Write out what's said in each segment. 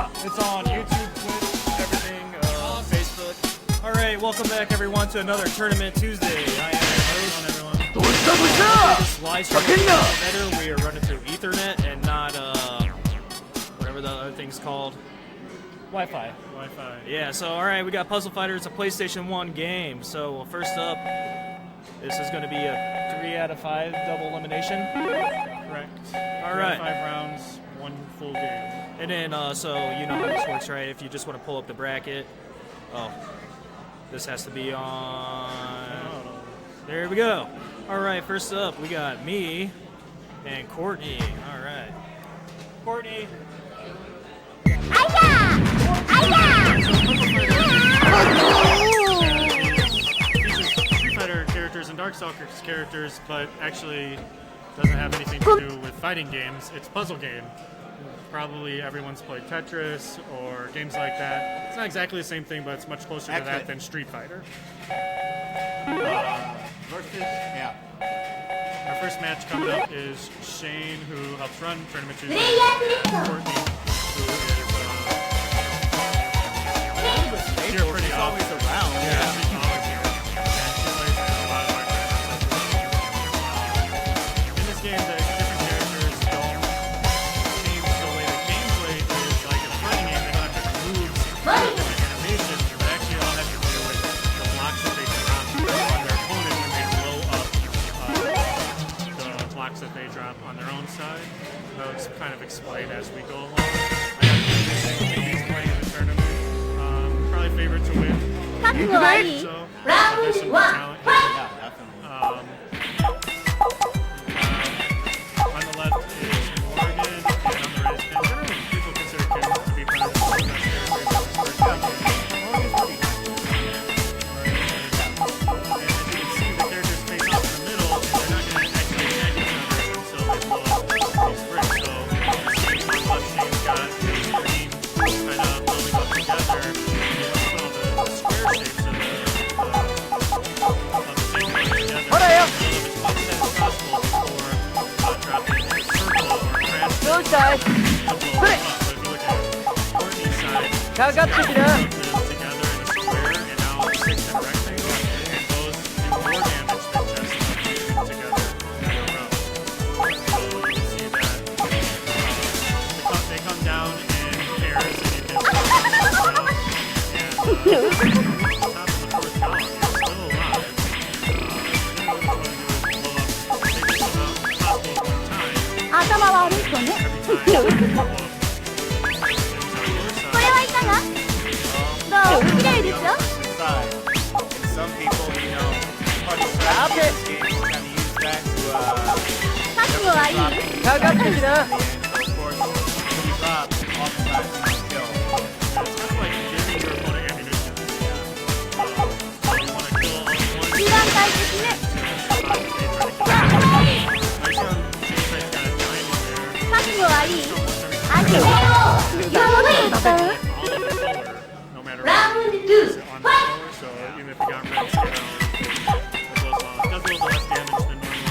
It's on YouTube, Twitch, everything, Facebook. Alright, welcome back everyone to another Tournament Tuesday. I am your host, everyone. This live stream is better. We are running through Ethernet and not, whatever the other thing's called. Wi-Fi. Yeah, so alright, we got Puzzle Fighter. It's a PlayStation 1 game. So first up, this is going to be a 3 out of 5 double elimination. Correct. Alright. 5 rounds, 1 full game. And then, so you know how this works, right? If you just want to pull up the bracket, this has to be on. There we go. All right, first up, we got me and Courtney. All right, Courtney. Street Fighter characters and Darkstalkers characters, but actually doesn't have anything to do with fighting games. It's a puzzle game. Probably everyone's played Tetris or games like that. It's not exactly the same thing, but it's much closer to that than Street Fighter. Our first match coming up is Shane, who helps run Tournament Tuesday. Courtney, who is here pretty always around. Yeah, she's always here. And she plays in a lot of our tournaments. In this game, the different characters don't change the way the gameplay is. Like in a fighting game, they don't have different moves, different animations, but actually all have to do with the blocks that they drop on their opponent when they blow up the blocks that they drop on their own side. Those kind of explain as we go along. I have these playing in the tournament. Probably favorite to win. So, there's some talent here. On the left is Morgan, and on the right is Kim. Generally, people consider Kim to be one of the best characters. And as you can see, the characters face off in the middle, and they're not going to actually attack each other until they blow up these bricks. So, Shane's on left, Shane's got his green kind of building up together. Square shapes of the thing together. As much as possible before dropping a circle or crash. To blow them up. So if you look at Courtney's side, together in a square and now 6 in a rectangle, and those do more damage than just together in a row. So you can see that they come down in pairs and you can Some people, you know, participate in games kind of use that to of course, when you drop, oftentimes you kill. It's kind of like giving your opponent ammunition. So you want to kill one. Nice young Shane's got a diamond there. No matter what you use it on the floor, so even if you got red skin on, it does a little less damage than normal.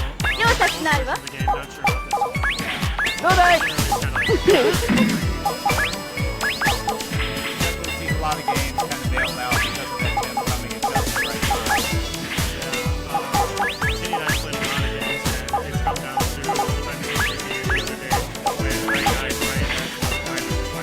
The game, not sure about this one. Definitely seen a lot of games kind of bail out because of that coming and just right time. Kenny and I played a lot of games, and it's come down to the time we were the other day when I died right at diamond was my next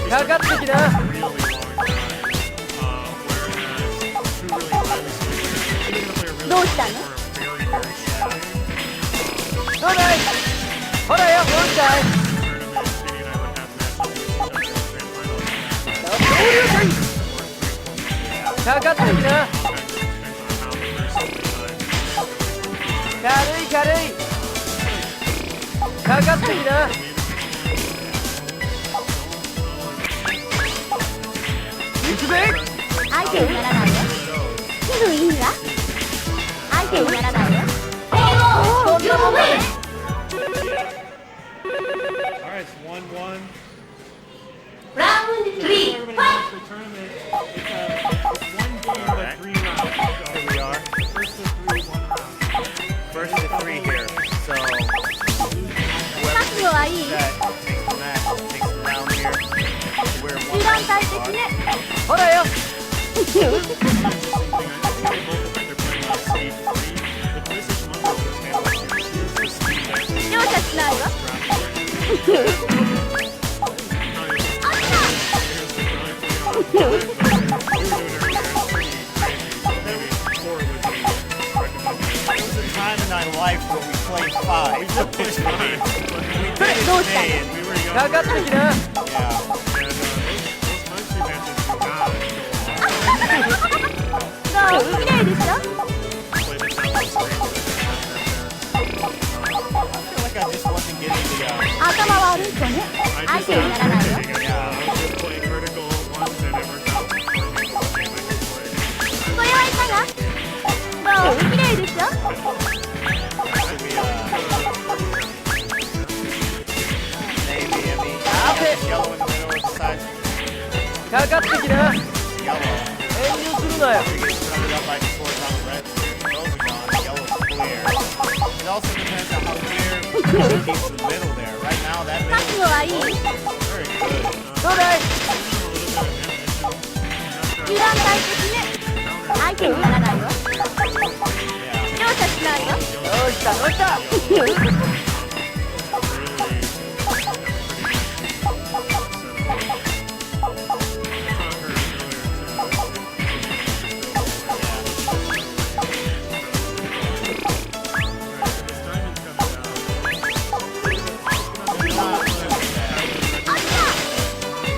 He'sかかってきな。 a really long time. Whereas two really highly skilled players, even if they're really どうしたの？ are very, very strong. どうだい。ほらよ、どうしたい。 Tournament, Vicki and I would have matches with each other in the grand finals. 上流会。かかってきな。 Depends on how the person decides. 軽い軽い。かかってきな。行くぜ。相手にならないよ。気分いいわ。相手にならないよ。こんなもんだね。 Alright, it's 1-1. ラウンド3 Everybody knows the tournament. It's one game but 3 rounds. Here we are. First to 3, 1 round. First to 3 here. So 覚悟はいい。 that takes the match, takes the round here. We're 油断大敵ね。ほらよ。 Interesting thing, I think they both think they're playing on speed 3. The PlayStation 1 version of Halo uses the speed that 容赦しないわ。 There was a time in our life where we played 5. We did play 5. We did it どうしたの？ today, and we were かかってきな。 yeah. Those Munchie matches do not go どう？綺麗でしょ？ play the top of the screen. I feel like I just wasn't getting the 頭悪い子ね。 I 相 just 手にならないよ。 I was just playing critical ones and it worked out. Game I could play. これはいかが？どう？綺麗でしょ？ maybe, I mean, yellow in the middle of the side. かかってきな。 Yellow. 遠慮するなよ。 He gets covered up by the scores on the red. Those are gone. Yellow's clear. It also depends on how clear she keeps the middle there. Right now, that 覚 middle 悟はいい。 is very good. どうだい。 油断大敵ね。相手にならないわ。 Yeah. 容赦しないわ。どうしたどうした。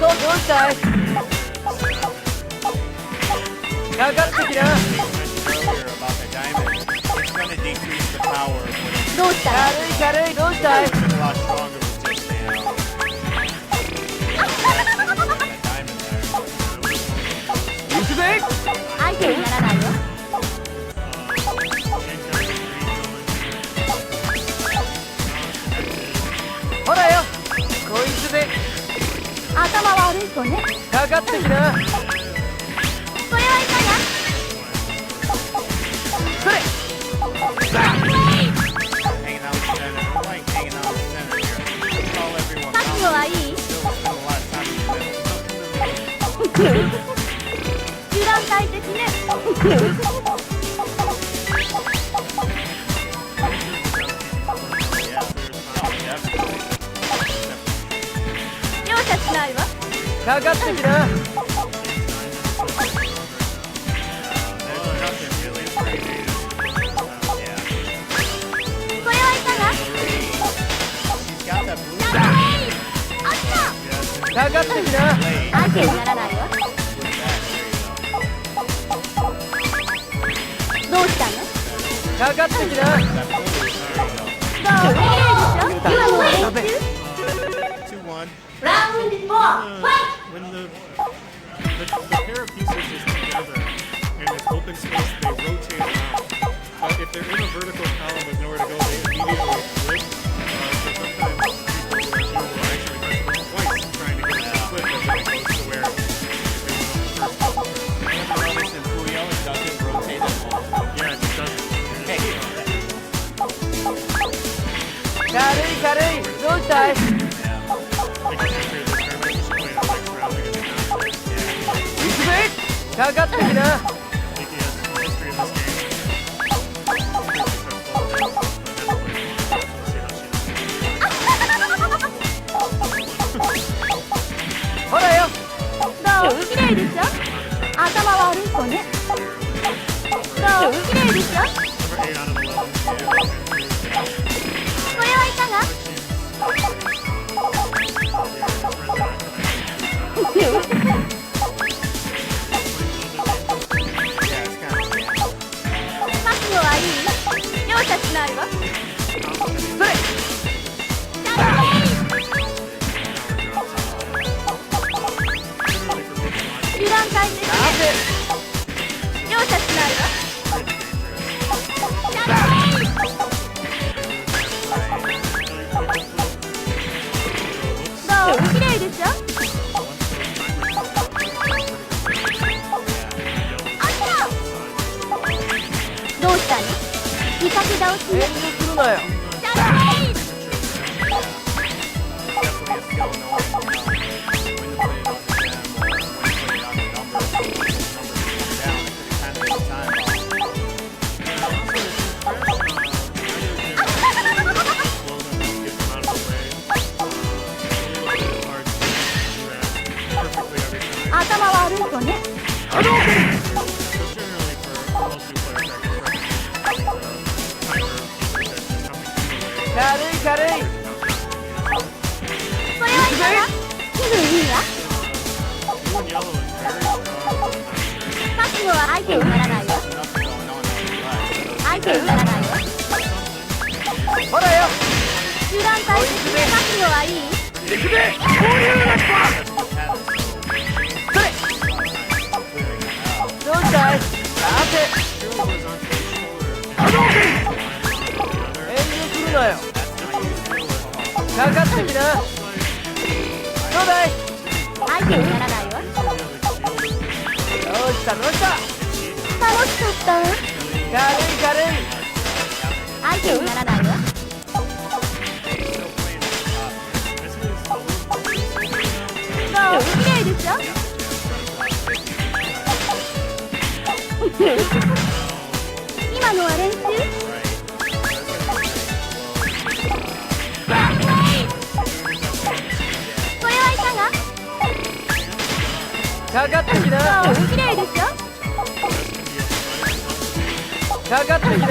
どうしたい。かかってきな。 Earlier about the diamond, it's going to decrease the power of when どうしたら？軽い軽い。どうしたい。 it's a lot stronger with just the that diamond there. 行くぜ。相手にならないよ。ほらよ。こいつで。頭悪い子ね。かかってきな。これはいかが？それ。 Hanging out in the center. I like hanging out in the center here. Call everyone 覚悟 out. はいい？ Still spend a lot of time in the middle. 油断大敵ね。 Yeah. Oh, definitely. 容赦しないわ。かかってきな。 There's nothing really crazy. Yeah. これはいかが？ She's got that blue あっかかってきな。 blade. た。相手にならないわ。 With that, there you go. どうしたの？かかってきな。 That blue is, there you go. どう？綺麗でしょ？今の練習。 2-1. ラウンド4 When the pair of pieces is together and it's open space, they rotate around. But if they're in a vertical column with nowhere to go, they immediately flip. So sometimes people will actually press twice trying to get it to flip and then it goes to where they went on the first one. You ever notice in Puyo it doesn't rotate at all? Yeah, it just doesn't. Hey, 軽い軽い。どうしたい。 Like the history of this tournament, you should play the next round against Dante. 行くぜ。かかってきな。 Vicki has the history of this game. Pretty successful. But never played it. We'll see how she does. ほらよ。をする遠慮するなよ。チャンスメイ Definitely a skill knowing, when to play it on the gem or when to play it on the numbers. Numbers down, it could depend on the time.頭悪い子ね 軽い軽い。それはいかが気分いいわ覚悟は相手にならないわ Nothing going on in your life. 相手にならないわほらよ。集団対決で覚悟はいい行くぜ。こういうのか。それ。どうしたい。さて。遠慮するなよ。かかってきな。どうだい。相手にならないわどうしたどうした。楽しかったわ軽い軽い。相手にならないわどう綺麗でしょ今のは練習これはいかがかかってきな。どう綺麗でしょかかってきな。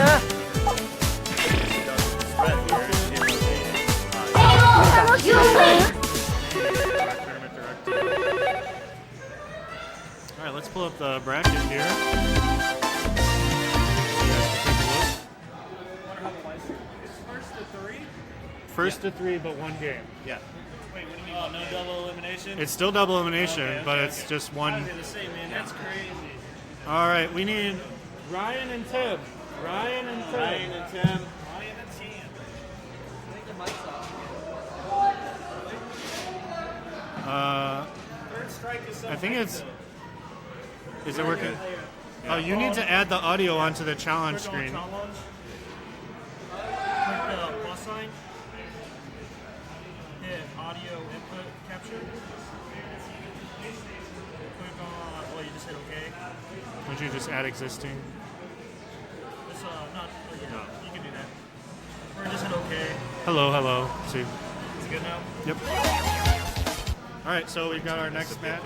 楽しかったわ Alright, let's pull up the bracket here. First to three, but one game. Yeah. Wait, what do you mean? Oh, no double elimination? It's still double elimination, Okay, but okay, it's okay. just I one. was gonna say, man, that's crazy. Alright, we need Ryan and Tim. Ryan and Tim. Ryan and Tim. Ryan and Tim. Third strike is I think it's. Is it working? Oh, you need to add the audio onto the challenge Click on screen. challenge. Click the plus sign. Hit audio input capture. Click on, well, you just hit OK. Would you just add existing? It's not, yeah, you can do that. Or just hit OK. Hello, hello. See. Is it good now? Yep. Alright, so we've got our next match.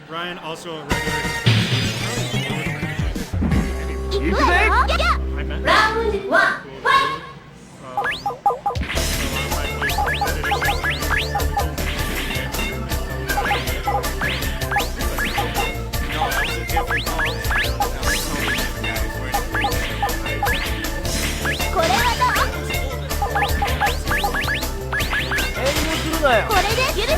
Ryan, also a regular. 行くわよ I met. ラウンド1ファイこれはどう遠慮するなよ。これで許す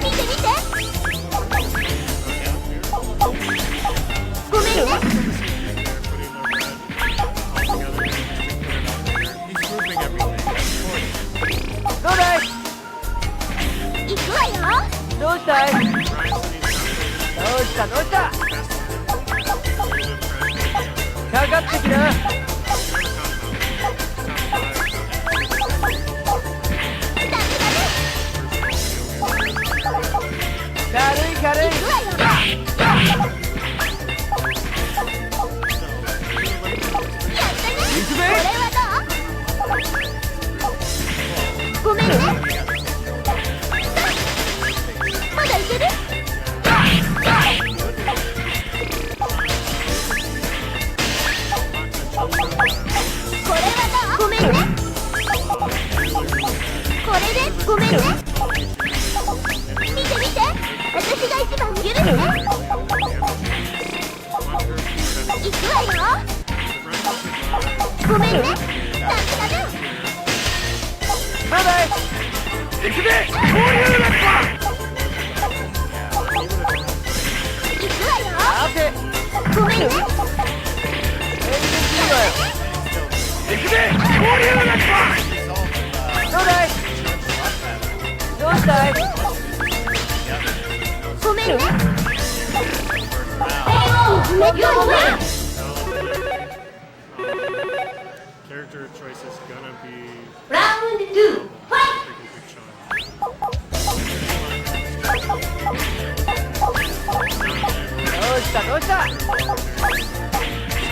見て見てごめんね どうだい。行くわよどうしたい。どうしたどうした。かかってきな。軽い軽い。行くわよやったね行くぜ。これはどうごめんねまだいけるこれはどうごめんねこれでごめんね見て見て私が一番許して行くわよごめんねさすがだどうだい。行くぜ。こういうのか。行くわよさて。ごめんね遠慮するなよ。行くぜ。こういうのか。どうだい。どうしたい。ごめんね Character choice is gonna be Round 2 fight! freaking good chunk. どうしたどうした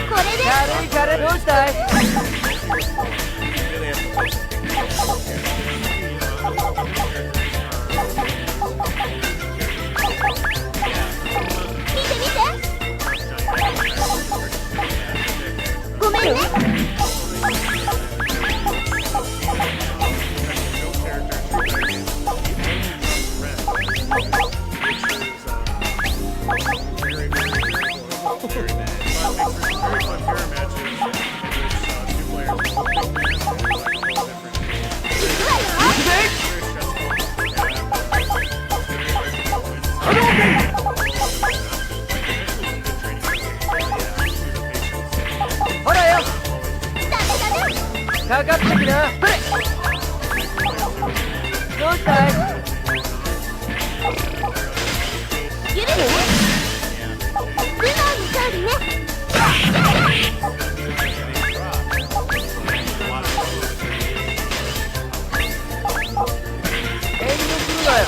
これで軽い軽いどうしたい 見て見てごめんね ほらよダメダメかかってきなほれどうしたい許すね素直に勝利ね 遠慮するなよ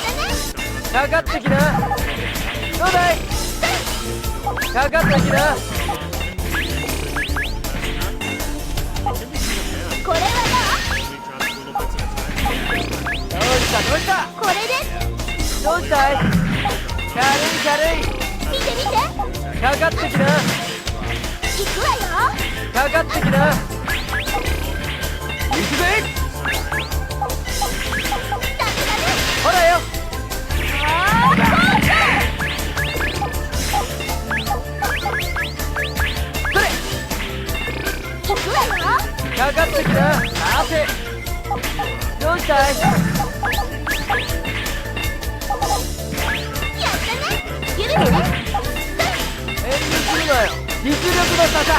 かかってきなどうだいかかってきなこれはどうしたどうしたどうこれでどうしたい軽い軽い見て見てかかってきな行くわよかかってきな行くぜダメダメほらよそれ行くわよかかってきなさてどうしたいやったね許すね遠慮するなよ実力の差さ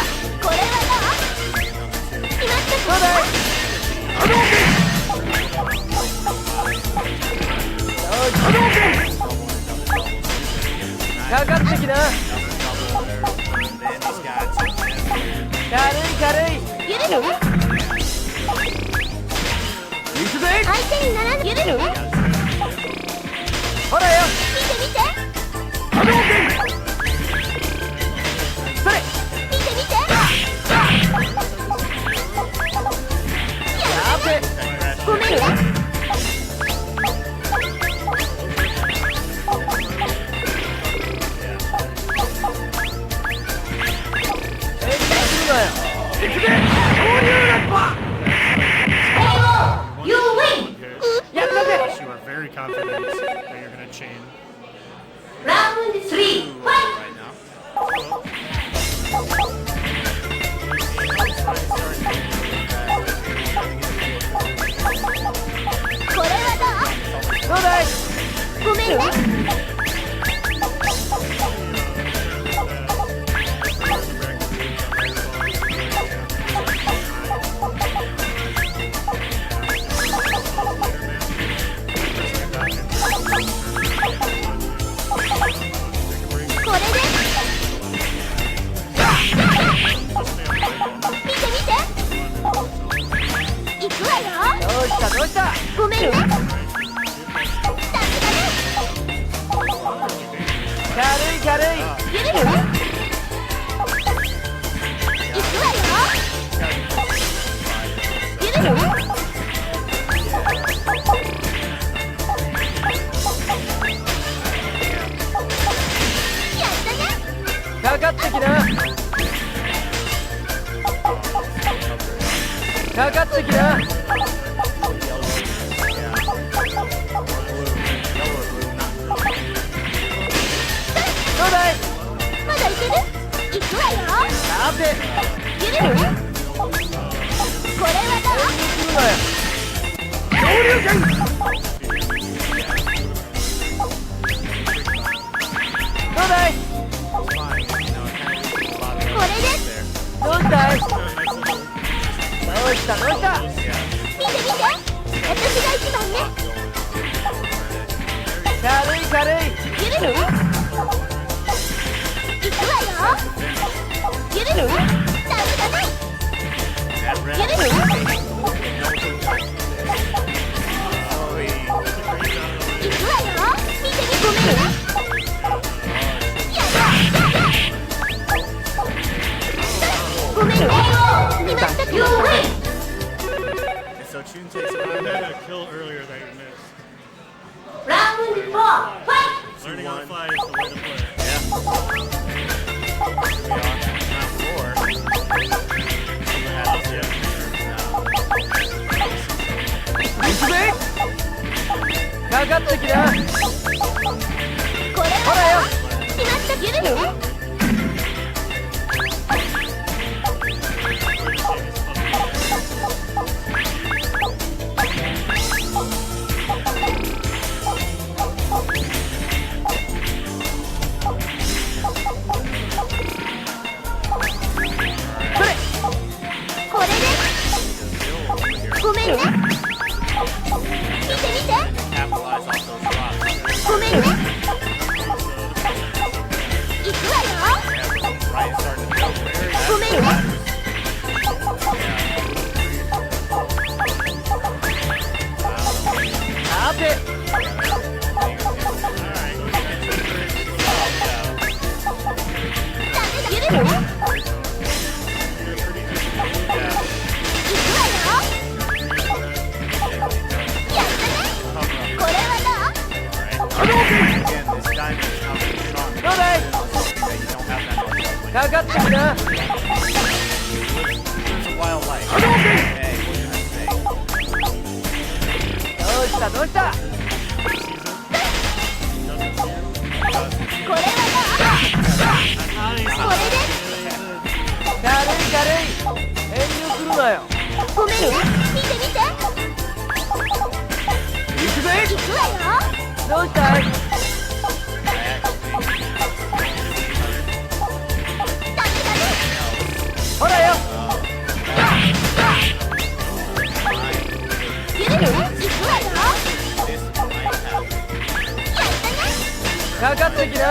これはどう決まったどうだい波動拳かかってきな軽い軽い許すね行くぜ相手にならない許すねほらよ見て見て波動拳それ見て見てさてごめんね遠慮するなよ行くぜ交流ラッパ You win やったぜ You are very confident that you're gonna chain. Round 3 fight right now. これはどうだいどうごめんねこれで見て見て行くわよどうしたどうしたごめんねダメダメ軽い軽い許すね行くわよ許すねやったねかかってきなかかってきなどうだいまだいける行くわよさて許すねこれはどうするなよ昇竜拳どうだいこれでどうしたいどうしたどうした見て見て私が一番ね軽い軽い許すね And so Chun takes it I on had a kill earlier that you missed. Learning on the fly is the way to play. Yeah. We are round 4. See what happens here. 行くぜかかってきなこれほらよ決まったゆるねこれでごめんね見て見て Capitalize off those drops. ごめんね行くわよ Ryan started to feel very ごめんね さて ゆるね行くわよやったねこれはどう Again, this diamond is not strong. どうだい You don't have that much of it. かかってきな It's a wild life. Hey, what can I say? どうしたどうしたこれはどうこれで軽い軽い遠慮するなよごめんね見て見て行くぜ行くわよどうしたいダメダメほらよゆるね行くわよ This might happen. やったねかかってきな遠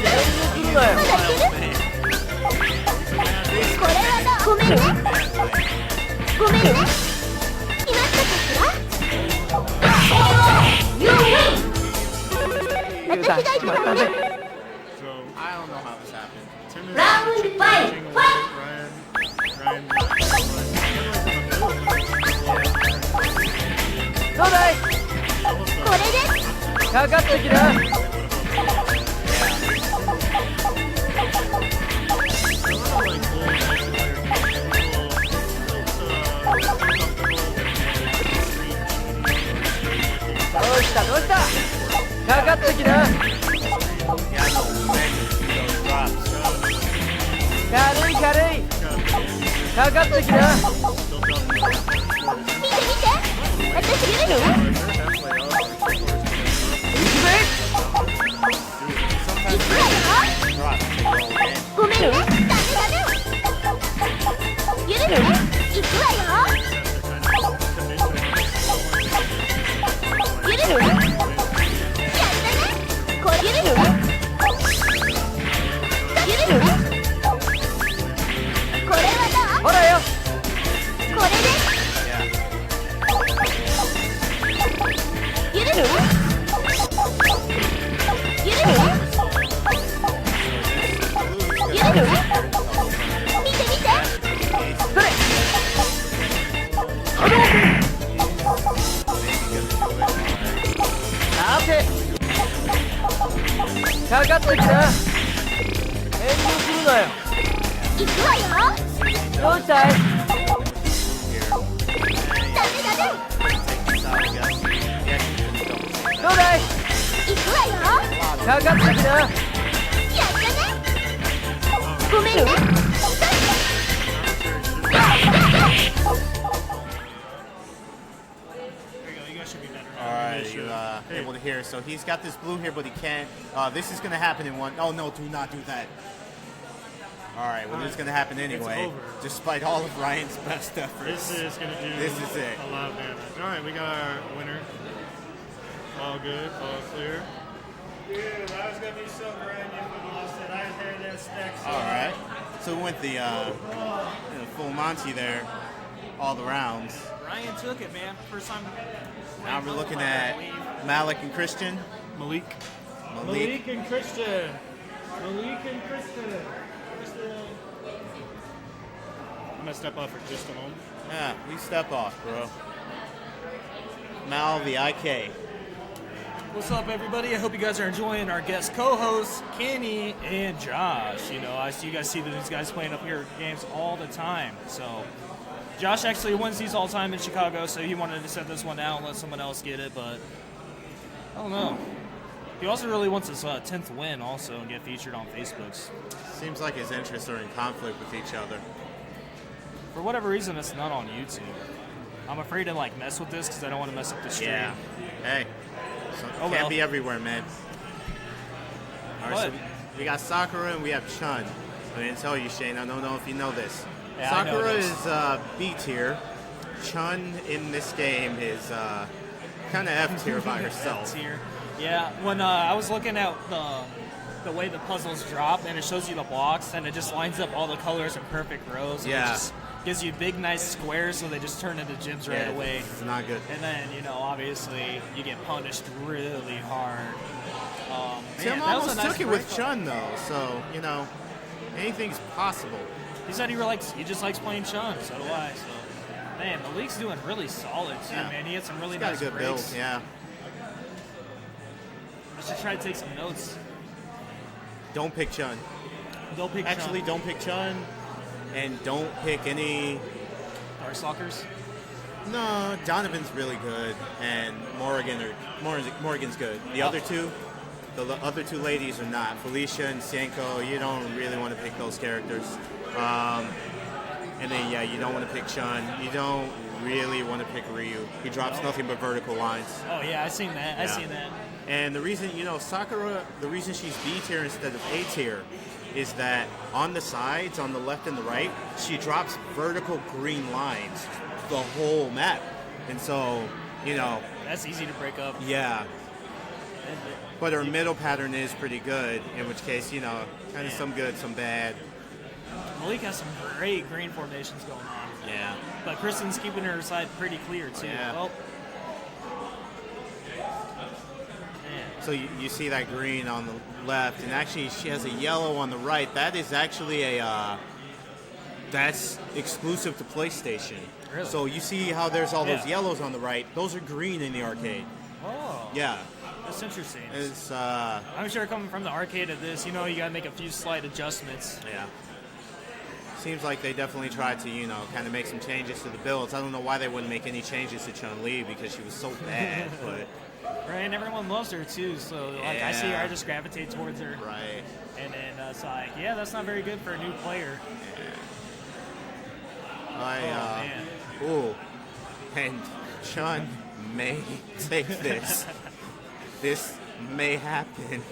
慮するなよまだいけるこれはどうごめんねごめんね決まったかしら私が一番ね So, I don't know how this happened. Tim is Round changing five, away fight! Ryan. Ryan. どうだいこれでかかってきなどうしたどうしたかかってきな Yeah, I know. Those drops. 軽い軽いかかってきな見て見て私ゆるね行くぜ行くわよ Drops. ごめんねダメダメゆるね行くわよゆるねやったねこれゆるねゆるねこれはどうほらよこれで Yeah. ゆるねゆるねゆるね見て見てそれさてかかってきな遠慮するなよ行くわよどうしたいダメダメ Take this out, I guess. Yeah, you don't. どうだい行くわよかかってきなやったねごめんね You guys should be better. Alright, you able to hear. So he's got this blue here, but he can't. This is going to happen in one. Oh, no, do not do that. Alright, well, this is going to happen anyway, over. despite all of Ryan's best efforts. This is going to do This is it. a lot of damage. Alright, we got our winner. All good, all clear. Dude, I was going to be so brand new if we lost it. I had that stack so Alright. So we went the full Monty there, all the rounds. Ryan took it, man. First time Now we're looking at Malik and Christian. Malik. Malik and Christian. Malik and Christian. I'm gonna step off for just a moment. Yeah, we step off, bro. Mal, the IK. What's up, everybody? I hope you guys are enjoying our guest co-hosts, Kenny and Josh. You know, you guys see these guys playing up here games all the time. So, Josh actually wins these all the time in Chicago, so he wanted to set this one out and let someone else get it, but I don't know. He also really wants his 10th win also and get featured on Facebooks. Seems like his interests are in conflict with each other. For whatever reason, it's not on YouTube. I'm afraid to like mess with this because I don't want to mess up the stream. Yeah. Hey. So, Oh, can't well. be everywhere, man. All right, so we got Sakura and we have Chun. I didn't tell you, Shane. I don't know if you know this. Yeah, I know Sakura this. is B tier. Chun in this game is kind of F tier by herself. Tier. Yeah, when I was looking at the way the puzzles drop, and it shows you the blocks, and it just lines up all the colors in perfect rows. And Yeah. It just gives you big, nice squares, so they just turn into gyms right away. It's not good. And then, you know, obviously, you get punished really hard. Tim that was a almost nice took it with break. Chun, though, so, you know, anything's possible. He said he just likes playing Chun, so do I. So, man, Malik's doing really solid, too, Yeah. man. He had some really He's got nice a good breaks. build, yeah. I should try to take some notes. Don't pick Chun. Don't pick Actually, Chun. don't pick Chun, and don't pick any... Darkstalkers. No, Donovan's really good, and Morgan's good. The other two ladies are not. Felicia and Senko, you don't really want to pick those characters. And then, yeah, you don't want to pick Chun. You don't really want to pick Ryu. He drops nothing but vertical lines. Oh, yeah, I seen that. I Yeah. seen that. And the reason, Sakura, the reason she's B tier instead of A tier is that on the sides, on the left and the right, she drops vertical green lines the whole map. And so, That's easy to break up. yeah. But her middle pattern is pretty good, in which case, kind of some good, some bad. Malik has some great green formations going on. Yeah. But Kristen's keeping her side pretty clear, too. Yeah. Oh. Man. So you see that green on the left, and actually she has a yellow on the right. That is actually that's exclusive to PlayStation. Really? So you see how there's all those Yeah. yellows on the right? Those are green in the arcade. Oh. Yeah. That's interesting. It's, I'm sure coming from the arcade of this, you got to make a few slight adjustments. yeah. Seems like they definitely tried to, kind of make some changes to the builds. I don't know why they wouldn't make any changes to Chun-Li because she was so bad, but... Right, and everyone loves her, too. So, like, I see her, Yeah. I just gravitate towards her. Right. And then it's like, yeah, that's not very good for a new player. Man. Ooh. And Chun may take this. This may happen.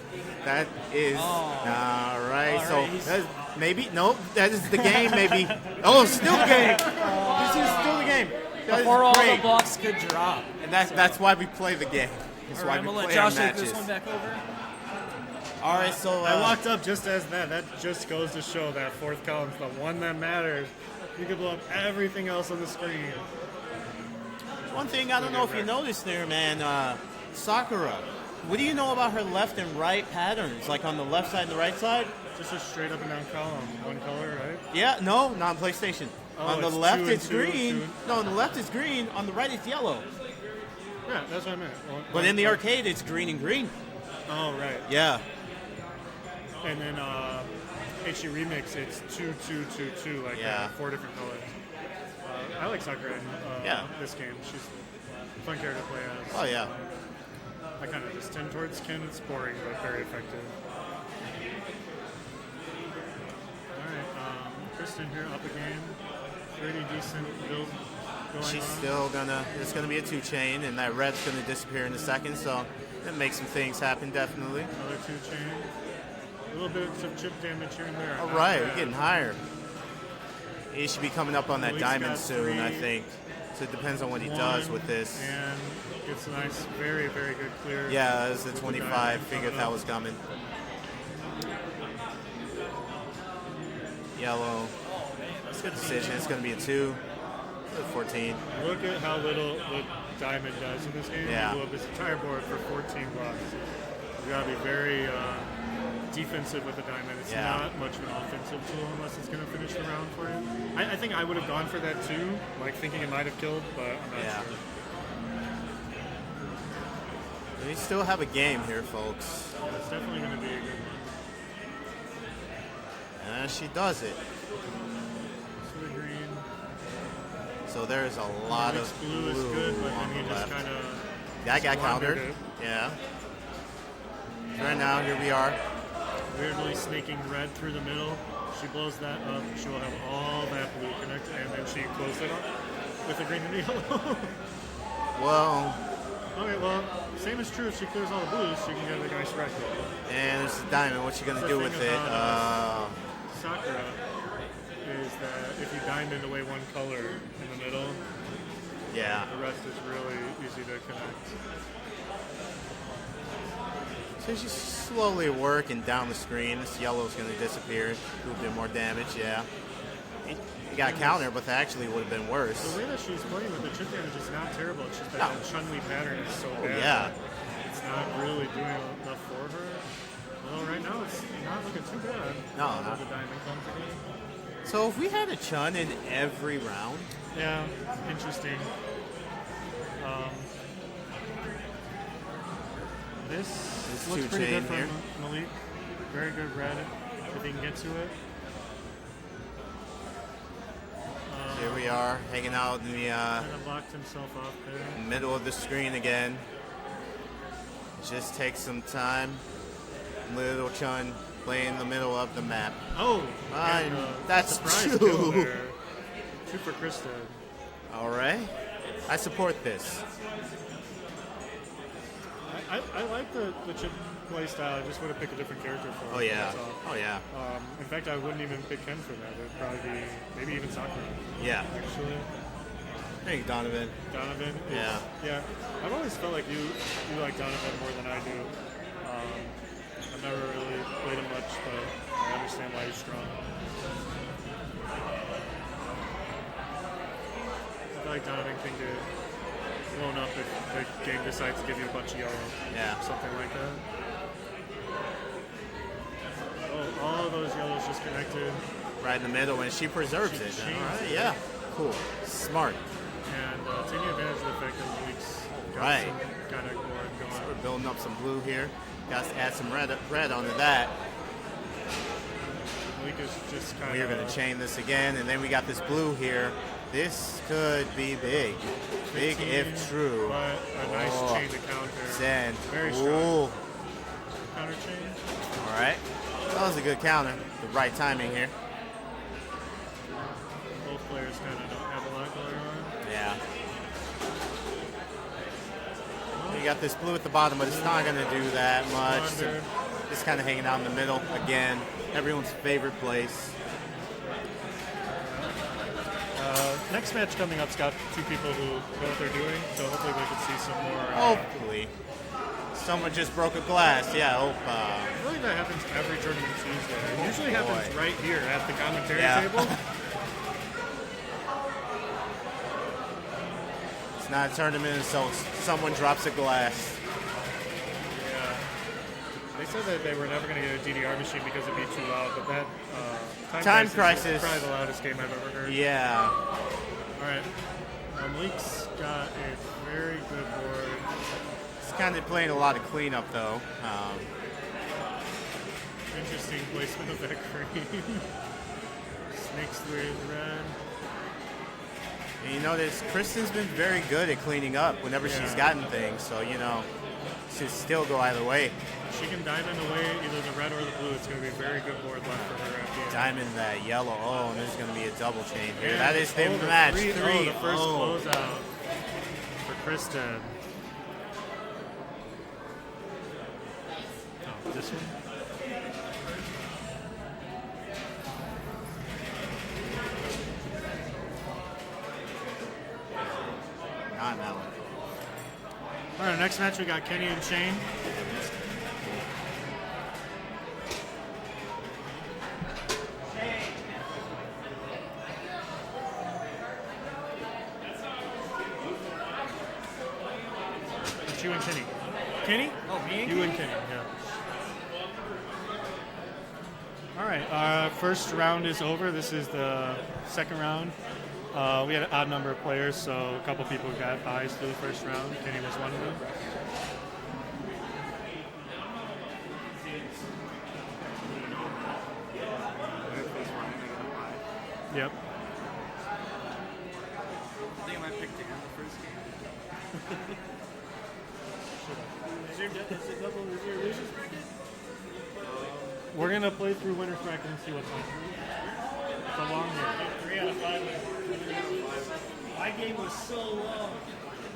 That is all right. All So right, that's, maybe that is the game. Maybe still the game. This is still the game. That Before is all great. the blocks could drop. And that's why we play the game. That's All why right, I'm we going to play let our Josh take matches. this one back over. All right, so I walked up just as that. That just goes to show that fourth column's the one that matters. You can blow up everything else on the screen. one thing I don't know if you noticed there, man. Sakura. What do you know about her left and right patterns? Like on the left side and the right side? Just a straight up and down column, one color, right? Yeah, no, not on PlayStation. Oh, on the it's left, two and it's two and green. two. No, on the left, it's green. On the right, it's yellow. Yeah, that's what I meant. But in the arcade, it's green and green. Oh, right. Yeah. And then HD Remix, it's 2, 2, 2, 2, like Yeah. 4 different colors. I like Sakura in this game. She's a fun character to play as. Oh, yeah. I kind of just tend towards Ken. It's boring, but very effective. Alright, Kristen here up again. Pretty decent build going She's on. still it's gonna be a 2-chain, and that red's gonna disappear in a second, so that makes some things happen, definitely. Another 2-chain. A little bit of chip damage here and there. All Not right, bad. we're getting higher. He should be coming up on that Malik's diamond got soon, I 3. think. So it depends on what he One, does with this. And gets a nice, very, very good clear. Yeah, it was the 25. Figured that was coming. Yellow. That's a good decision. It's going to be a 2. 14. Look at how little the Diamond does in this game. Yeah. He blew up his entire board for 14 blocks. You gotta be very defensive with the Diamond. It's not much of an offensive tool unless it's gonna finish the round for you. I think I would have gone for that too, like thinking it might have killed, but I'm not sure. We still have a game here, folks. Yeah, it's definitely gonna be a good one. And she does it. So the green. So there's a lot of blue is good, but on then the you just left. kind of That got countered. Yeah. Right now, here we are. weirdly snaking red through the middle. She blows that up. She will have all that blue connected, and then she closes it up with the green and yellow. Well, okay, well, same is true if she clears all the blues. She can get a nice red goal. and there's the diamond. What you gonna The do thing with it? about, Sakura is that if you diamond away one color in the middle, Yeah. the rest is really easy to connect. So she's slowly working down the screen. This yellow's going to disappear. Do a bit more damage, yeah. You got a counter, but that actually would have been worse. The way that she's playing with the chip damage is not terrible. It's just that No. that Chun-Li pattern is so bad. Yeah. It's not really doing enough for her. Well, right now it's not looking too bad. No, Although not- the diamond comes in. So if we had a Chun in every round, Yeah, interesting. This looks two pretty chain good from here. Malik. Very good red if he can get to it. here we are, hanging out in the Kind of blocked himself off there. middle of the screen again. Just takes some time. Little Chun playing in the middle of the map. Oh, And and, that's surprise two. kill there. Two for Krista. All right. I support this. I like the chip play style. I just would have picked a different character for it. Oh, yeah. That's all. Oh, yeah. In fact, I wouldn't even pick Ken for that. It would probably be maybe even Sakura. Yeah. Actually, Hey, Donovan. Donovan. Is, Yeah. Yeah. I've always felt like you like Donovan more than I do. I've never really played him much, but I understand why he's strong. I feel like Donovan can get blown up if the game decides to give you a bunch of yellow. Yeah. Something like that. Oh, all of those yellows just connected. Right in the middle, and she preserves it. She All right, chains it. yeah. Cool. Smart. And taking advantage of the fact that Malik's got Right. some kind of board going. We're building up some blue here. Got to add some red onto that. Malik is just kind We are of... going to chain this again, and then we got this blue here. This could be big. Big 15, if true. But a nice Oh. chain to counter. Zen. Very Ooh. strong. Counter chain. All right. That was a good counter. The right timing here. Both players kind of don't have a lot going on. Yeah. You got this blue at the bottom, but it's not going to do that much. Wonder. Just kind of hanging out in the middle. Again, everyone's favorite place. Next match coming up's got two people who know what they're doing, so hopefully we can see some more. Hopefully. Someone just broke a glass. Yeah, hope. I feel like that happens every tournament Tuesday. It usually happens boy. right here at the commentary Yeah. table. It's not a tournament, so someone drops a glass. Yeah. They said that they were never going to get a DDR machine because it'd be too loud, but that Time is Crisis. probably the loudest game I've ever heard. Yeah. All right. Malik's got a very good board. It's kind of playing a lot of cleanup, though. Interesting placement of that green. Snakes with red. And you notice Kristen's been very good at cleaning up whenever she's Yeah. gotten things, so, you know, should still go either way. If she can diamond away either the red or the blue, it's going to be a very good board left for her at the end. Diamond that yellow. Oh, and there's going to be a double chain here. And That is the the match. three. Three. Oh, the first Oh. closeout for Kristen. Oh, this one? Not that one. All right, next match we got Kenny and Shane. Yeah. All right, first round is over. This is the second round. We had an odd number of players, so a couple people got buys through the first round. Kenny was one of them. Yep. I think I might pick to end the first game. Is there double losers bracket? We're gonna play through winner's bracket and see what's on. It's a long game. 3 out of 5. My game was so long.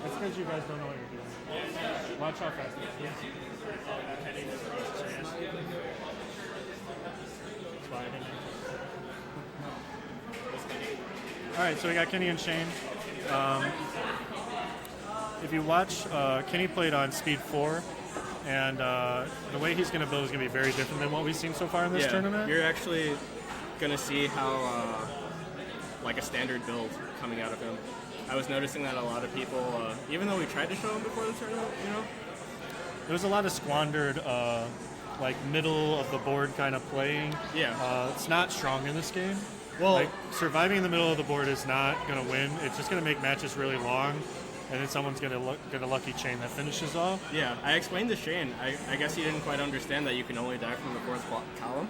That's because you guys don't know what you're doing. Watch how fast it is. All right, so we got Kenny and Shane. If you watch, Kenny played on speed 4, and the way he's going to build is going to be very different than what we've seen so far in this tournament. You're actually going to see how, like a standard build coming out of him. I was noticing that a lot of people, even though we tried to show him before the tournament, There was a lot of squandered, like middle of the board kind of playing. Yeah. It's not strong in this game. Well, Like surviving in the middle of the board is not going to win. It's just going to make matches really long, and then someone's going to get a lucky chain that finishes off. yeah, I explained to Shane. I guess he didn't quite understand that you can only die from the fourth column.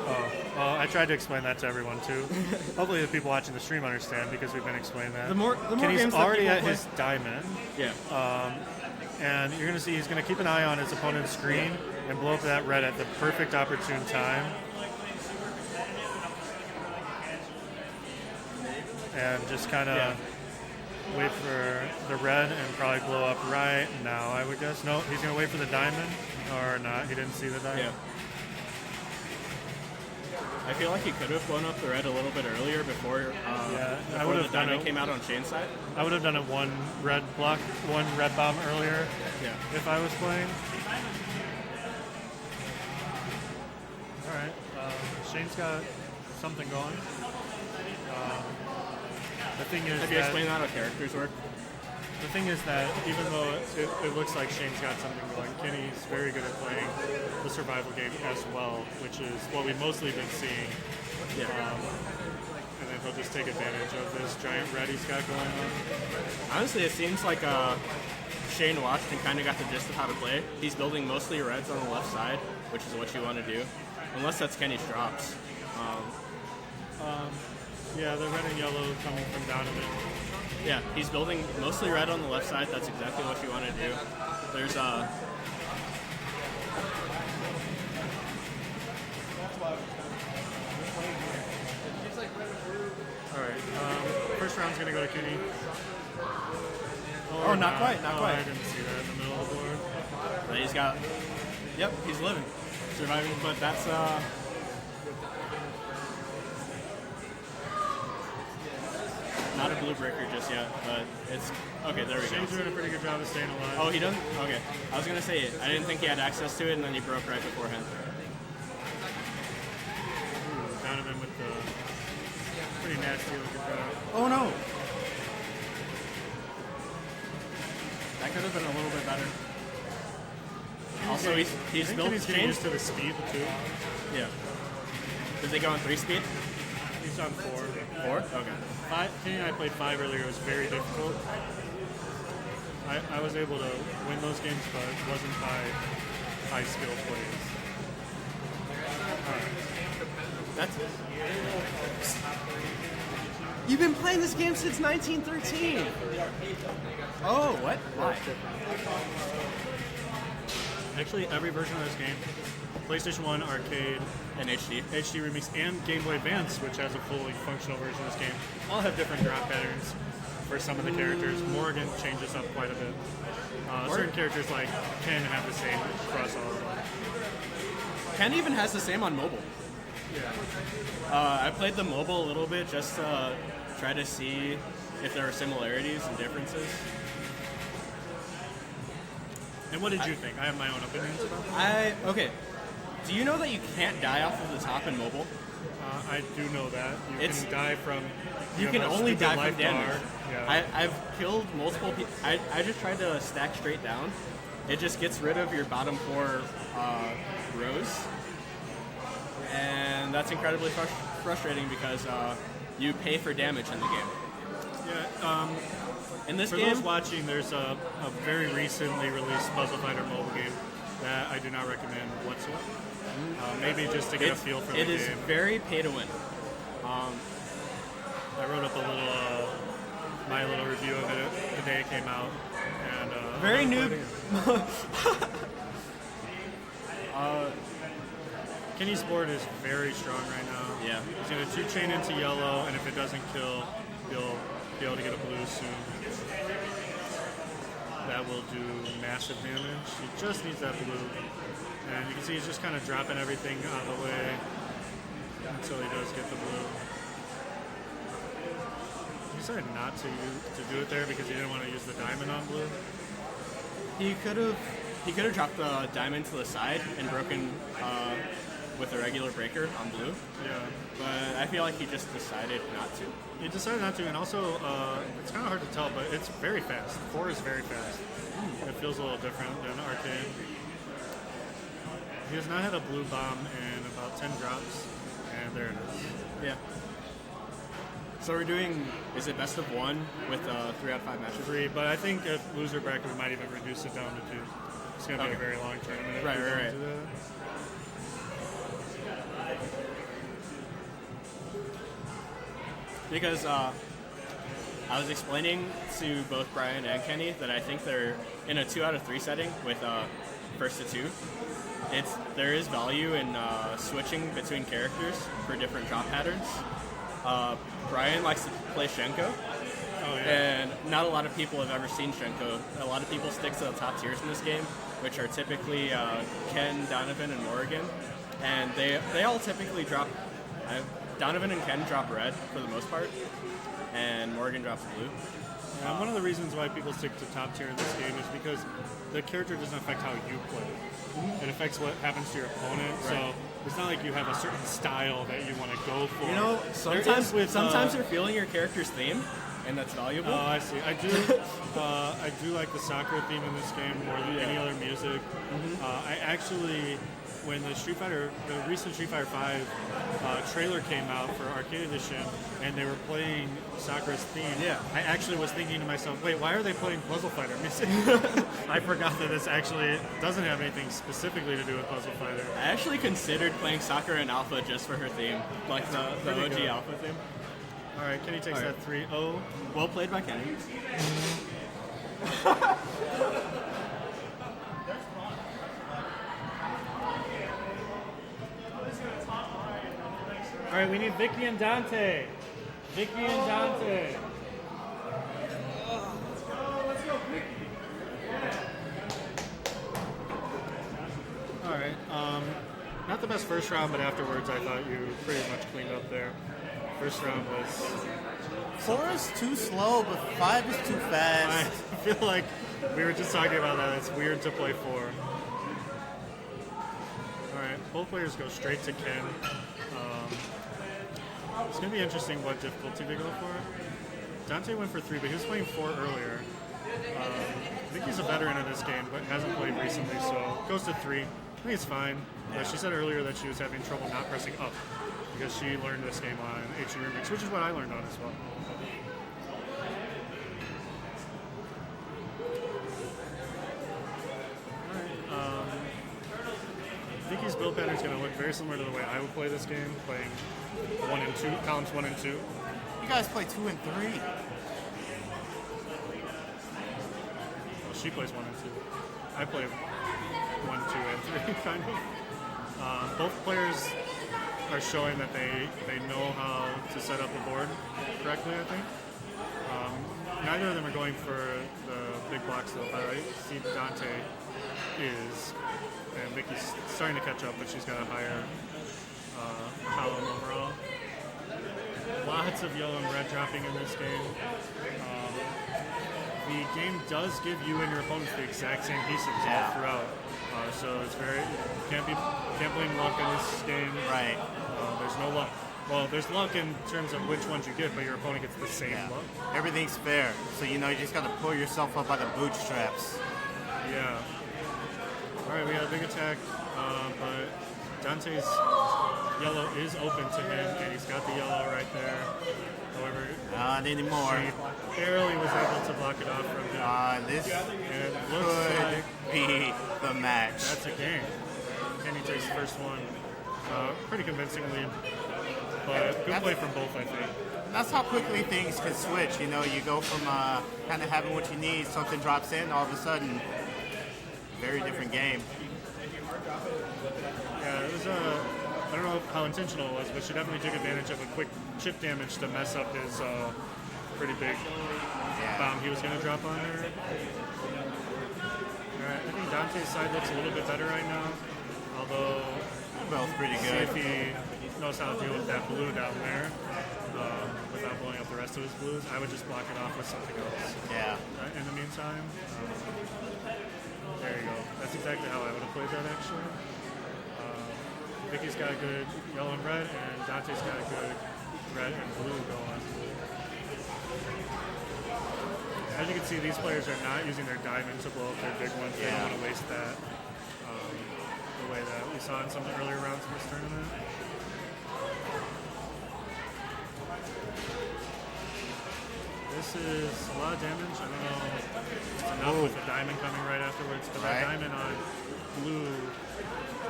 Oh, well, I tried to explain that to everyone too. Hopefully, the people watching the stream understand because we've been explaining that. The more Kenny's games that already people at play- his diamond, Yeah. and you're going to see he's going to keep an eye on his opponent's screen and blow up that red at the perfect opportune time. And just kind of wait for the red and probably blow up right now, I would guess. No, he's going to wait for the diamond, or not. He didn't see the diamond. Yeah. I feel like he could have blown up the red a little bit earlier before, I before would the have done diamond it. came out on Shane's side. I would have done it one red bomb earlier Yeah. if I was playing. All right, Shane's got something going. The thing is Have you explained that how characters work? The thing is that even though it looks like Shane's got something going, Kenny's very good at playing the survival game as well, which is what we've mostly been seeing. Yeah. And then he'll just take advantage of this giant red he's got going on. Honestly, it seems like Shane watched and kind of got the gist of how to play. He's building mostly reds on the left side, which is what you want to do, unless that's Kenny's drops. Yeah, the red and yellow coming from down a bit. Yeah, he's building mostly red on the left side. That's exactly what you want to do. There's All right, first round's gonna go to Kenny. Oh, not quite, not quite. I didn't see that in the middle of the board. But he's got. Yep, he's living, surviving. But that's not a blue breaker just yet. But it's okay. There we Shane's go. doing a pretty good job of staying alive. Oh, he doesn't. Okay, I was gonna say it. I didn't think he had access to it, and then he broke right beforehand. Ooh, Donovan with the pretty nasty looking drop. Oh no! That could have been a little bit better. Also, he's I think built Kenny's getting Shane. used to the speed too. Yeah. Did they go on 3 speed? He's on 4. 4? Okay. Kenny and I played 5 earlier. It was very difficult. I was able to win those games, but it wasn't by high skill plays. That's You've been playing this game since 1913. Oh, what? Why? Actually, every version of this game, PlayStation 1, Arcade, An HD. HD Remix, and Game Boy Advance, which has a fully functional version of this game, all have different drop patterns for some of the characters. Morgan changes up quite a bit. Certain characters like Ken have the same across all of them. Ken even has the same on mobile. Yeah. I played the mobile a little bit just to try to see if there are similarities and differences. And what did you think? I have my own opinions about that. Okay. Do you know that you can't die off of the top in mobile? I do know that. You It's- can die from... You can have a only stupid die life from damage. bar. Yeah. I've killed multiple people. I just tried to stack straight down, it just gets rid of your bottom 4 rows, and that's incredibly frustrating because you pay for damage in the game. Yeah. In this For game, those watching, there's a very recently released Puzzle Fighter mobile game that I do not recommend whatsoever. Maybe just to get a feel for the game. It is very pay to win. I wrote up a little, my little review of it the day it came out, and Very I'm noob. Kenny's board is very strong right now. Yeah. He's gonna 2-chain into yellow, and if it doesn't kill, he'll be able to get a blue soon. That will do massive damage. He just needs that blue, and you can see he's just kind of dropping everything out of the way until he does get the blue. He decided not to do it there because he didn't want to use the diamond on blue. He could have dropped the diamond to the side and broken with a regular breaker on blue, Yeah. but I feel like he just decided not to. He decided not to, and also it's kind of hard to tell, but it's very fast. 4 is very fast. It feels a little different than arcade. He has not had a blue bomb in about 10 drops, and there it is. Yeah. So we're doing, is it best of 1 with 3 out of 5 matches? 3, but I think if loser bracket, we might even reduce it down to 2. It's going to be a very long tournament. if Right, we right, don't right. do that. Because I was explaining to both Brian and Kenny that I think they're in a 2 out of 3 setting with first to 2. There is value in switching between characters for different drop patterns. Brian likes to play Shenko, and not a lot of people have ever seen Shenko. A lot of people stick to the top tiers in this game, which are typically Ken, Donovan, and Morrigan, and they all typically drop. Donovan and Ken drop red for the most part, and Morgan drops blue. One of the reasons why people stick to top tier in this game is because the character doesn't affect how you play. It affects what happens to your opponent. So it's not like you have a certain style that you want to go for. You know, sometimes you're feeling your character's theme, and that's valuable. Oh, I see. I do like the Sakura theme in this game more than any other music. I actually, when the recent Street Fighter 5 trailer came out for Arcade Edition, and they were playing Sakura's theme, I actually was thinking to myself, wait, why are they playing Puzzle Fighter music? I forgot that this actually doesn't have anything specifically to do with Puzzle Fighter. I actually considered playing Sakura in Alpha just for her theme, like the OG good. Alpha theme. All right, Kenny takes that 3-0. Well played by Kenny. All right, we need Vicki and Dante. Vicki and Dante. All right. Not the best first round, but afterwards I thought you pretty much cleaned up there. First round was... 4 is too slow, but 5 is too fast. I feel like we were just talking about that. It's weird to play 4. All right, both players go straight to Ken. It's going to be interesting what difficulty they go for. Dante went for 3, but he was playing 4 earlier. Vicky's a veteran in this game, but hasn't played recently, so goes to 3. I think it's fine. But she said earlier that she was having trouble not pressing up because she learned this game on HE Remix, which is what I learned on as well. Vicky's build pattern is going to look very similar to the way I would play this game, playing 1 and 2, columns 1 and 2. You guys play 2 and 3. Well, she plays 1 and 2. I play 1, 2, and 3, kind of. Both players are showing that they know how to set up the board correctly, I think. Neither of them are going for the big blocks though, but I see Dante is, and Vicky's starting to catch up, but she's got a higher column overall. Lots of yellow and red dropping in this game. The game does give you and your opponents the exact same pieces all throughout, so it's very can't blame luck in this game. Right. There's no luck. Well, there's luck in terms of which ones you get, but your opponent gets the same luck. Everything's fair. So, you just got to pull yourself up by the bootstraps. Yeah. All right, we got a big attack, but Dante's yellow is open to him, and he's got the yellow right there. However, Not anymore. she barely was able to block it off from him. This And it looks like could be the match. that's a game. Kenny takes the first one pretty convincingly, but good play from both, I think. That's how quickly things can switch. You know, you go from kind of having what you need, something drops in, all of a sudden, very different game. Yeah, it was I don't know how intentional it was, but she definitely took advantage of a quick chip damage to mess up his pretty big bomb he was going to drop on her. Alright, I think Dante's side looks a little bit better right now, although Both pretty see if good. he knows how to deal with that blue down there without blowing up the rest of his blues. I would just block it off with something else. Yeah. In the meantime, there you go. That's exactly how I would have played that, actually. Vicky's got a good yellow and red, and Dante's got a good red and blue going. As you can see, these players are not using their diamond to blow up their big ones. They don't want to waste that the way that we saw in some of the earlier rounds of this tournament. This is a lot of damage. I don't know if it's enough with the diamond coming right afterwards, but that diamond on blue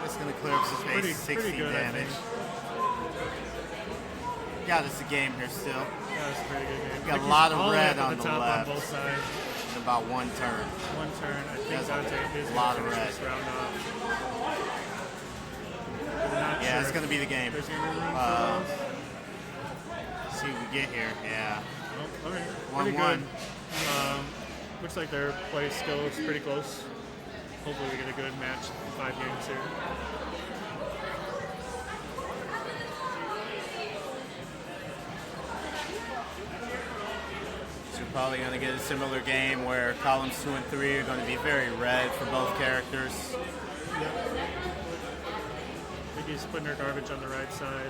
It's going to clear up his pretty face. 16 good, I damage. think. Got us a game here still. Yeah, it's a pretty good game. Got a Vicky's lot of all the way red up to on the top left. on both sides. In about one turn. One turn. I think That's Dante is a lot going of to red. finish this round off. Yeah, it's going to be the game. There's going to be room for those. See what we get here. Yeah. Oh, okay. 1-1. Pretty good. Looks like their play skill is pretty close. Hopefully we get a good match in 5 games here. So we're probably going to get a similar game where columns 2 and 3 are going to be very red for both characters. Vicky's putting her garbage on the right side.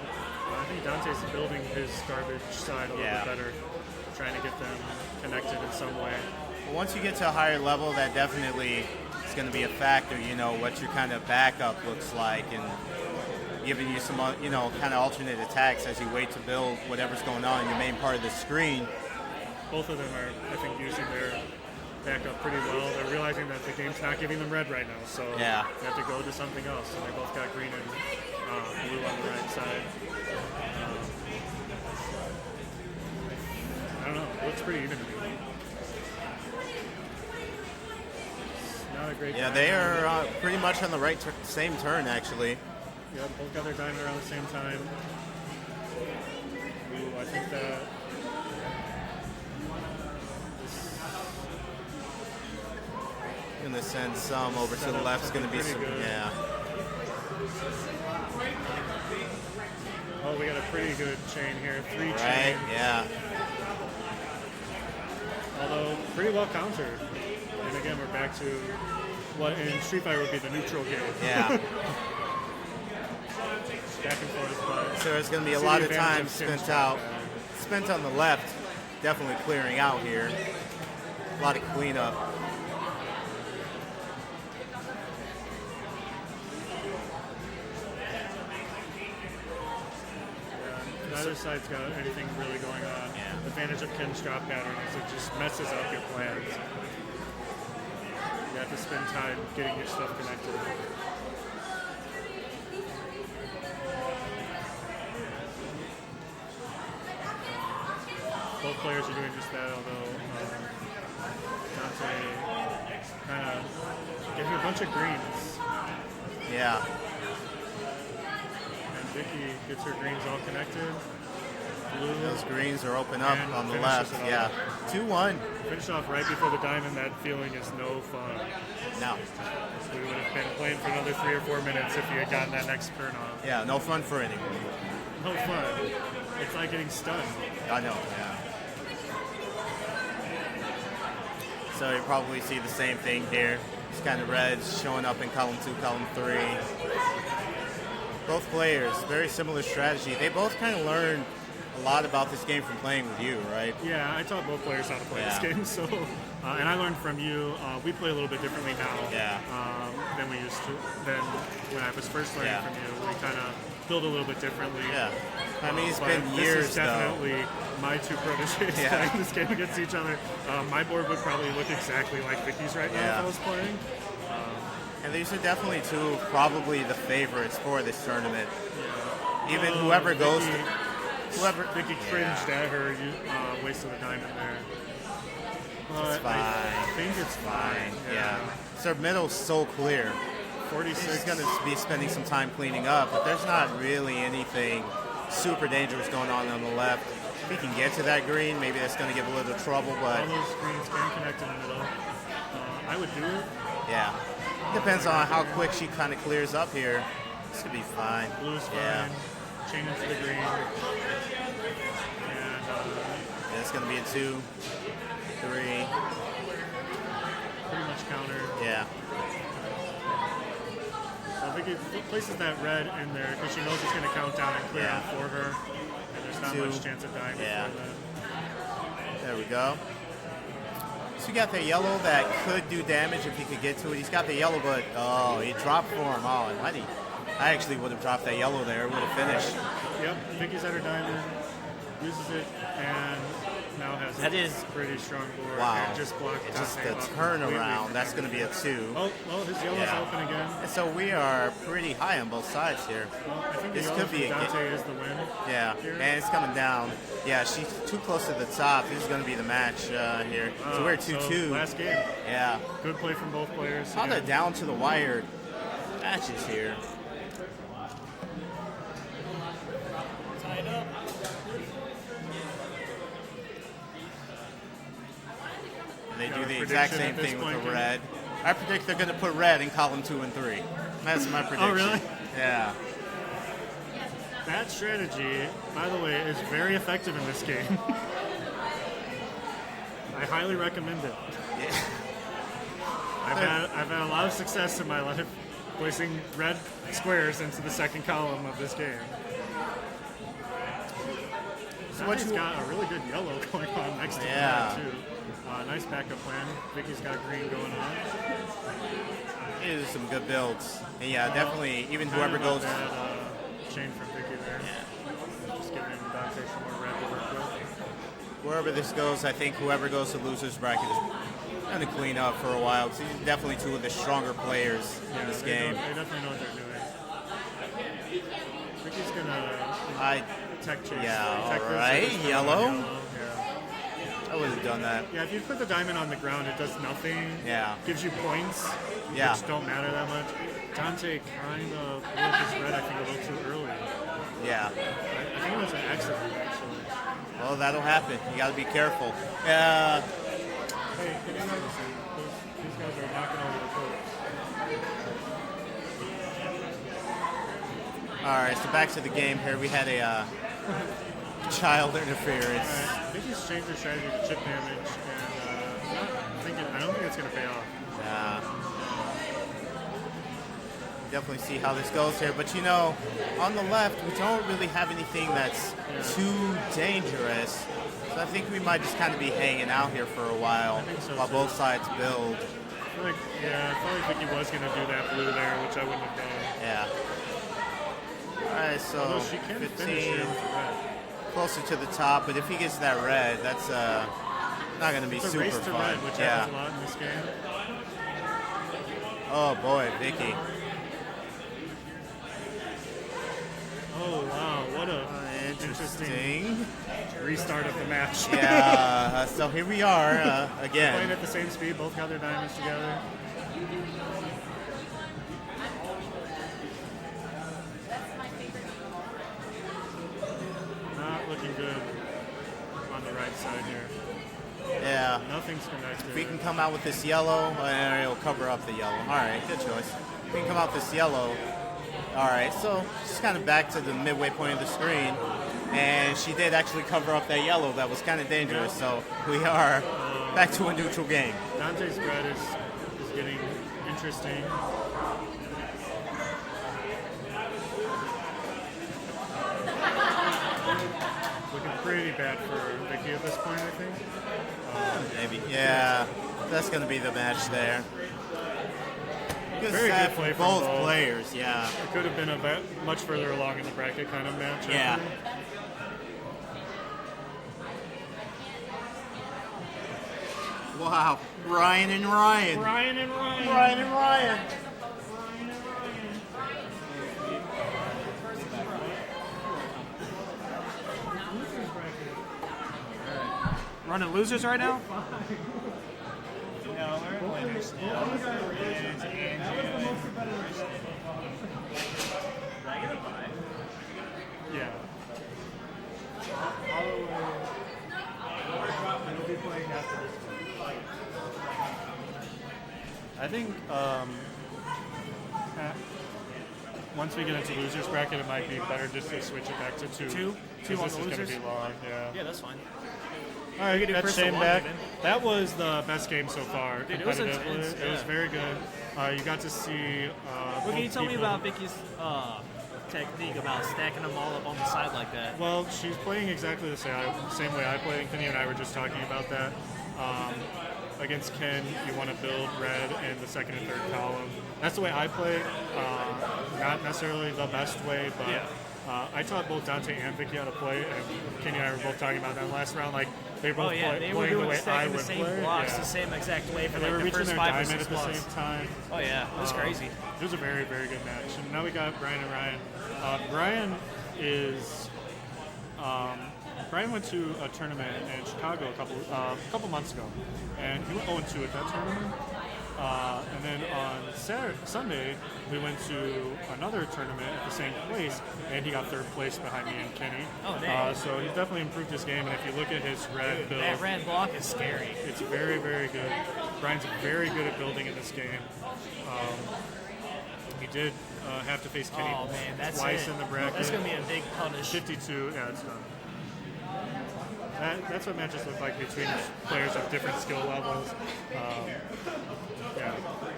I think Dante's building his garbage side a little bit better, trying to get them connected in some way. Well, once you get to a higher level, that definitely is going to be a factor, you know, what your kind of backup looks like and giving you some, you know, kind of alternate attacks as you wait to build whatever's going on in your main part of the screen. Both of them are, I think, using their backup pretty well. They're realizing that the game's not giving them red right now, so they have to go to something else. And they both got green and blue on the right side. I don't know. It looks pretty even to me. It's not a great Yeah, time. they are pretty much on the right same turn, actually. Yeah, both got their diamond around the same time. Ooh, I think that Going to send some over to the left. It's going to be some, yeah. Oh, we got a pretty good chain here. 3 Right, chain. yeah. Although pretty well countered. And again, we're back to what in Street Fighter would be the neutral game. Yeah. Back and forth. But So there's going to be a see lot the of advantage time of Tim's spent drop out, back. spent on the left, definitely clearing out here. A lot of cleanup. Neither side's got anything really going on. Yeah. The advantage of Ken's drop pattern is it just messes up your plans. You have to spend time getting your stuff connected. Both players are doing just that, although Dante kind of gave you a bunch of greens. Yeah. And Vicki gets her greens all connected. Blue. Those greens are open up And on the finishes left. it Yeah. off. 2-1. Finish off right before the diamond. That feeling is no fun. No. We would have been playing for another 3 or 4 minutes if you had gotten that next turn off. Yeah, no fun for anyone. No fun. It's like getting stunned. I know, yeah. So you probably see the same thing here. It's kind of reds showing up in column 2, column 3. Both players, very similar strategy. They both kind of learned a lot about this game from playing with you, right? Yeah, I taught both players how to play this Yeah. game, so and I learned from you. We play a little bit differently now Yeah. than we used to. Than when I was first learning Yeah. from you. We kind of build a little bit differently. Yeah. I mean, it's But been years, This is definitely my two proteges Yeah. playing this game against each other. My board would probably look exactly like Vicky's right now if Yeah. I was playing. And these are definitely two probably the favorites for this tournament. Even Oh, whoever goes Vicky- to whoever. Vicky cringed at her. You wasted a diamond there. But It's fine. I think it's fine. Yeah. So middle's so clear. 46. He's going to be spending some time cleaning up, but there's not really anything super dangerous going on the left. If he can get to that green, maybe that's going to give a little trouble, but All those screens can connect in the middle. I would do it. yeah. Depends on how quick she kind of clears up here. This could be fine. Blue's fine. Yeah. Chain into the green. And Yeah, it's going to be a 2, 3. pretty much counter. Yeah. So Vicky places that red in there because she knows it's going to count down and clear Yeah. out for her. And there's not 2. much chance of dying Yeah. before that. There we go. So you got the yellow that could do damage if he could get to it. He's got the yellow, but oh, he dropped for him. Oh, why did he? I actually would have dropped that yellow there. Would have finished. Yep, Vicky's at her diamond, uses it, and now has That a is- pretty strong board. Wow. And just blocked It's just Dante the off turnaround. completely. That's going to be a 2. Oh, well, his yellow's Yeah. open again. And so we are pretty high on both sides here. Well, I think the This yellow could be from a Dante is the win. Yeah, Here. and it's coming down. Yeah, she's too close to the top. This is going to be the match here. So we're 2-2. Last game. Yeah. Good play from both players. How the again. down to the wire matches here. Tied up. And they Got do a the exact prediction same at this thing with point, the Kenny? red. I predict they're going to put red in column 2 and 3. That's my prediction. Oh, really? Yeah. That strategy, by the way, is very effective in this game. I highly recommend it. Yeah. I've had a lot of success in my life placing red squares into the second column of this game. So what Dante's you got a really good yellow going on next to Yeah. him too. Nice backup plan. Vicky's got green going on. it is some good builds. And yeah, definitely even Kind whoever of a goes. bad, chain from Vicky there. Just giving Dante some more red to work with. Wherever this goes, I think whoever goes to losers bracket is going to clean up for a while. 'Cause these are definitely two of the stronger players in this they game. They definitely know what they're doing. Vicky's gonna I tech chase. Yeah, tech all this, right, this, this, yellow. Yeah. would have done that. Yeah, if you put the diamond on the ground, it does nothing. Yeah. Gives you points, Yeah. which don't matter that much. Dante kind of blew up his red, I think, a little too early. Yeah. I think it was an accident, actually. Well, that'll happen. You got to be careful. Hey, can you notice these guys are knocking over the coach. All right, so back to the game here. We had a child interference. Alright, Vicky's changed her strategy to chip damage, and I don't think it's going to pay off. Definitely see how this goes here. But, you know, on the left, we don't really have anything that's too dangerous. So I think we might just kind of be hanging out here for a while so, while too. both sides build. I feel like Vicky was going to do that blue there, which I wouldn't have done. Yeah. All right, so Although she can finish 15, here with the red. closer to the top. But if he gets that red, that's not going to be It's a super race to fun. red, which happens a lot in this game. Oh, boy, Vicky. Oh, wow, what a interesting restart of the match. Yeah, so here we are Playing again. at the same speed, both got their diamonds together. Not looking good on the right side here. Yeah. Nothing's connected. If we can come out with this yellow, it'll cover up the yellow. All right, good choice. If we can come out this yellow. All right, so just kind of back to the midway point of the screen. And she did actually cover up that yellow. That was kind of dangerous. So we are back to a neutral game. Dante's red is getting interesting. Looking at for Vicki at this point, I think. Maybe. Yeah, that's going to be the match there. Very good play from both both. players, yeah. It could have been a bit much further along in the bracket kind of match. I Yeah. think. Wow, Ryan and Ryan. Brian and Ryan. Ryan and Ryan. Running losers right now? No, we're in winners now. It's Andrew. Yeah. I think once we get into losers bracket, it might be better just to switch it back to two. Two Because on this the is going to losers? be long. Yeah. Yeah, that's fine. All right, could do that's first to Shane one, back. even. That was the best game so far. Dude, it was competitively. intense, It was yeah. very good. You got to see. What can you both tell me people- about Vicky's technique about stacking them all up on the side like that? Well, she's playing exactly the same way I play, and Kenny and I were just talking about that. Against Ken, you want to build red in the second and third column. That's the way I play. Not necessarily the best way, but I taught both Dante and Vicki how to play, and Kenny and I were both talking about that last round. Like they both Oh yeah, they were playing the doing way I stacking would the same play. blocks Yeah. the same exact way for And they were like the reaching first their 5 or diamond 6 at the blocks. same time. Oh yeah, it was crazy. It was a very, very good match. And now we got Brian and Ryan. Brian is. Brian went to a tournament in Chicago a couple months ago, and he went 0-2 at that tournament. And then on Sunday, we went to another tournament at the same place, and he got third place behind me and Kenny. Oh, dang. So he's definitely improved his game, and if you look at his red build, That red block is scary. it's very, very good. Brian's very good at building in this game. He did have to face Kenny Oh man, that's twice it. in the bracket. That's gonna be a big punish. 52, yeah, it's done. That's what matches look like between players of different skill levels. Yeah.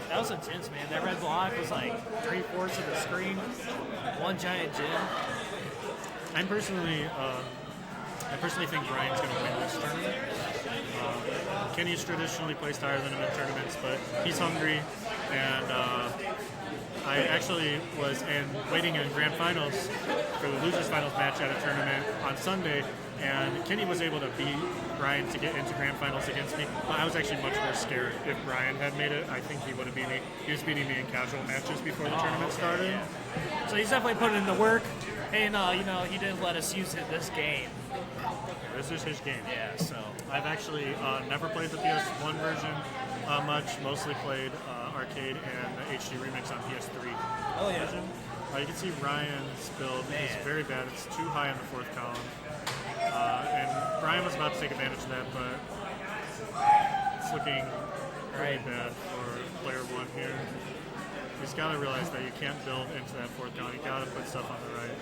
That was intense, man. That red block was like 3/4 of the screen, one giant gem. I personally think Brian's going to win this tournament. Kenny's traditionally placed higher than him in tournaments, but he's hungry, and I actually was waiting in grand finals for the losers finals match at a tournament on Sunday, and Kenny was able to beat Brian to get into grand finals against me. I was actually much more scared. If Brian had made it, I think he would have beat me. He was beating me in casual matches before the tournament started. Yeah. So he's definitely putting in the work, and he didn't let us use it this game. This is his game. Yeah, so I've actually never played the PS1 version much, mostly played arcade and the HD remix on PS3 version. You can see Ryan's build is very bad. It's too high in the fourth column. And Brian was about to take advantage of that, but it's looking pretty bad for player one here. He's got to realize that you can't build into that fourth column. You got to put stuff on the right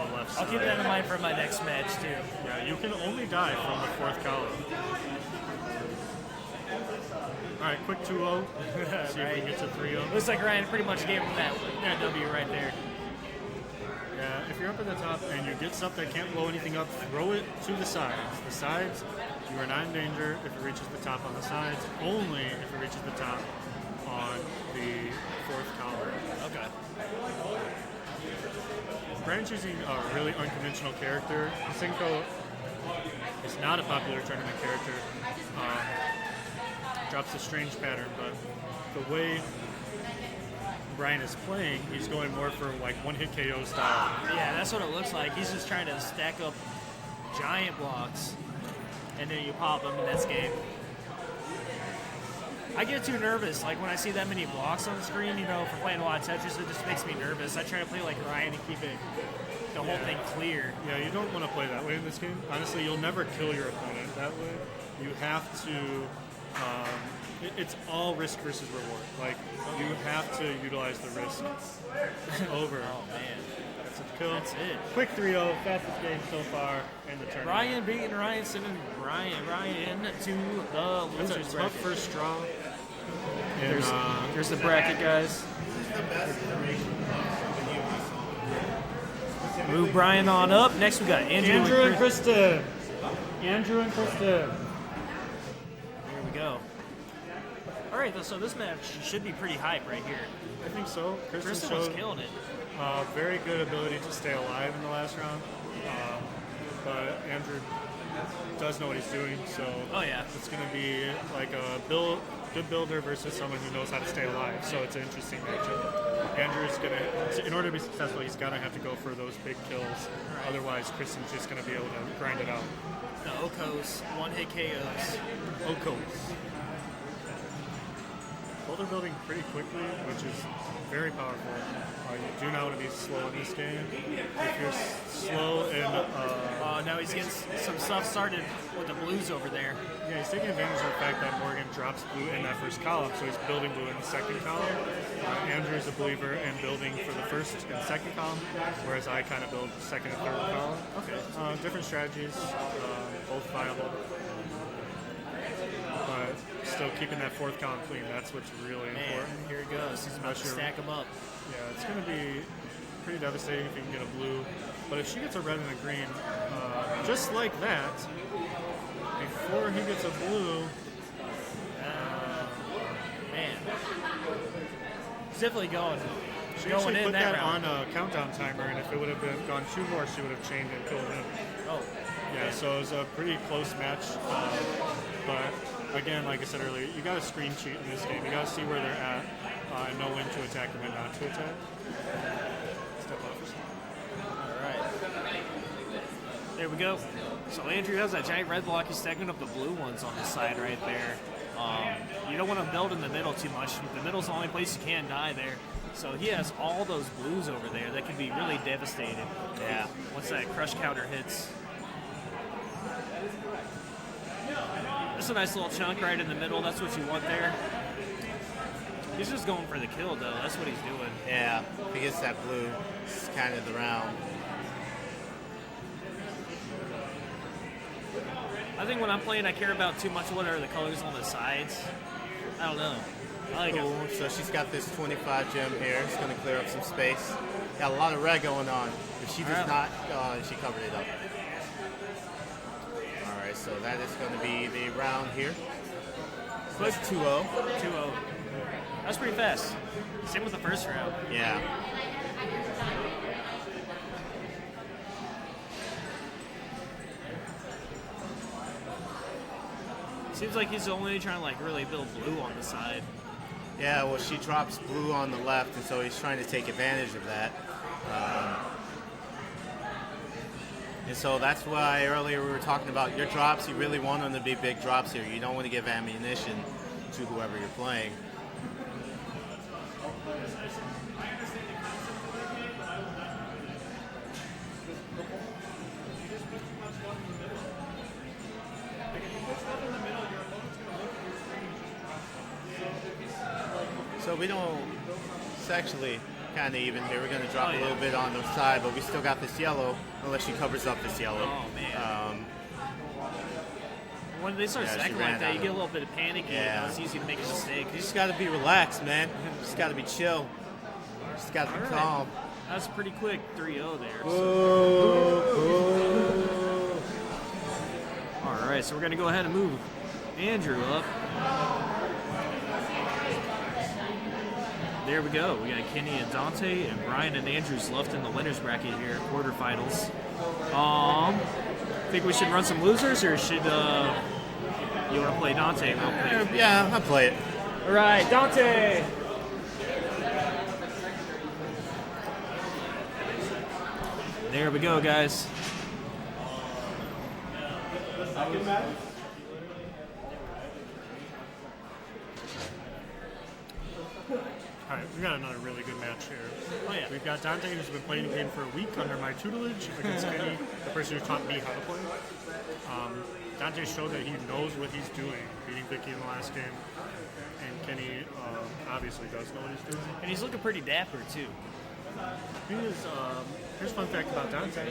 or the left side. I'll keep that in mind for my next match too. Yeah, you can only die from the fourth column. All right, quick 2-0. See if we can get to 3-0. Looks like Ryan pretty much gave him that W right there. Yeah, if you're up at the top and you get stuff that can't blow anything up, throw it to the sides. The sides, you are not in danger if it reaches the top on the sides, only if it reaches the top on the fourth column. Okay. Brian's using a really unconventional character. Cinco is not a popular tournament character. Drops a strange pattern, but the way Brian is playing, he's going more for like one-hit KO style. Yeah, that's what it looks like. He's just trying to stack up giant blocks, and then you pop them, and that's game. I get too nervous, like when I see that many blocks on the screen, for playing a lot of Tetris, it just makes me nervous. I try to play like Ryan and keep the whole thing clear. Yeah, you don't want to play that way in this game. Honestly, you'll never kill your opponent that way. You have to, it's all risk versus reward. Like, you have to utilize the risk. It's over. Oh man, That's a kill. that's it. Quick 3-0, fastest game so far in the tournament. Ryan beating Ryan, sending Ryan to the That's losers a tough bracket. first draw. There's the bracket, guys. Move Brian on up. Next we got Andrew Andrew and Kristen. Andrew and Kristen. Here we go. All right, so this match should be pretty hype right here. I think so. Kristen was killing it. Very good ability to stay alive in the last round. But Andrew does know what he's doing, so Oh, yeah. it's going to be like a good builder versus someone who knows how to stay alive. So it's an interesting matchup. Andrew's going to, in order to be successful, he's going to have to go for those big kills. Otherwise, Kristen's just going to be able to grind it out. The Okos, one-hit KOs. Okos. Both are building pretty quickly, which is very powerful. You do not want to be slow in this game. If you're slow and Now he's getting some stuff started with the blues over there. yeah, he's taking advantage of the fact that Morgan drops blue in that first column, so he's building blue in the second column. Andrew's a believer in building for the first and second column, whereas I kind of build second and third column. Okay. Different strategies, both viable. But still keeping that fourth column clean, that's what's really Man, important. here it goes. He's about to stack them up. Yeah, it's going to be pretty devastating if you can get a blue. But if she gets a red and a green, just like that, before he gets a blue, Man. He's definitely going she in actually put that that round. on a countdown timer, and if it would have gone 2 more, she would have chained and killed him. Oh. Yeah, so it was a pretty close match. But again, like I said earlier, you got to screen cheat in this game. You got to see where they're at and know when to attack and when not to attack. Step up. All right. There we go. So Andrew has that giant red block. He's stacking up the blue ones on the side right there. You don't want to build in the middle too much. The middle's the only place you can die there. So he has all those blues over there that can be really devastating. Yeah. Once that crush counter hits. That's a nice little chunk right in the middle. That's what you want there. He's just going for the kill, though. That's what he's doing. Yeah, if he gets that blue, it's kind of the round. I think when I'm playing, I care about too much what are the colors on the sides. I don't know. I like Cool. So she's got this 25 gem here. It's going to clear up some space. Got a lot of red going on. If she does not, she covered it up. All right, so that is going to be the round here. So it's 2-0. 2-0. That's pretty fast. Same with the first round. Yeah. Seems like he's only trying to like really build blue on the side. Yeah, well, she drops blue on the left, and so he's trying to take advantage of that. And so that's why earlier we were talking about your drops. You really want them to be big drops here. You don't want to give ammunition to whoever you're playing. So we don't, it's actually kind of even here. We're going to drop a little bit on the side, but we still got this yellow, unless she covers up this yellow. Oh, man. When they start Yeah, she stacking ran like that, out you of- get a little bit of panic. Yeah. You know, it's easy to make a mistake. You just got to be relaxed, man. You just got to be chill. Just got to be All right. calm. That's pretty quick, 3-0 there. All right, so we're going to go ahead and move Andrew up. There we go. We got Kenny and Dante and Brian and Andrews left in the winners bracket here, quarterfinals. Think we should run some losers, or should you want to play Dante real quick? Yeah, I'll play it. All right, Dante. There we go, guys. All right, we got another really good match here. Oh, yeah. We've got Dante, who's been playing the game for a week under my tutelage, against Kenny, the person who taught me how to play. Dante showed that he knows what he's doing, beating Vicki in the last game, and Kenny obviously does know what he's doing. And he's looking pretty dapper, too. He is. Here's a fun fact about Dante.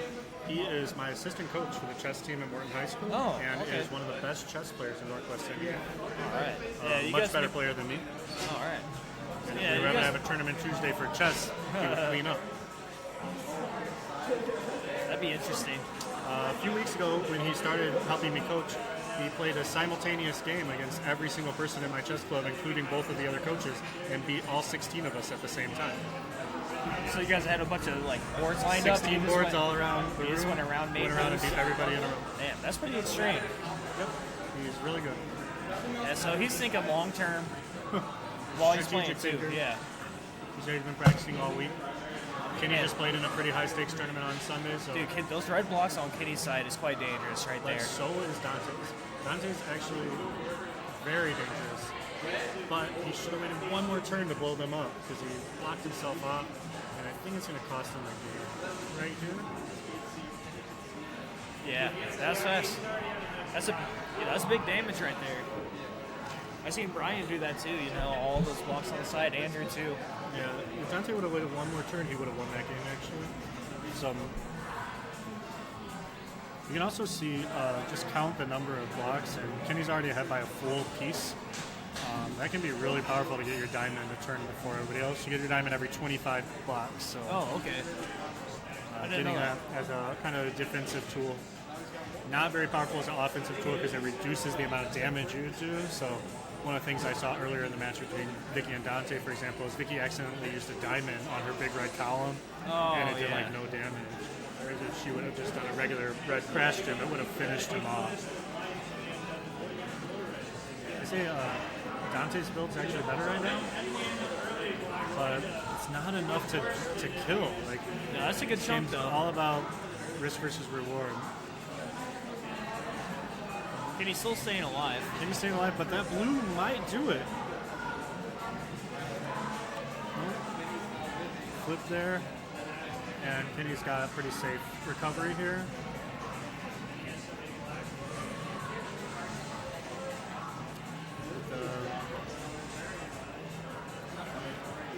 He is my assistant coach for the chess team at Morton High School, Oh, and okay. is one of the best chess players in Northwest Indiana. All right. Yeah, Much better player than me. All right. And Yeah, if we you were going to guys- have a tournament Tuesday for chess, he would clean up. That'd be interesting. A few weeks ago, when he started helping me coach, he played a simultaneous game against every single person in my chess club, including both of the other coaches, and beat all 16 of us at the same time. So you guys had a bunch of like boards lined up. 16 boards all around the room. You just went around, made went around and moves. beat everybody in a row. Damn, that's pretty extreme. Yep, he's really good. Yeah, so he's thinking long term while he's playing Strategic too. thinker. Yeah. He's already been practicing all week. Kenny Yeah. just played in a pretty high stakes tournament on Sunday, so. Dude, those red blocks on Kenny's side is quite dangerous right But there. so is Dante's. Dante's actually very dangerous. But he should have waited one more turn to blow them up because he blocked himself off, and I think it's going to cost him the game. Right here? Yeah, that's fast. That's big damage right there. I seen Brian do that too. You know, all those blocks on the side. Andrew too. Yeah, if Dante would have waited one more turn, he would have won that game actually. So you can also see, just count the number of blocks, and Kenny's already ahead by a full piece. That can be really powerful to get your diamond a turn before everybody else. You get your diamond every 25 blocks. So Oh, okay. I didn't getting know that as a kind of defensive tool. Not very powerful as an offensive tool because it reduces the amount of damage you do. So one of the things I saw earlier in the match between Vicki and Dante, for example, is Vicki accidentally used a diamond on her big red column, and it did yeah. like no damage. Whereas if she would have just done a regular red crash gem, it would have finished him off. I say Dante's build's actually better right now, but it's not enough to kill. Like, No, that's a good chunk game's though. all about risk versus reward. Kenny's still staying alive. Kenny's staying alive, but that blue might do it. Flip there, and Kenny's got a pretty safe recovery here.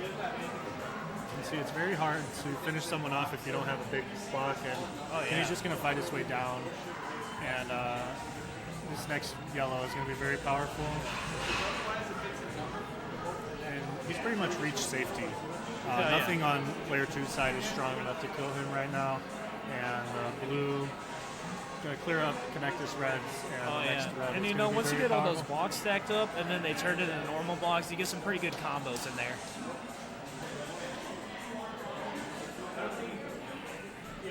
You can see it's very hard to finish someone off if you don't have a big block, and Kenny's just going to fight his way down. And this next yellow is going to be very powerful. And he's pretty much reached safety. Nothing on player 2's side is strong enough to kill him right now. And blue going to clear up, connect his reds, and the next red. And is you gonna know, be once you very get all those powerful. blocks stacked up and then they turn it into normal blocks, you get some pretty good combos in there.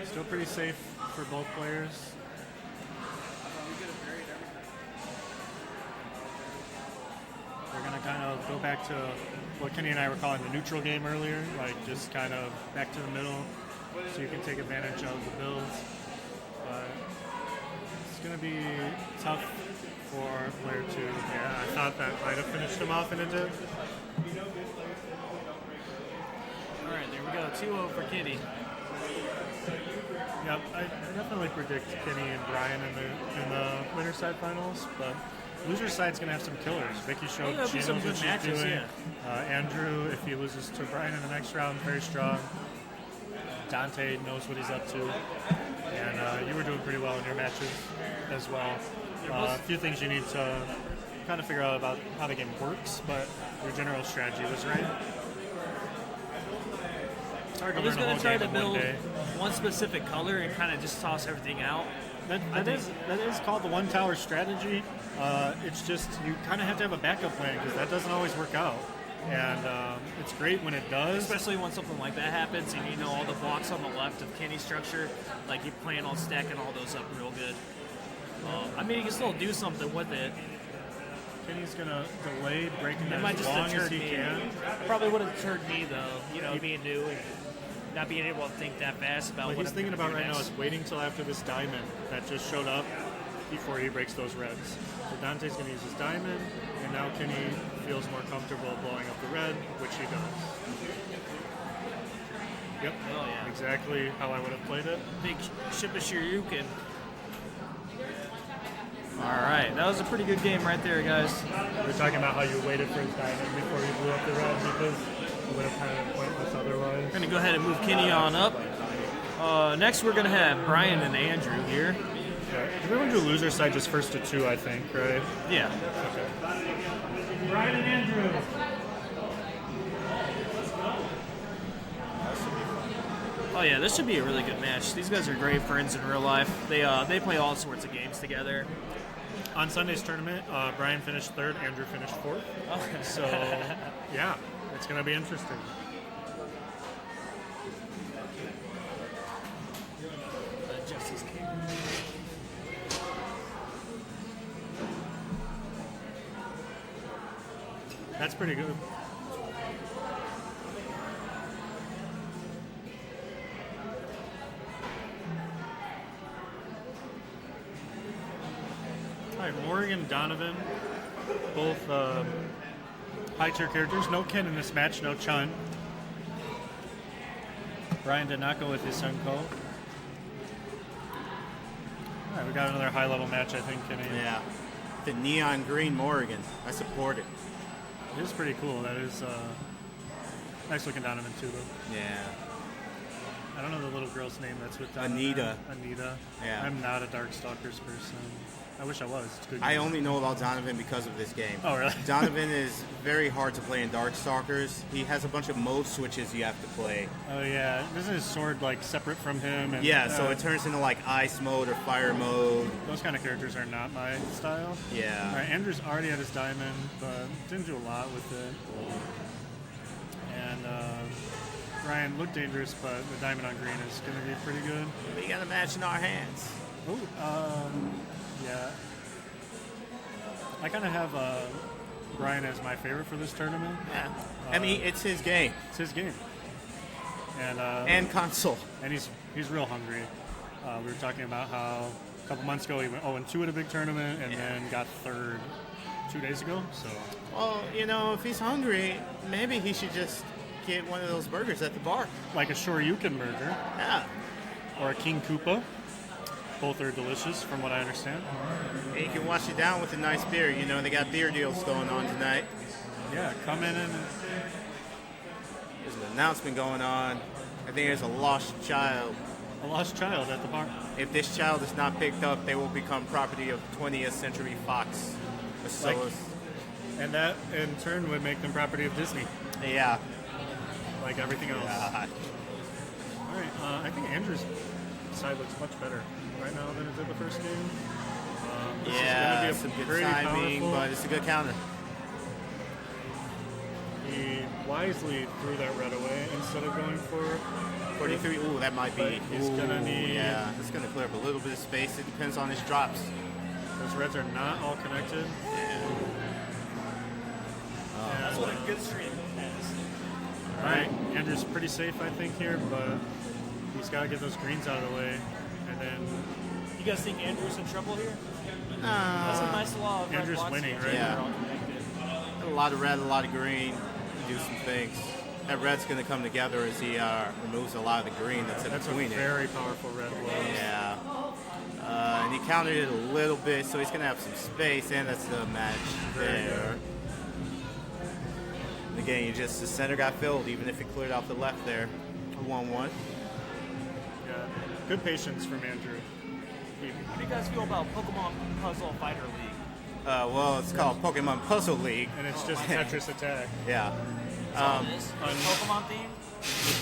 Still pretty safe for both players. We're going to kind of go back to what Kenny and I were calling the neutral game earlier, like just kind of back to the middle so you can take advantage of the builds. But it's going to be tough for player 2. Yeah, I thought that might have finished him off, and it did. All right, there we go. 2-0 for Kenny. Yep, I definitely predict Kenny and Brian in the winner's side finals, but loser's side's gonna have some killers. Vicki showed there'll she be some knows what good she's matches, doing. yeah. Andrew, if he loses to Brian in the next round, very strong. Dante knows what he's up to, and you were doing pretty well in your matches as well. A few things you need to kind of figure out about how the game works, but your general strategy was right. It's hard to I was learn a going whole to try game to in one build day. one specific color and kind of just toss everything out. That is called the one tower strategy. It's just you kind of have to have a backup plan because that doesn't always work out. And it's great when it does. Especially when something like that happens and you know all the blocks on the left of Kenny's structure, like you plan on stacking all those up real good. I mean, you can still do something with it. Kenny's gonna delay breaking It that might as just long as deter he me. can. Probably would have deterred me though, you know, being new and not being able to think that fast about What what he's I'm thinking gonna about do right now next. is waiting till after this diamond that just showed up before he breaks those reds. So Dante's gonna use his diamond, and now Kenny feels more comfortable blowing up the red, which he does. Yep, Oh, yeah. exactly how I would have played it. Big ship of Shiryuken. Alright, that was a pretty good game right there, guys. We were talking about how you waited for his diamond before you blew up the red because it would have kind of been pointless otherwise. We're going to go ahead and move Kenny on up. Next, we're going to have Brian and Andrew here. Yeah. Everyone do loser side just first to 2, I think, right? Yeah. Okay. Brian and Andrew. Oh yeah, this should be a really good match. These guys are great friends in real life. They play all sorts of games together. On Sunday's tournament, Brian finished third, Andrew finished fourth. So, yeah, it's going to be interesting. Jesse's King. That's pretty good. All right, Morgan and Donovan, both high-tier characters. No Ken in this match, no Chun. Brian did not go with his Sunko. All right, we got another high-level match, I think, Kenny. Yeah. The neon green Morrigan. I support it. It is pretty cool. That is nice looking Donovan, too, though. Yeah. I don't know the little girl's name that's with Donovan. Anita. Anita. Yeah. I'm not a Darkstalkers person. I wish I was. It's a good I game. only know about Donovan because of this game. Oh, really? Donovan is very hard to play in Darkstalkers. He has a bunch of mode switches you have to play. Oh, yeah. Isn't his sword, like, separate from him? And, Yeah, so it turns into like ice mode or fire mode. Those kind of characters are not my style. Yeah. All right, Andrew's already had his diamond, but didn't do a lot with it. And Brian looked dangerous, but the diamond on green is going to be pretty good. We got a match in our hands. Oh, yeah. I kind of have Brian as my favorite for this tournament. Yeah. I mean, it's his game. It's his game. And console. And he's real hungry. We were talking about how a couple months ago he went 0-2 at a big tournament and then got third 2 days ago. So, Well, you know, if he's hungry, maybe he should just get one of those burgers at the bar. like a Shoryuken burger Yeah. or a King Koopa. Both are delicious, from what I understand. And you can wash it down with a nice beer. You know, they got beer deals going on tonight. Yeah, come in and There's an announcement going on. I think there's a lost child. a lost child at the bar. If this child is not picked up, they will become property of 20th Century Fox. So, Like- And that, in turn, would make them property of Disney, yeah. like everything else. God. All right, I think Andrew's side looks much better right now than it did the first game. This Yeah, is some going to be good pretty timing, powerful. but it's a good counter. He wisely threw that red away instead of going for 43, ooh, that might be. But he's gonna ooh, need- Yeah, it's going to clear up a little bit of space. It depends on his drops. Those reds are not all connected. That's what a good stream has. All right, Andrew's pretty safe, I think, here, but he's got to get those greens out of the way. And then You guys think Andrew's in trouble here? That's a nice law of red Andrew's blocks winning, here. right? Yeah. They're all connected. A lot of red, a lot of green. Do some things. That red's going to come together as he removes a lot of the green that's in that's a between it. very powerful red blow. Yeah. And he countered it a little bit, so he's going to have some space, and that's the match there. And again, the center got filled, even if he cleared out the left there. 1-1. Yeah. Good patience from Andrew. How do you guys feel about Pokemon Puzzle Fighter League? Well, it's called Pokemon Puzzle League. And it's just Tetris Attack. Yeah. This Pokemon theme?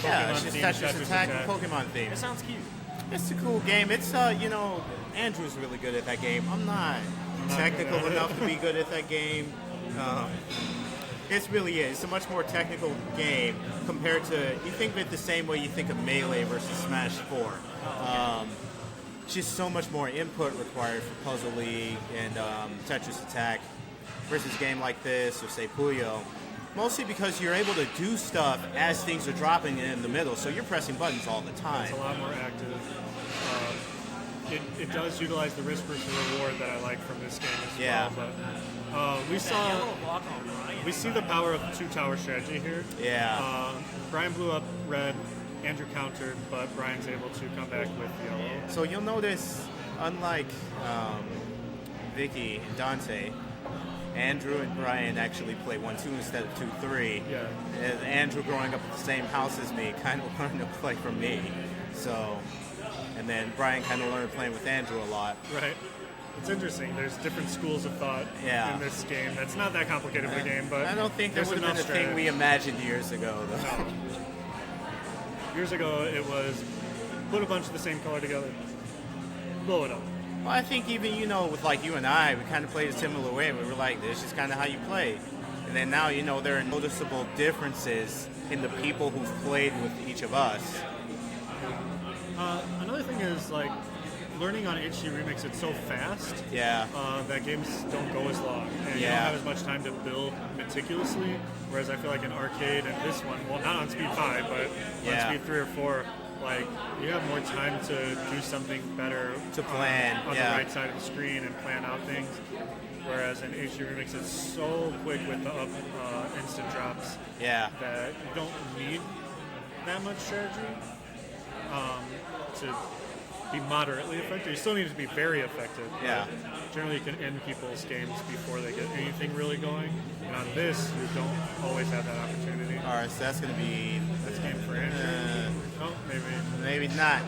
Yeah, it's Pokemon just themed Tetris Tetris Attack Attack. and Pokemon theme. It sounds cute. It's a cool game. It's, Andrew's really good at that game. I'm not technical good at it. enough to be good at that game. It's really is. It's a much more technical game compared to, you think of it the same way you think of Melee versus Smash 4. Just so much more input required for Puzzle League and Tetris Attack versus a game like this or say Puyo. Mostly because you're able to do stuff as things are dropping in the middle, so you're pressing buttons all the time. It's a lot more active. It does utilize the risk versus reward that I like from this game as Yeah. well. But we saw Yellow block on Ryan. we see the power of two tower strategy here. Yeah. Brian blew up red, Andrew countered, but Brian's able to come back with yellow. So you'll notice, unlike Vicki and Dante, Andrew and Brian actually play 1-2 instead of 2-3. Yeah. And Andrew, growing up in the same house as me, kind of learned to play from me. So, and then Brian kind of learned playing with Andrew a lot. Right. It's interesting. There's different schools of thought Yeah. in this game. That's not that complicated of a game, but I don't think that there's would have been enough a thing we strategy. imagined years ago, though. Years ago, it was put a bunch of the same color together, blow it up. Well, I think even, you know, with like you and I, we kind of played a similar way. We were like, this is kind of how you play. And then now, you know, there are noticeable differences in the people who've played with each of us. Another thing is, like, learning on HD Remix, it's so fast Yeah. that games don't go as long. And you don't have as much time to build meticulously. Whereas I feel like in arcade and this one, well, not on speed 5, but on speed 3 or 4, like, you have more time to do something better To plan, on the right side of the screen and plan out things. Whereas in HD Remix, it's so quick with the instant drops Yeah. that you don't need that much strategy to be moderately effective. You still need to be very effective. Yeah. Generally, you can end people's games before they get anything really going. And on this, you don't always have that opportunity. All right, so that's going to be... That's game for Andrew. Oh, maybe. Maybe not.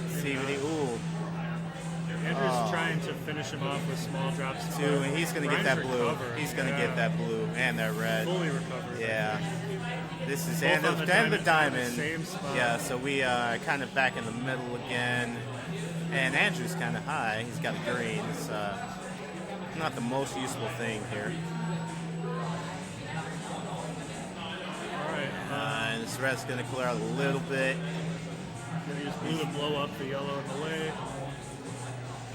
See what he... Ooh. Andrew's trying to finish him off with small drops. Too, and he's going to get that blue. He's going to get that blue and that red. Fully recovered. Yeah. This is Both and on the the diamond, diamond. same spot. Yeah, so we are kind of back in the middle again. And Andrew's kind of high. He's got a green. It's not the most useful thing here. All right. And this red's going to clear out a little bit. Gonna use blue to blow up the yellow in the way.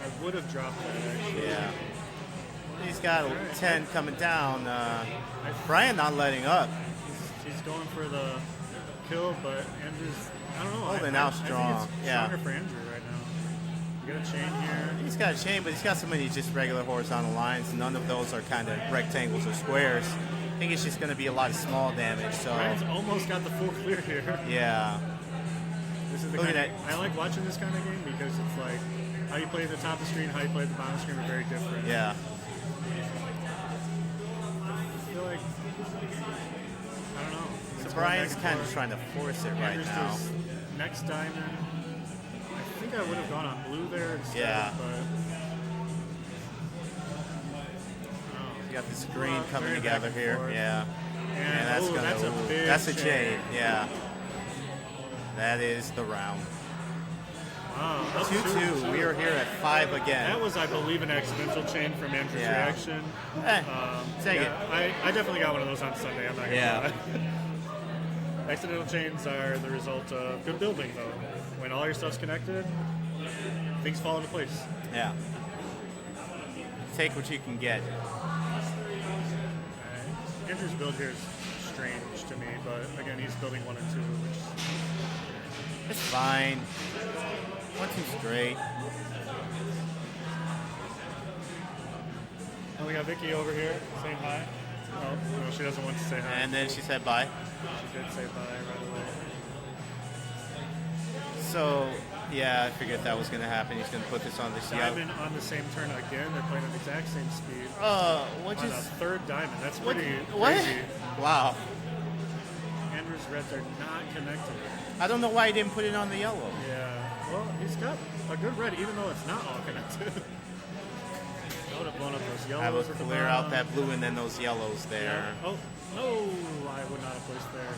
I would have dropped that, actually. Yeah. He's got a 10 coming down. Brian not letting up. He's going for the kill, but Andrew's, I don't know. Holding I out think strong. it's Yeah. stronger for Andrew right now. You got a chain here. He's got a chain, but he's got so many just regular horizontal lines. None of those are kind of rectangles or squares. I think it's just going to be a lot of small damage. So Brian's almost got the full clear here. yeah. This is the Look kind at of, I like watching this kind of game because it's like how you play at the top of the screen, how you play at the bottom of the screen are very different. Yeah. I feel like, I don't know. So It's Brian's going back kind and of forth. trying to force it right Andrews now. does next diamond. I think I would have gone on blue there instead, Yeah. but You got this green coming very together back and here. forth. Yeah. and that's ooh, gonna. that's a ooh, big that's a chain. chain. Yeah. That is the round. Wow, that's 2-2. We are here at 5 again. That was, I believe, an accidental chain from Andrew's Yeah. reaction. Take it. I definitely got one of those on Sunday. I'm not gonna Yeah. lie. Accidental chains are the result of good building, though. When all your stuff's connected, things fall into place. Yeah. Take what you can get. Andrew's build here is strange to me, but again, he's building 1 and 2, which It's fine. 1-2's great. and we got Vicki over here saying hi. Oh, no, she doesn't want to say hi. And then she said bye. She did say bye right away. So, yeah, I figured that was going to happen. He's going to put this on this Diamond on the same turn again. They're playing at the exact same speed. What On a just... third diamond. That's What? pretty What? crazy. Wow. Andrew's reds are not connected. I don't know why he didn't put it on the yellow. Yeah. Well, he's got a good red, even though it's not all connected. I would have blown up those yellows. I would at the clear out bottom. that blue and then those yellows there. Oh, no, I would not have placed there.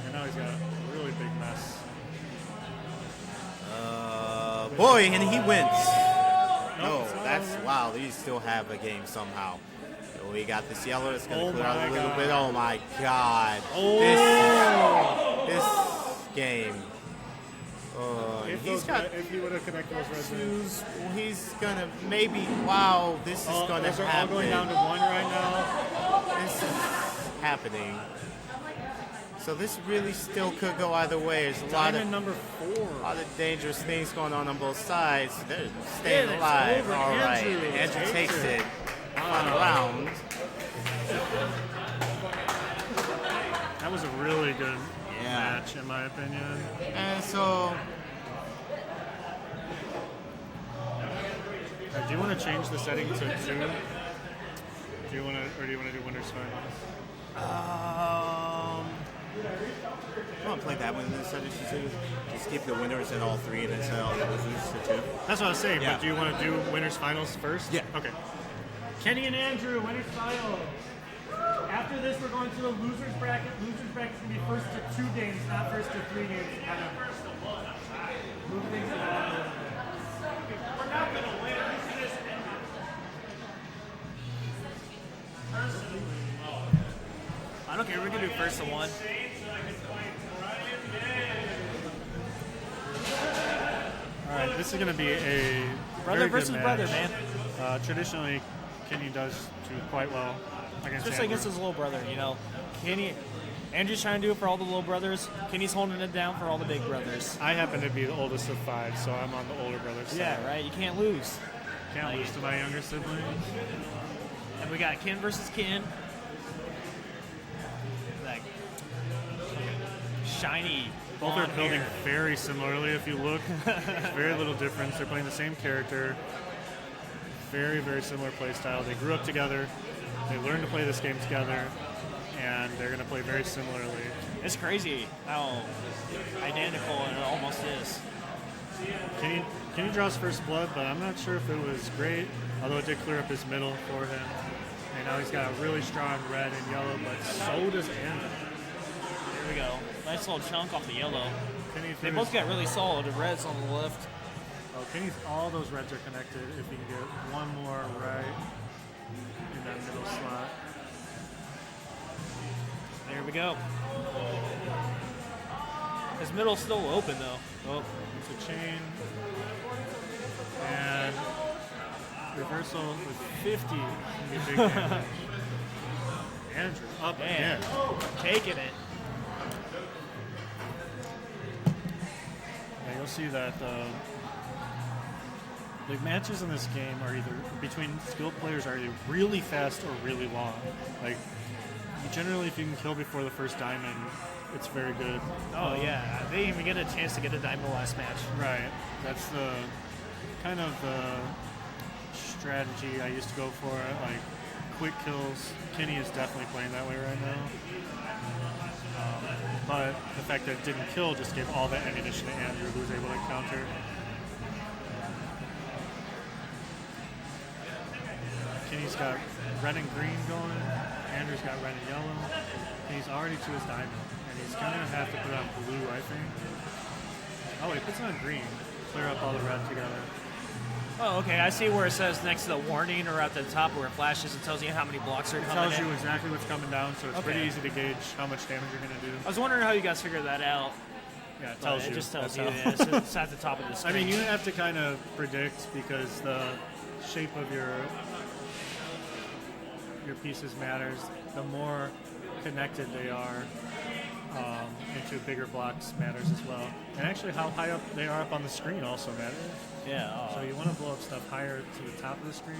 And now he's got a really big mess. Boy, and he wins. No, No, it's not that's over. wow. These still have a game somehow. So we got this yellow. It's gonna Oh clear out my a little God. bit. Oh my God! This game. If he would have connected those reds, Twos. He's gonna maybe. Wow, this is gonna those are all happen. going down to 1 right now. This is happening. So this really still could go either way. There's a lot Diamond of number 4. dangerous things going on both sides. They're staying it's alive. over. All right, Andrew Andrew takes takes it. it. Fun round. That was a really good Yeah. match, in my opinion. And so Do you want to change the setting to 2? Do you want to, or do you want to do winners finals? I want to play that one instead of 2. Just keep the winners in all 3 and then send all the losers to 2. That's what I was saying. Yeah. But do you want to do winners finals first? Yeah. Okay. Kenny and Andrew, winners finals. After this, we're going to the losers bracket. Losers bracket is going to be first to 2 games, not first to 3 games. To kind of move things along a little bit. We're not going to win. I don't care. We can do first to 1. All right, this is going to be a Brother very versus good match. brother, man. Traditionally, Kenny does do quite well against Especially Andrew. against his little brother, you know. Andrew's trying to do it for all the little brothers. Kenny's holding it down for all the big brothers. I happen to be the oldest of 5, so I'm on the older brother's side. Yeah, right? You can't lose. Can't lose to my younger siblings. And we got Ken versus Ken. That shiny. Both are blonde building hair. very similarly if you look. There's very little difference. They're playing the same character. Very, very similar play style. They grew up together. They learned to play this game together. And they're going to play very similarly. It's crazy how identical it almost is. Kenny draws first blood, but I'm not sure if it was great, although it did clear up his middle for him. And now he's got a really strong red and yellow, but so does Andrew. Here we go. Nice little chunk off the yellow. Kenny They finished- both got really solid reds on the left. Oh, Kenny's all those reds are connected. If he can get one more right in that middle slot. There we go. His middle's still open though. Oh, It's a chain. And reversal with 50 can be big damage. Andrew up man, again. taking it. Yeah, you'll see that the matches in this game are either between skilled players are either really fast or really long. Like generally, if you can kill before the first diamond, it's very good. Oh yeah, they didn't even get a chance to get a diamond last match. Right. That's the kind of the strategy I used to go for. Like quick kills. Kenny is definitely playing that way right now. But the fact that it didn't kill just gave all that ammunition to Andrew, who was able to counter. Kenny's got red and green going. Andrew's got red and yellow. And he's already to his diamond. And he's going to have to put it on blue, I think. Oh, he puts it on green. Clear up all the red together. Oh, okay. I see where it says next to the warning or at the top where it flashes and tells you how many blocks are It coming tells in. you exactly what's coming down, so it's Okay. pretty easy to gauge how much damage you're going to do. I was wondering how you guys figured that out. Yeah, it But tells it you. just tells That's you. how- Yeah, it's at the top of the I screen. mean, you have to kind of predict because the shape of your pieces matters. The more connected they are into bigger blocks matters as well. And actually, how high up they are up on the screen also matters. yeah. So you want to blow up stuff higher to the top of the screen.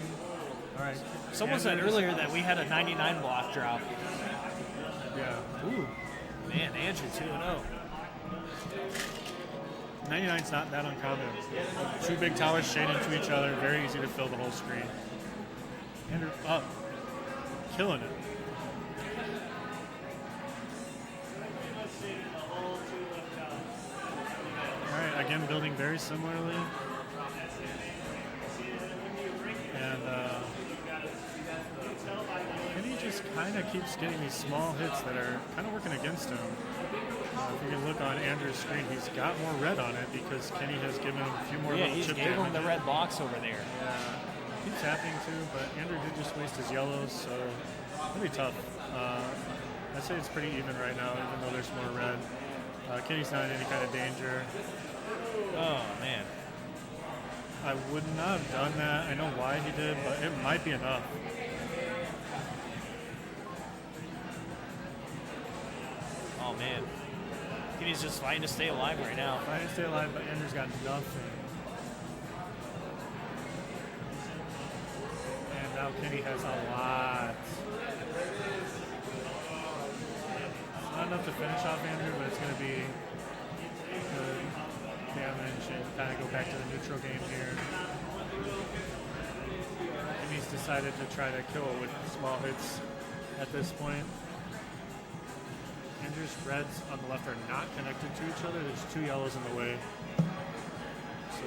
All right. Someone said Andrew's- earlier that we had a 99 block drop. Yeah. Ooh, man, Andrew 2-0. 99's not that uncommon. Two big towers shade into each other, very easy to fill the whole screen. Andrew up, killing it. Alright, again building very similarly. And he just kind of keeps getting these small hits that are kind of working against him. If you can look on Andrew's screen, he's got more red on it because Kenny has given him a few more Yeah, little he's chip gave him damage. the red box over there. Yeah, keeps happening too, but Andrew did just waste his yellows, so it'll be tough. I'd say it's pretty even right now, even though there's more red. Kenny's not in any kind of danger. Oh, man. I would not have done that. I know why he did, but it might be enough. Oh, man. Kenny's just fighting to stay alive right now. Trying to stay alive, but Andrew's got nothing. And now Kenny has a lot. It's not enough to finish off Andrew, but it's going to be good damage and kind of go back to the neutral game here. And he's decided to try to kill it with small hits at this point. Andrew's reds on the left are not connected to each other. There's two yellows in the way. So,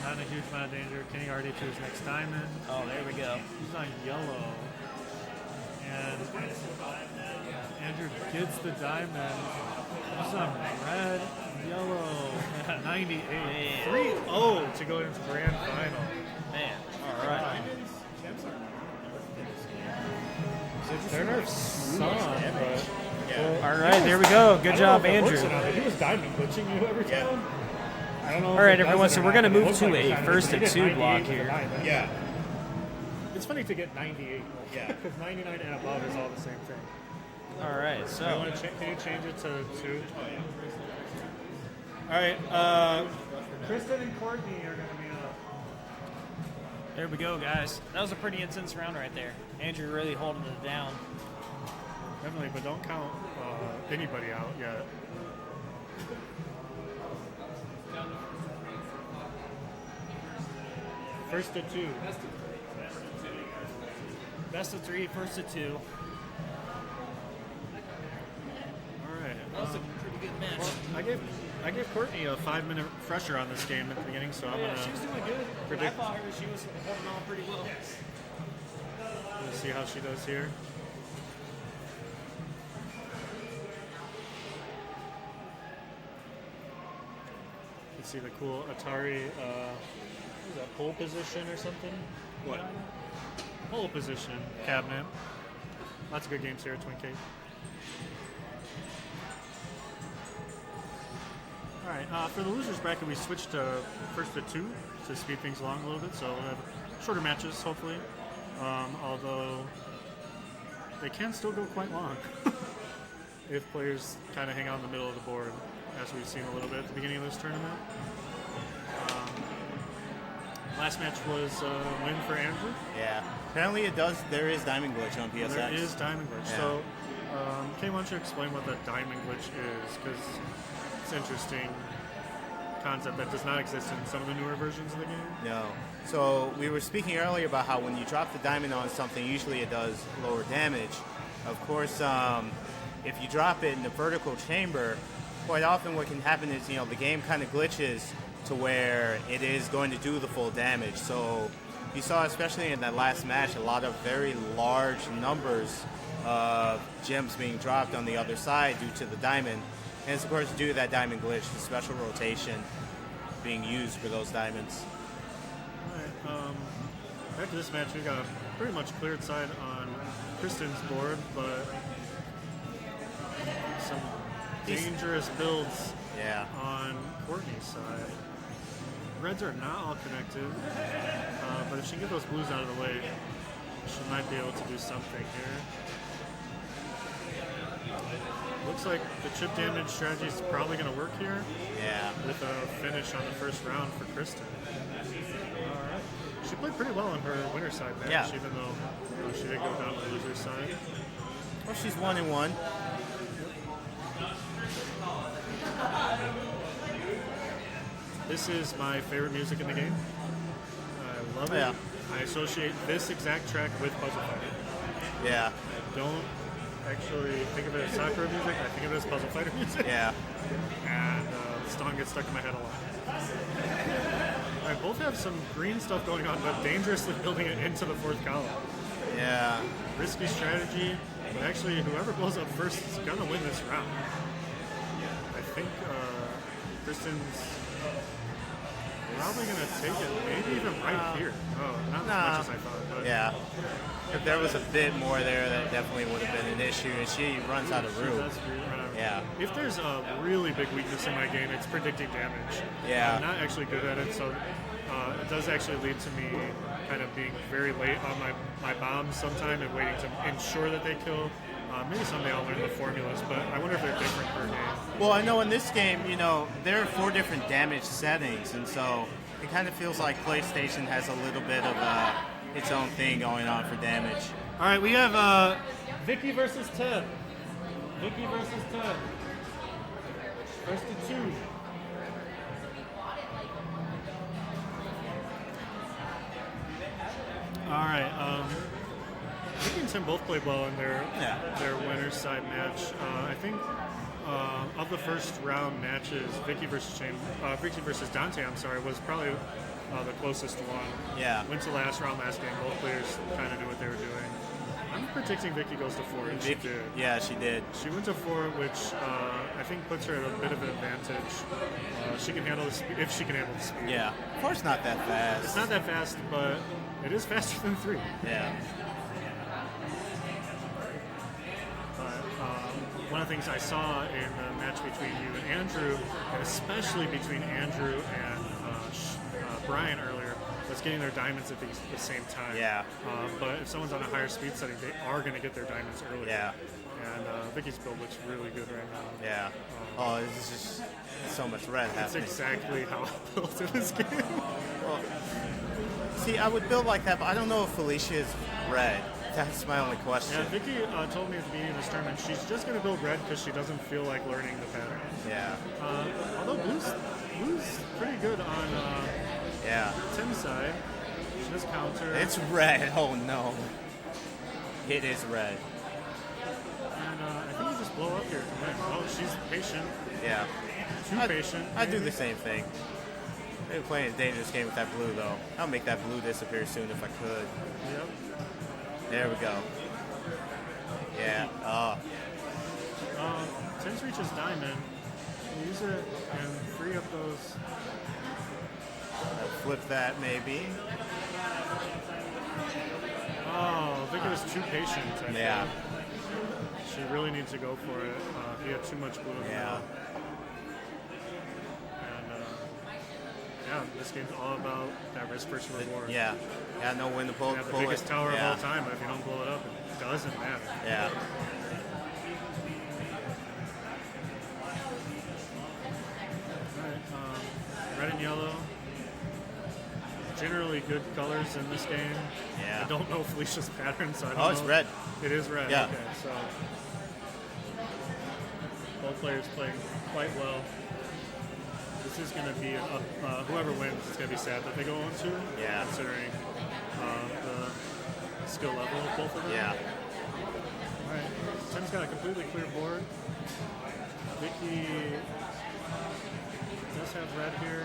not in a huge amount of danger. Kenny already to his next diamond. Oh, there we go. He's on yellow. And Andrew gets the diamond. Some red, yellow, 98. 3-0 to go into grand final. Man, all right. They're nerfs some, but... All right, there we go. Good job, Andrew. He was diamond glitching you every time. I don't know. All right, everyone, so we're going to move to a first and two block here. Yeah. It's funny to get 98. Yeah. Because 99 and above is all the same thing. All right, Can so you change it to 2? all right, Kristen and Courtney are going to be up. there we go, guys. That was a pretty intense round right there. Andrew really holding it down. Definitely, but don't count anybody out yet. First to 2. Best of 3, first of 2. All right. That was a pretty good match. I gave Courtney a 5-minute fresher on this game at the beginning, so I'm Yeah, she was gonna doing good. predict- I thought she was holding on pretty well. see how she does here. Let's see the cool Atari. What is that, pole position or something? What? Pole position cabinet. Lots of good games here at Twincade. All right, for the losers bracket, we switched to first to 2 to speed things along a little bit, so we'll have shorter matches, hopefully. Although they can still go quite long if players kind of hang out in the middle of the board, as we've seen a little bit at the beginning of this tournament. Last match was a win for Andrew. Yeah. Apparently there is Diamond Glitch on PSX. There is Diamond Glitch. Yeah. So, Kay, why don't you explain what that Diamond Glitch is? Because it's an interesting concept that does not exist in some of the newer versions of the game. No. So we were speaking earlier about how when you drop the diamond on something, usually it does lower damage. Of course, if you drop it in the vertical chamber, quite often what can happen is, the game kind of glitches to where it is going to do the full damage. So you saw, especially in that last match, a lot of very large numbers of gems being dropped on the other side due to the diamond. And it's, of course, due to that diamond glitch, the special rotation being used for those diamonds. All right. After this match, we got a pretty much cleared side on Kristen's board, but some dangerous builds Yeah. on Courtney's side. Reds are not all connected, but if she can get those blues out of the way, she might be able to do something here. Looks like the chip damage strategy is probably going to work here Yeah. with a finish on the first round for Kristen. She played pretty well on her winner side match, Yeah. even though she did go down the loser side. Well, she's 1-1. This is my favorite music in the game. I love it. Yeah. I associate this exact track with Puzzle Fighter. Yeah. I don't actually think of it as Sakura music, I think of it as Puzzle Fighter music. Yeah. And the song gets stuck in my head a lot. I both have some green stuff going on, but dangerously building it into the fourth column. Yeah. Risky strategy, but actually whoever blows up first is going to win this round. I think Kristen's probably going to take it, maybe even right here. Oh, not as much as I thought. But Yeah. If there was a bit more there, that definitely would have been an issue, and she runs out of room. Yeah. If there's a really big weakness in my game, it's predicting damage. Yeah. I'm not actually good at it, so it does actually lead to me kind of being very late on my bombs sometime and waiting to ensure that they kill. Maybe someday I'll learn the formulas, but I wonder if they're different per game. Well, I know in this game, there are 4 different damage settings, and so it kind of feels like PlayStation has a little bit of its own thing going on for damage. All right, we have Vicki versus Ted. Vicki versus Ted. First to 2. All right. Vicki and Tim both played well in their winner's side match. I think of the first round matches, Vicki versus Dante, was probably the closest one. Yeah. Went to last round last game. Both players kind of knew what they were doing. I'm predicting Vicki goes to 4, and she Vicki, did. yeah, she did. She went to 4, which I think puts her at a bit of an advantage. She can handle the speed, if she can handle the speed. Yeah, 4's not that fast. It's not that fast, but it is faster than 3. Yeah. But one of the things I saw in the match between you and Andrew, and especially between Andrew and Brian earlier, was getting their diamonds at the same time. Yeah. But if someone's on a higher speed setting, they are going to get their diamonds earlier. Yeah. And Vicki's build looks really good right now. Yeah. Oh, this is just so much red That's happening. exactly how I built in this game. Well, see, I would build like that, but I don't know if Felicia is red. That's my only question. Yeah, Vicki told me at the beginning of this tournament she's just going to build red because she doesn't feel like learning the pattern. Yeah. Although blue's pretty good on Yeah. Tim's side. She does counter. It's red. Oh no. It is red. And I think you just blow up here to win. Oh, she's patient. Yeah. Too patient. I'd do the same thing. They're playing a dangerous game with that blue though. I'll make that blue disappear soon if I could. Yep. There we go. Yeah. Oh. Tim's reaches diamond. Use it and free up those. Flip that maybe. Oh, Vicki was too patient. I think. Yeah. She really needs to go for it. He had too much blue in the Yeah. middle. And yeah, this game's all about that risk versus reward. Yeah. Yeah. Know when to pull, You have the pull biggest it. tower Yeah. of all time, but if you don't blow it up, it doesn't matter. Yeah. Alright, red and yellow. Generally good colors in this game. Yeah. I don't know Felicia's pattern, so I don't know. Oh, it's red. It is red. Yeah. Okay, so both players playing quite well. This is going to be whoever wins. It's going to be sad that they go on to. Yeah. Considering the skill level of both of them. Yeah. All right. Tim's got a completely clear board. Vicki does have red here.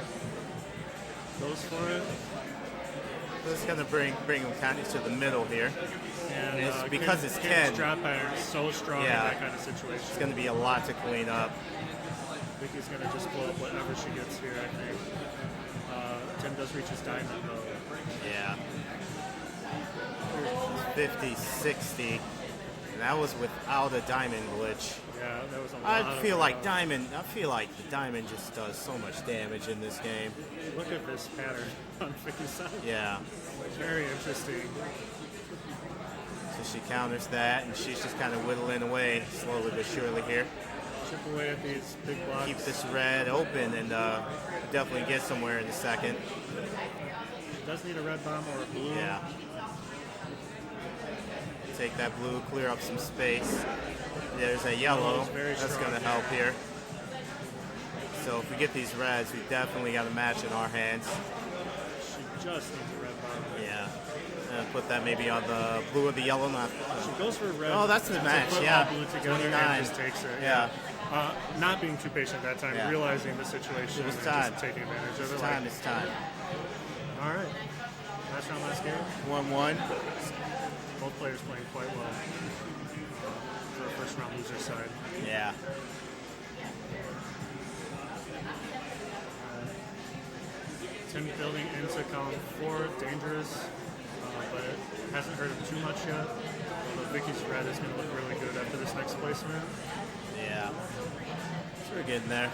Goes for it. This is gonna bring him kind of to the middle here. And It's because it's Ken. drop pattern is so strong Yeah. in that kind of situation. It's gonna be a lot to clean up. Vicki's going to just blow up whatever she gets here, I think. Tim does reach his diamond, though. Yeah. 50, 60. And that was without a diamond glitch. Yeah, that was a lot I of feel like the diamond just does so much damage in this game. Look at this pattern on Vicki's side. Yeah. Very interesting. So she counters that, and she's just kind of whittling away slowly but surely here. Chip away at these big blocks. Keep this red open and definitely get somewhere in the second. She does need a red bomb or a blue. Yeah. Take that blue, clear up some space. There's a yellow. Very That's strong. going to help here. So if we get these reds, we definitely got a match in our hands. She just needs a red bomb. Yeah. Put that maybe on the blue or the yellow. Not. She goes for red. Oh, that's the to match. put Yeah. all blue together 29. and just takes it. Yeah. Not being too patient that time, Yeah. realizing the situation It was and time. just taking advantage of it. It's time. It's time. All right. Last round, last game. 1-1. Both players playing quite well for a first round loser side. Yeah. Tim building into column 4, dangerous, but it hasn't hurt him too much yet. Although Vicki's red is going to look really good after this next placement. Yeah. So we're getting there.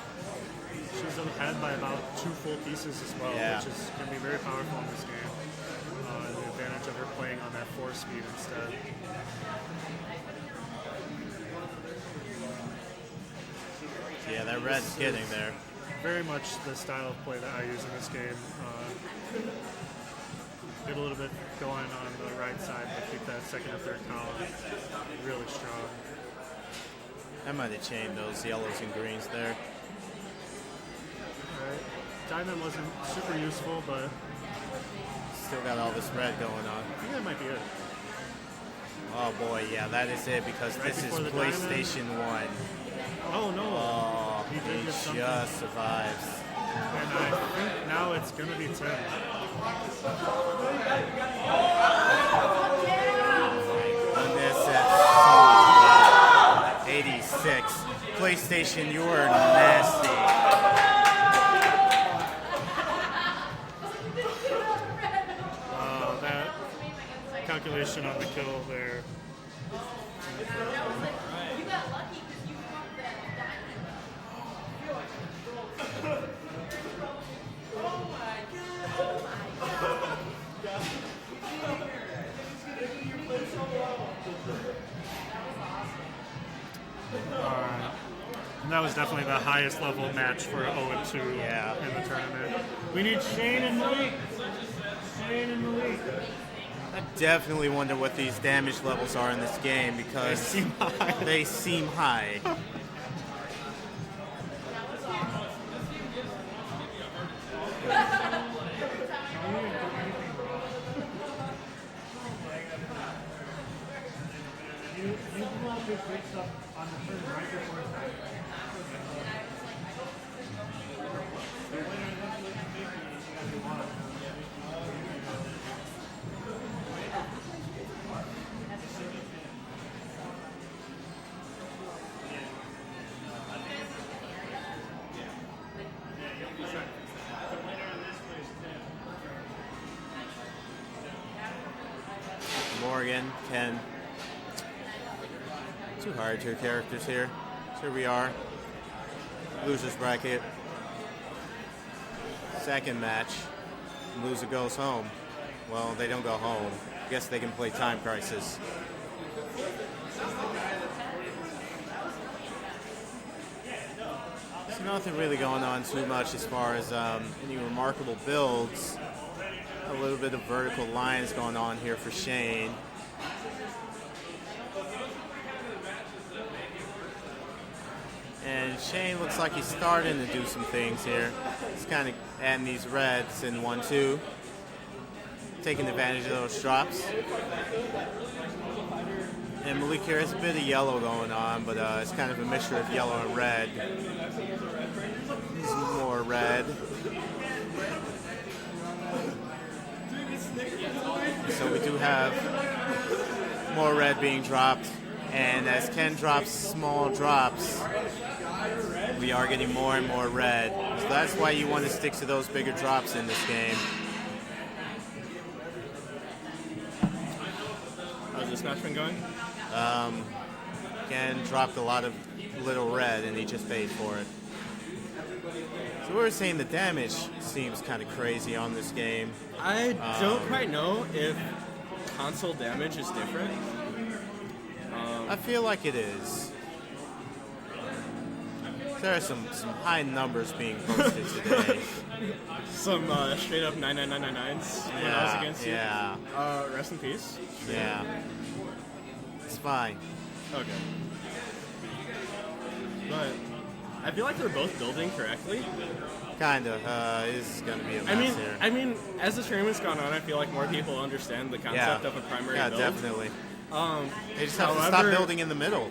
She's ahead by about 2 full pieces as well, Yeah. which is going to be very powerful in this game. The advantage of her playing on that 4 speed instead. Yeah, that red's getting there. Very much the style of play that I use in this game. Get a little bit going on the right side, but keep that second and third column really strong. I might have chained those yellows and greens there. Alright. Diamond wasn't super useful, but Still got all this red going on. I think that might be it. Oh boy, yeah, that is it because Right this is before the PlayStation 1. Oh no! Oh, He did he get something. just survives. And I think now it's going to be 10. Goodness. 6. PlayStation, you are nasty. That calculation on the kill there. And that was definitely the highest level match for 0-2 in the tournament. We need Shane and Malik. Shane and Malik. I definitely wonder what these damage levels are in this game because they seem high. Morgan, Ken. Too hard, 2 characters here. So here we are. Losers bracket. Second match. Loser goes home. Well, they don't go home. I guess they can play Time Crisis. So nothing really going on too much as far as any remarkable builds. A little bit of vertical lines going on here for Shane. And Shane looks like he's starting to do some things here. He's kind of adding these reds in 1-2. Taking advantage of those drops. And Malik here has a bit of yellow going on, but it's kind of a mixture of yellow and red. He's more red. So we do have more red being dropped, and as Ken drops small drops, we are getting more and more red. So that's why you want to stick to those bigger drops in this game. How's this match been going? Ken dropped a lot of little red, and he just paid for it. So we were saying the damage seems kind of crazy on this game. I don't quite know if console damage is different. I feel like it is. There are some high numbers being posted today. Some straight up 99999s when I was against you. Yeah. Rest in peace. Yeah. It's fine. Okay. But I feel like they're both building correctly. Kind of. This is going to be a mess here. I mean, as the tournament's gone on, I feel like more people understand the concept of a primary build. Yeah, definitely. They just have to stop building in the middle.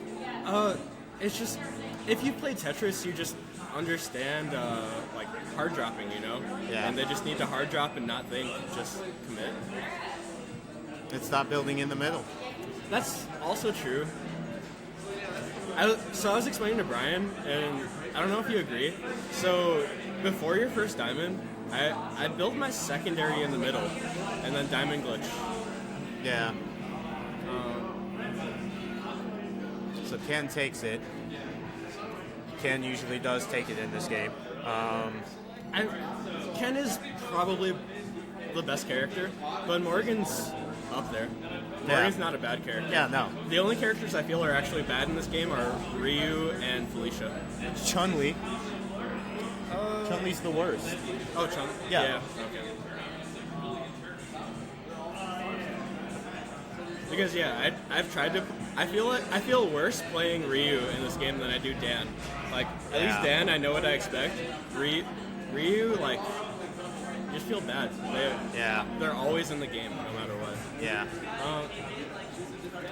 It's just, if you play Tetris, you just understand like hard dropping, you know? Yeah. And they just need to hard drop and not think, just commit. And stop building in the middle. That's also true. So I was explaining to Brian, and I don't know if you agree. So before your first diamond, I built my secondary in the middle, and then diamond glitch. Yeah. So Ken takes it. Ken usually does take it in this game. Ken is probably the best character, but Morgan's up there. Morgan's not a bad character. Yeah, no. The only characters I feel are actually bad in this game are Ryu and Felicia. Chun-Li. Chun-Li's the worst. Oh, Chun. Yeah. Okay. Because I've tried to. I feel worse playing Ryu in this game than I do Dan. Like at least Dan, I know what I expect. Ryu, like, you just feel bad. They're always in the game no matter what. Yeah.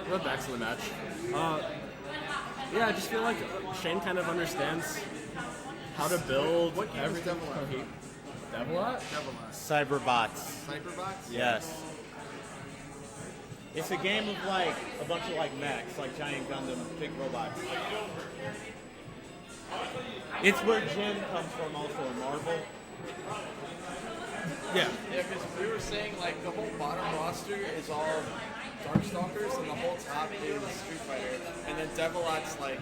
But back to the match. I just feel like Shane kind of understands how to build everything. Devilot? Cyberbots. Cyberbots? Yes. It's a game of like a bunch of like mechs, like giant Gundam, big robots. It's where Jin comes from, also in Marvel. Yeah. Yeah, because we were saying like the whole bottom roster is all Darkstalkers, and the whole top is Street Fighter, and then Devilot's like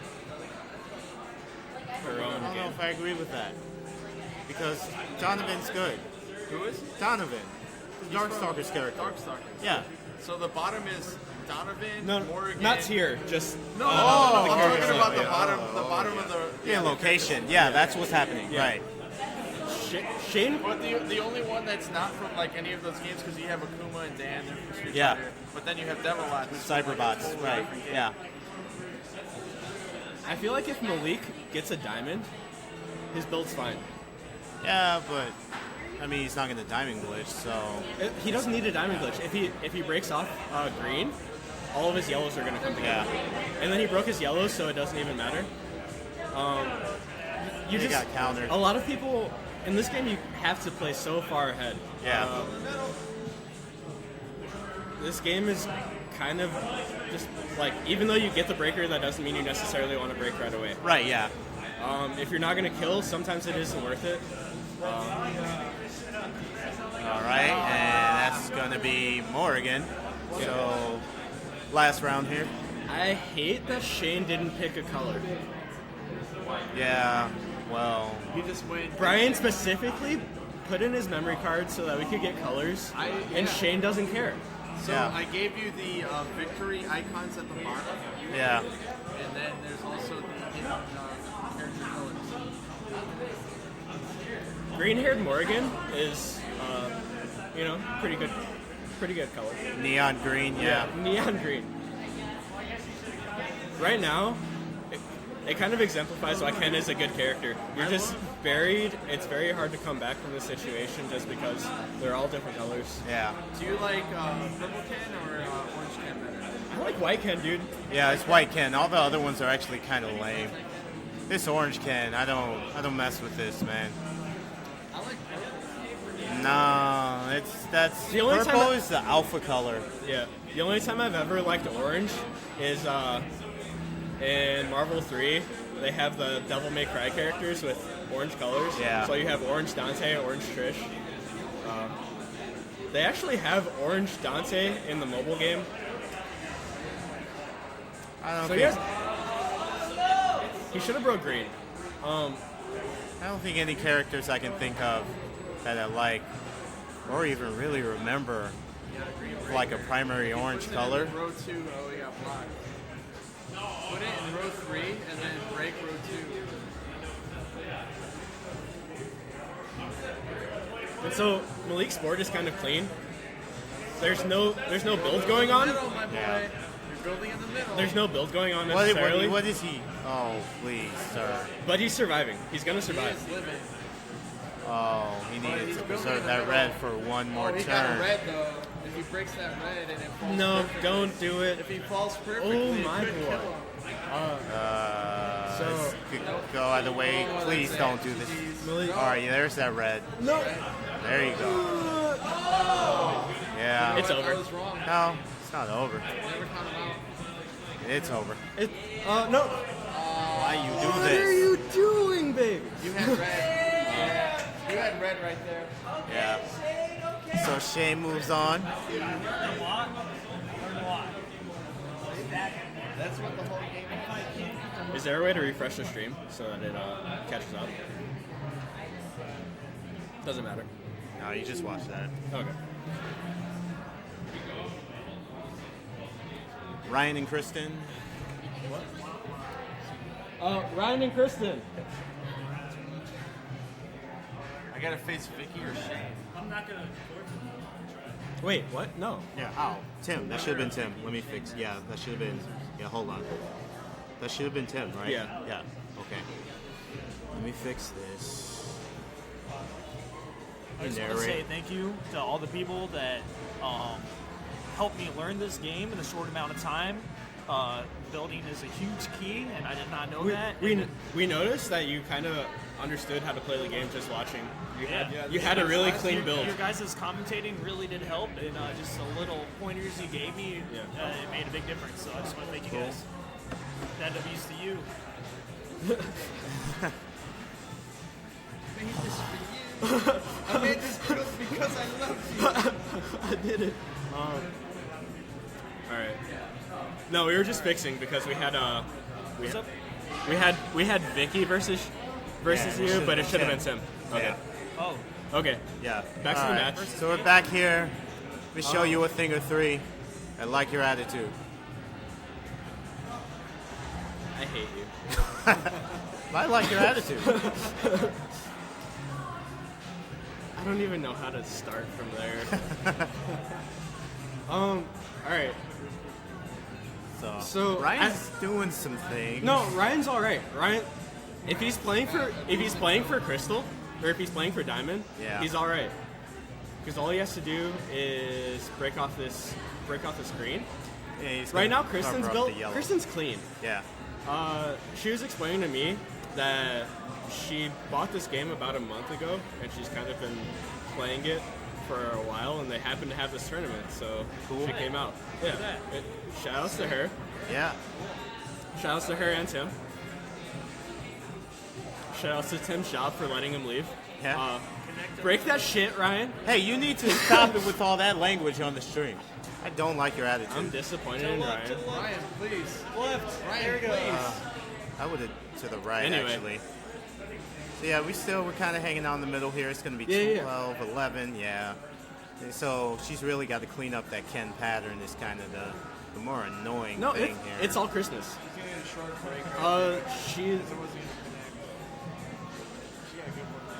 Her I own don't know game. if I agree with that. Because Donovan's good. who is Donovan. The Darkstalker's character. Darkstalkers. Yeah. So the bottom is Donovan, No, Morgan. not tier. Just No, Oh, I'm talking character. about the Yeah. bottom of the Yeah, location. Yeah, that's what's happening. Yeah. Right. Shane. But the only one that's not from like any of those games, because you have Akuma and Dan, they're from Street Yeah. Fighter. But then you have Devilot. Cyberbots. Right. Yeah. I feel like if Malik gets a diamond, his build's fine. Yeah, but I mean, he's not gonna diamond glitch, so He doesn't need a diamond glitch. If he breaks off green, all of his yellows are gonna come together. yeah. And then he broke his yellows, so it doesn't even matter. You He just got countered. a lot of people in this game. You have to play so far ahead. Yeah. This game is kind of just like, even though you get the breaker, that doesn't mean you necessarily want to break right away. Right. Yeah. If you're not gonna kill, sometimes it isn't worth it. All right, and that's gonna be Morrigan. So last round here. I hate that Shane didn't pick a color. Yeah. Well. You just went. Brian specifically put in his memory card so that we could get colors, and Shane doesn't care. So Yeah. I gave you the victory icons at the bottom, Yeah. and then there's also the hidden character colors. Green-haired Morgan is, pretty good color. Neon green. Yeah. Neon green. Right now, it kind of exemplifies why Ken is a good character. You're just buried. It's very hard to come back from this situation just because they're all different colors. Yeah. Do you like purple Ken or orange Ken better? I like white Ken, dude. Yeah. It's white Ken. All the other ones are actually kind of lame. This orange Ken, I don't mess with this, man. I like purple. No, that's The only purple time I- is the alpha color. Yeah. The only time I've ever liked orange is in Marvel 3. They have the Devil May Cry characters with orange colors. Yeah. So you have orange Dante, orange Trish. They actually have orange Dante in the mobile game. I don't So think. he should have broke green. I don't think any characters I can think of that I like, or even really remember, like a primary orange color. Row 2, we got blocked. Put it in row 3 and then break row 2. And so Malik's board is kind of clean. There's no build going on. Middle, my boy. Yeah. You're building in the middle. There's no build going on What necessarily. is he? Oh, please, sir. But he's surviving. He's gonna survive. He's living. Oh, he needed to preserve that red for one more Oh, he got a turn. red though. If he breaks that red and it falls No, perfectly. don't do it. If he falls perfectly, Oh it my could boy. kill him. So- This could go either way. Oh, Please that's don't it. do this. GG's. Malik. All right, there's that red. No. There you go. Yeah. It's over. I was wrong. No, it's not over. Never count him out. It's over. No. Why you do What are this? you doing, baby? You had red. Yeah. You had red right there. Yeah. So Shane moves on. That's what the whole game is. Is there a way to refresh the stream so that it catches up? Doesn't matter. No, you just watch that. Okay. Ryan and Kristen. Ryan and Kristen. I gotta face Vicki or Shane. Wait, what? No. Yeah. Oh, Tim. That should have been Tim. Let me fix. Yeah, that should have been. Yeah, hold on. That should have been Tim, right? Yeah. Yeah. Okay. Let me fix this. I just want to say thank you to all the people that helped me learn this game in a short amount of time. Building is a huge key, and I did not know that. We noticed that you kind of understood how to play the game just watching. You had a really clean build. Your guys' commentating really did help, and just the little pointers you gave me, it made a big difference. So I just want to thank you guys. That W's to you. I made this because I love you. I did it. All right. No, we were just fixing because we had we had Vicki versus you, but it should have been Tim. Okay. Yeah. Oh. Okay. Yeah. Back to the match. So we're back here. We show you a thing or three. I like your attitude. I hate you. I like your attitude. I don't even know how to start from there. All right. So Ryan's doing some things. No, Ryan's all right. Ryan, if he's playing for Crystal, or if he's playing for Diamond, he's all right. Because all he has to do is break off the screen. Yeah, right now, Kristen's clean. Yeah. She was explaining to me that she bought this game about a month ago, and she's kind of been playing it for a while, and they happened to have this tournament, so she came out. Yeah. Shoutouts to her. Yeah. Shoutouts to her and Tim. Shoutouts to Tim's shop for letting him leave. Yeah. Break that shit, Ryan. Hey, you need to stop it with all that language on the stream. I don't like your attitude. I'm disappointed in Ryan. Ryan, please. Left. Ryan, There we go. please. I would have to the right, Anyway. actually. So yeah, we're kind of hanging out in the middle here. It's going to be 12, 11, yeah. And so she's really got to clean up that Ken pattern. Is kind of the more annoying thing here. It's all Christmas. He's getting a short break. Right? She. She got a good one there.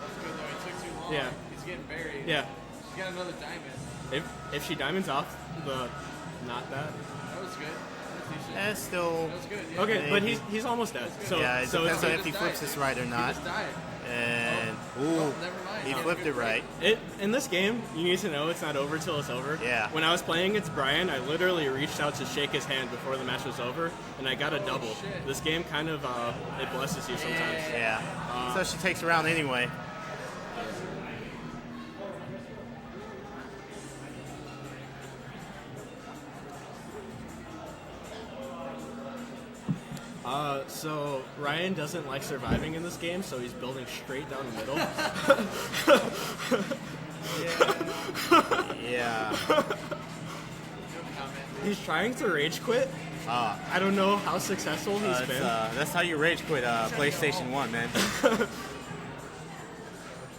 That's good though. It took too long. Yeah. He's getting buried. Yeah. She's got another diamond. If she diamonds off not that. That was good. That's still. That was good. Yeah. Okay, but he's almost dead. So Yeah, it so depends it's on if he flips this right or He not. just died. And never mind. he He flipped it right. in this game, you need to know it's not over till it's over. Yeah. When I was playing against Brian, I literally reached out to shake his hand before the match was over, and I got a double. shit. This game kind of it blesses you sometimes. Yeah. So she takes a round anyway. So Ryan doesn't like surviving in this game, so he's building straight down the middle. Yeah. He's trying to rage quit. I don't know how successful he's been. That's how you rage quit PlayStation 1, man.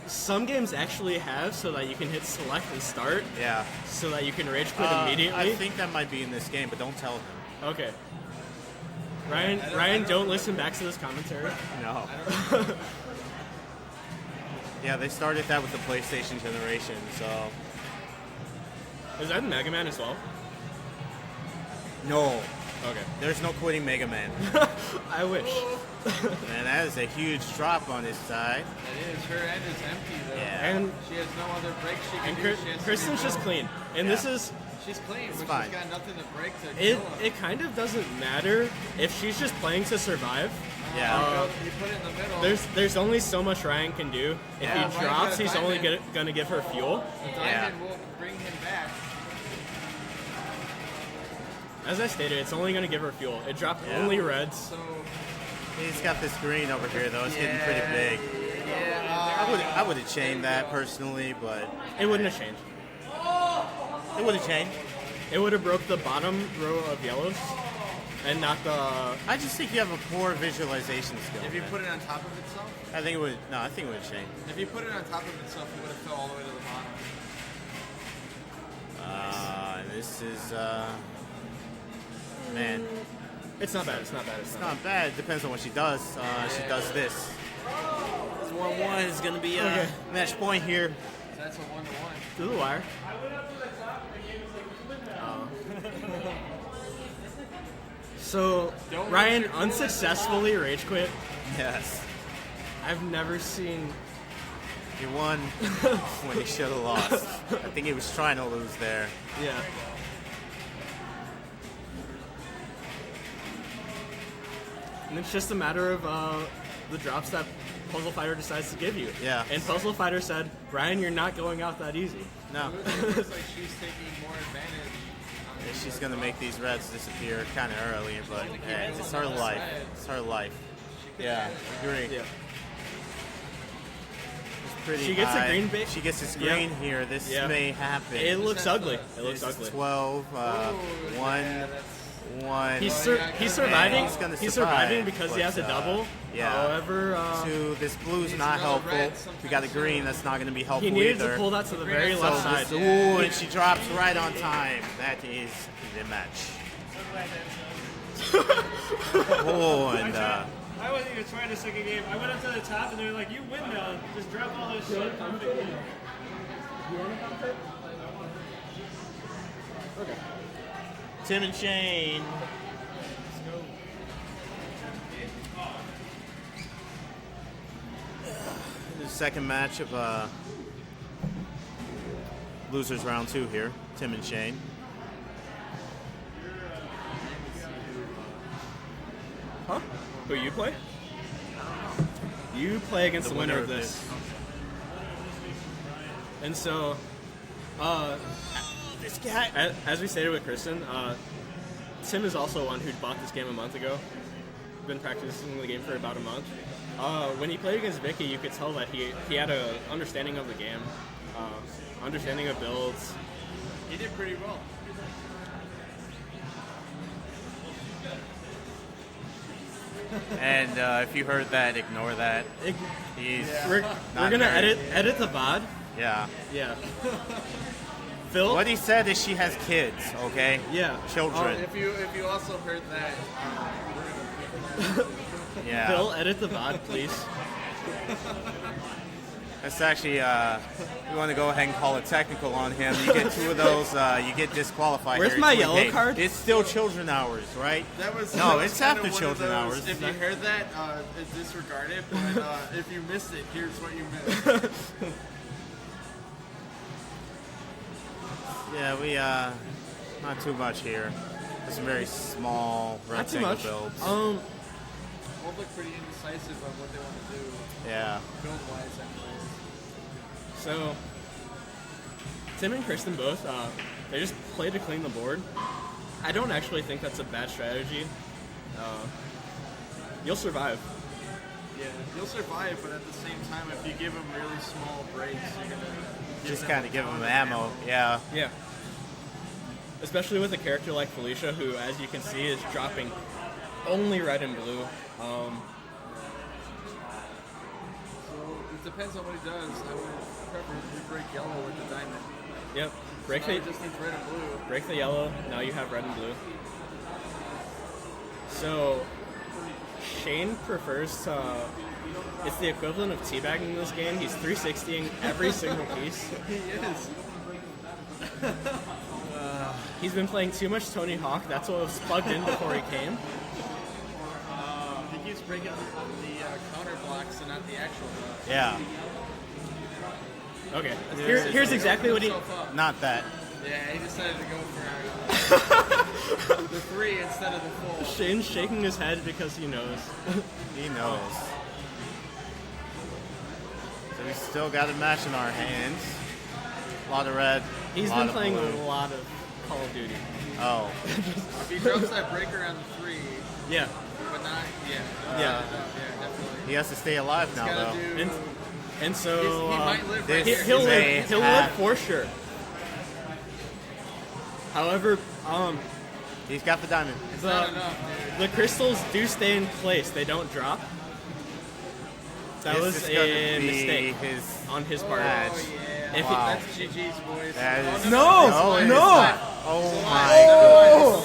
Some games actually have so that you can hit select and start, Yeah. so that you can rage quit immediately. I think that might be in this game, but don't tell him. Okay. Ryan, don't listen back to this commentary. No. Yeah, they started that with the PlayStation generation, so. Is that in Mega Man as well? No. Okay. There's no quitting Mega Man. I wish. Man, that is a huge drop on his side. It is. Her end is empty though. Yeah. And She has no other break she can and do. She has to Kristen's do just both. clean. And this is She's clean, but fine. she's got nothing to break to it. kill him. It kind of doesn't matter if she's just playing to survive. Yeah. You put it in the middle. There's only so much Ryan can do. If Yeah, he Ryan's drops, got a he's only diamond. gonna give her fuel. The diamond will bring him back. As I stated, it's only gonna give her fuel. It dropped only reds. So He's got this green over here, though. It's getting pretty big. yeah, I would have chained that personally, but It wouldn't have changed. it would have changed. It would have broke the bottom row of yellows, and not the. I just think you have a poor visualization skill. if you man. put it on top of itself, I think it would. No, I think it would change. if you put it on top of itself, it would have fell all the way to the bottom. This is man. It's not bad. It's not bad. It's It's not. not bad. It depends on what she does. She does this. This 1-1 is going to be a Okay. match point here. So that's a 1-to-1. To the wire. So Don't Ryan let your unsuccessfully rage quit. Yes. I've never seen. He won when he should have lost. I think he was trying to lose there. Yeah. And it's just a matter of the drops that Puzzle Fighter decides to give you. Yeah. And Puzzle Fighter said, Brian, you're not going out that easy. No. It looks like she's taking more advantage. Yeah, she's gonna make these reds disappear kind of early, but hey, it's her life. It's her life. Yeah, agree. Yeah. It's pretty She gets a high. green bait. She gets a screen Yep. here. This Yep. may happen. It looks ugly. It looks It's ugly. 12, 1. He's surviving. He's gonna He's survive, surviving because he but, has a double. yeah. However, 2. This blue's not helpful. We got a green. That's not going to be helpful he needed either. to pull that to the very So left side. this- ooh, and she drops right on time. That is the match. Oh, and I wasn't even trying to second game. I went up to the top and they were like, "You win now. Just drop all this shit." Tim and Shane. The second match of losers round 2 here. Tim and Shane. Huh? Who you play? You play against the winner of this. And so, This guy. as we stated with Kristen, Tim is also one who bought this game a month ago. Been practicing the game for about a month. When he played against Vicki, you could tell that he had an understanding of the game, understanding of builds. He did pretty well. And if you heard that, ignore that. He's We're not gonna very- edit the VOD. Yeah. Yeah. Phil. What he said is she has kids, okay? Yeah. Children. If you also heard that, Yeah. Phil, edit the VOD, please. That's actually, we want to go ahead and call it technical on him. You get 2 of those, you get disqualified. Where's here. my It's yellow one game. card? It's still children hours, right? that was No, that was it's kinda after one of children those, hours. If you heard that, disregard it. But if you missed it, here's what you missed. Yeah, we, not too much here. There's some very small Not too rectangle much. builds. Both look pretty indecisive on what they want to do, Yeah. build-wise, anyways. So, Tim and Kristen both, they just play to clean the board. I don't actually think that's a bad strategy. You'll survive. Yeah, you'll survive, but at the same time, if you give them really small breaks, you're gonna Just kind of give them ammo. Yeah. Yeah. Especially with a character like Felicia, who, as you can see, is dropping only red and blue. So it depends on what he does. I would preferably break yellow with the diamond. Yep. Break Now the it just needs red and blue. break the yellow. Now you have red and blue. So Shane prefers to. It's the equivalent of teabagging in this game. He's 360ing every single piece. He is. He's been playing too much Tony Hawk. That's what was plugged in before he came. He keeps breaking the counter blocks and not the actual blocks. Yeah. Okay. Here's exactly what he. Not that. Yeah, he decided to go for the 3 instead of the full. Shane's shaking his head because he knows. He knows. So we still got a match in our hands. A lot of red. He's lot been of playing blue. a lot of Call of Duty. Oh. If he drops that breaker on the 3, Yeah. but not, Yeah. definitely. He has to stay alive now, Gotta though. do. And so He might live this- right here. he'll They live. He'll have- live for sure. However, He's got the diamond. It's not enough, dude. the crystals do stay in place. They don't drop. That This was is gonna a be mistake his on his part. match. Oh, yeah. If Wow. That's GG's, boys. That is- Oh, No! it is No! not. Oh It's my.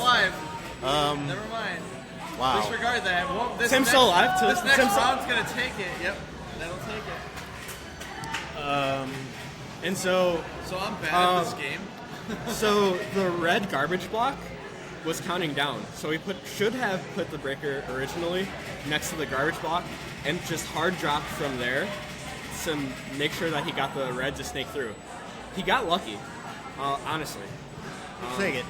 alive. Um. Never mind. Wow. Disregard that. Well, this Tim's next, still alive. This next Tim's round's gonna take it. Yep, that'll take it. And so So I'm bad at this game. So the red garbage block was counting down. So he should have put the breaker originally next to the garbage block and just hard dropped from there to make sure that he got the red to snake through. He got lucky, honestly. Take it.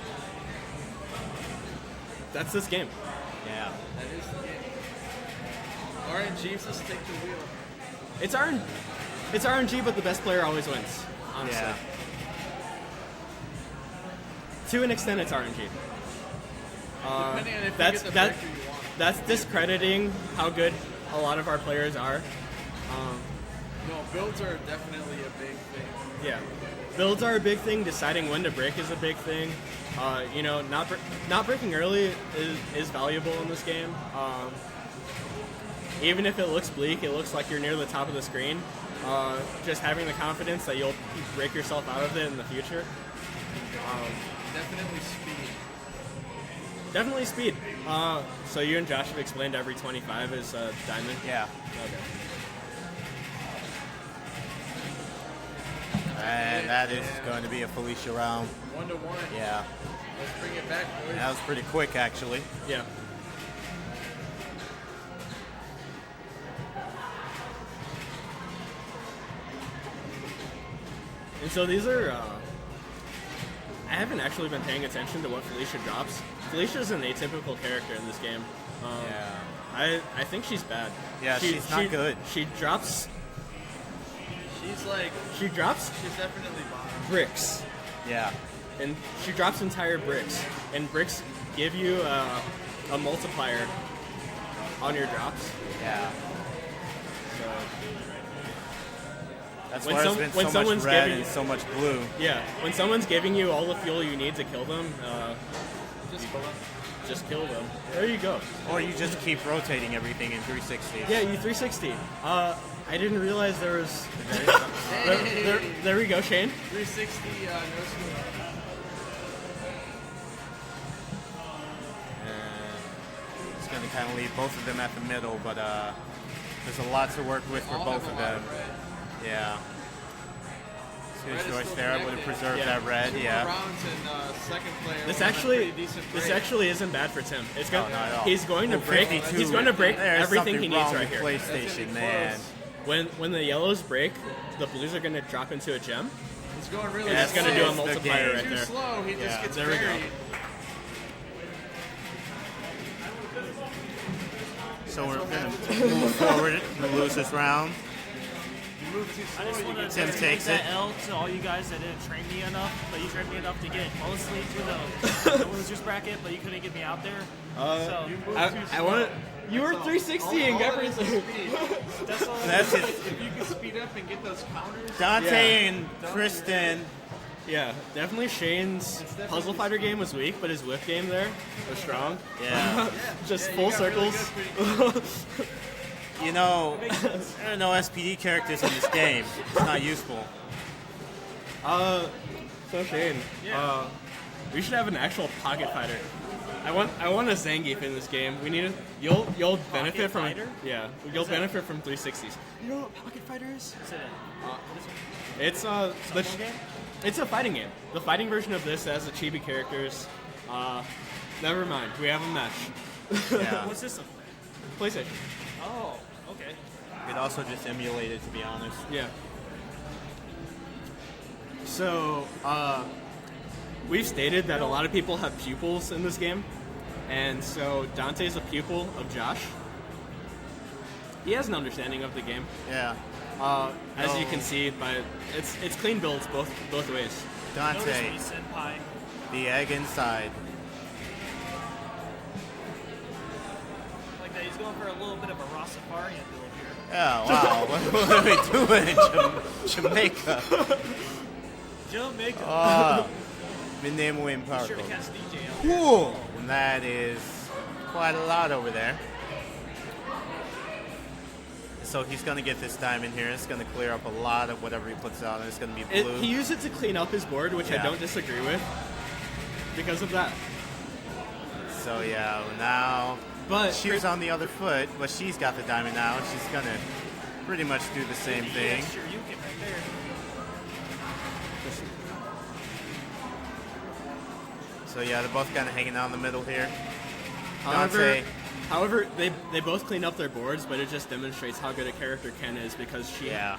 That's this game. Yeah. That is the game. RNG, just take the wheel. It's RNG, but the best player always wins. Honestly. Yeah. To an extent, it's RNG. Depending on if you get the breakthrough you want. That's discrediting how good a lot of our players are. No, builds are definitely a big thing. Yeah, builds are a big thing. Deciding when to break is a big thing. You know, not breaking early is valuable in this game. Even if it looks bleak, it looks like you're near the top of the screen. Just having the confidence that you'll break yourself out of it in the future. Definitely speed. Definitely speed. So you and Josh have explained every 25 is diamond? Yeah. Okay. And that is going to be a Felicia round. 1-1. Yeah. Let's bring it back, boys. That was pretty quick, actually. Yeah. And so these are, I haven't actually been paying attention to what Felicia drops. Felicia's an atypical character in this game. Yeah. I think she's bad. Yeah, she's not good. She drops She's She's definitely bottom. bricks. Yeah. And she drops entire bricks. And bricks give you a multiplier on your drops. Yeah. So, That's When why some- there's when been so much someone's red giving- and so much blue. yeah, when someone's giving you all the fuel you need to kill them, just kill them. There you go. Or you just keep rotating everything in 360. Yeah, you 360. I didn't realize there was. There we go, Shane. 360 no scope. It's going to kind of leave both of them at the middle, but there's a lot to work with for All both have of a lot them. red. Yeah. Good Red is choice still there. I would have connected. preserved Yeah. that red. 2 more Yeah. rounds and second player. This will have a actually, pretty decent this break. actually isn't bad for Tim. It's good. No, not at all. He's going to Well, break. 52. He's going to break There's everything something he needs wrong right with here. PlayStation, be man. close. When the yellows break, the blues are going to drop into a gem. It's going really And it's slow. going to do a That's the multiplier game. right Too there. slow. He Yeah, just gets there we go. buried. So we're going to move forward in the losers round. You move too I slow. just You want to get Tim take takes that it. L to all you guys that didn't train me enough, but you trained me enough to get mostly to the losers bracket, but you couldn't get me out there. So You move I too want slow. to. You were 360 and All got that is everything. speed. that's all. That's it. If you can speed up and get those counters. Dante Yeah. and Kristen. Yeah, definitely Shane's definitely puzzle fighter game was weak, but his whip game there was strong. Yeah. Just Yeah, full you got really circles. good pretty quick. You know, there are no SPD characters in this game. It's not useful. So Shane, we should have an actual pocket fighter. I want a Zangief in this game. We need a, you'll benefit from fighter? Yeah, you'll benefit from 360s. You know what pocket fighter is? Is it It's game? it's a fighting game. The fighting version of this has the chibi characters. Never mind, we have a match. Yeah. What system? PlayStation. Oh, okay. It also just emulated, to be honest. Yeah. So, we've stated that a lot of people have pupils in this game, and so Dante's a pupil of Josh. He has an understanding of the game, Yeah. as you can see, but it's clean builds both ways. Notice Dante, me, senpai. the egg inside. Like that, he's going for a little bit of a Rastafarian build here. Oh, wow. What are we doing in Jamaica? Jamaica. Minemo Be sure to Imparco. catch DJ out. Cool. And that is quite a lot over there. So he's going to get this diamond here. It's going to clear up a lot of whatever he puts out, and it's going to be blue. He used it to clean up his board, which I Yeah. don't disagree with, because of that. So yeah, now But she's on the other foot, but she's got the diamond now, and she's going to pretty much do the same thing. Sure, you can right there. So yeah, they're both kind of hanging out in the middle here. However, Dante. they both clean up their boards, but it just demonstrates how good a character Ken is because she. Yeah.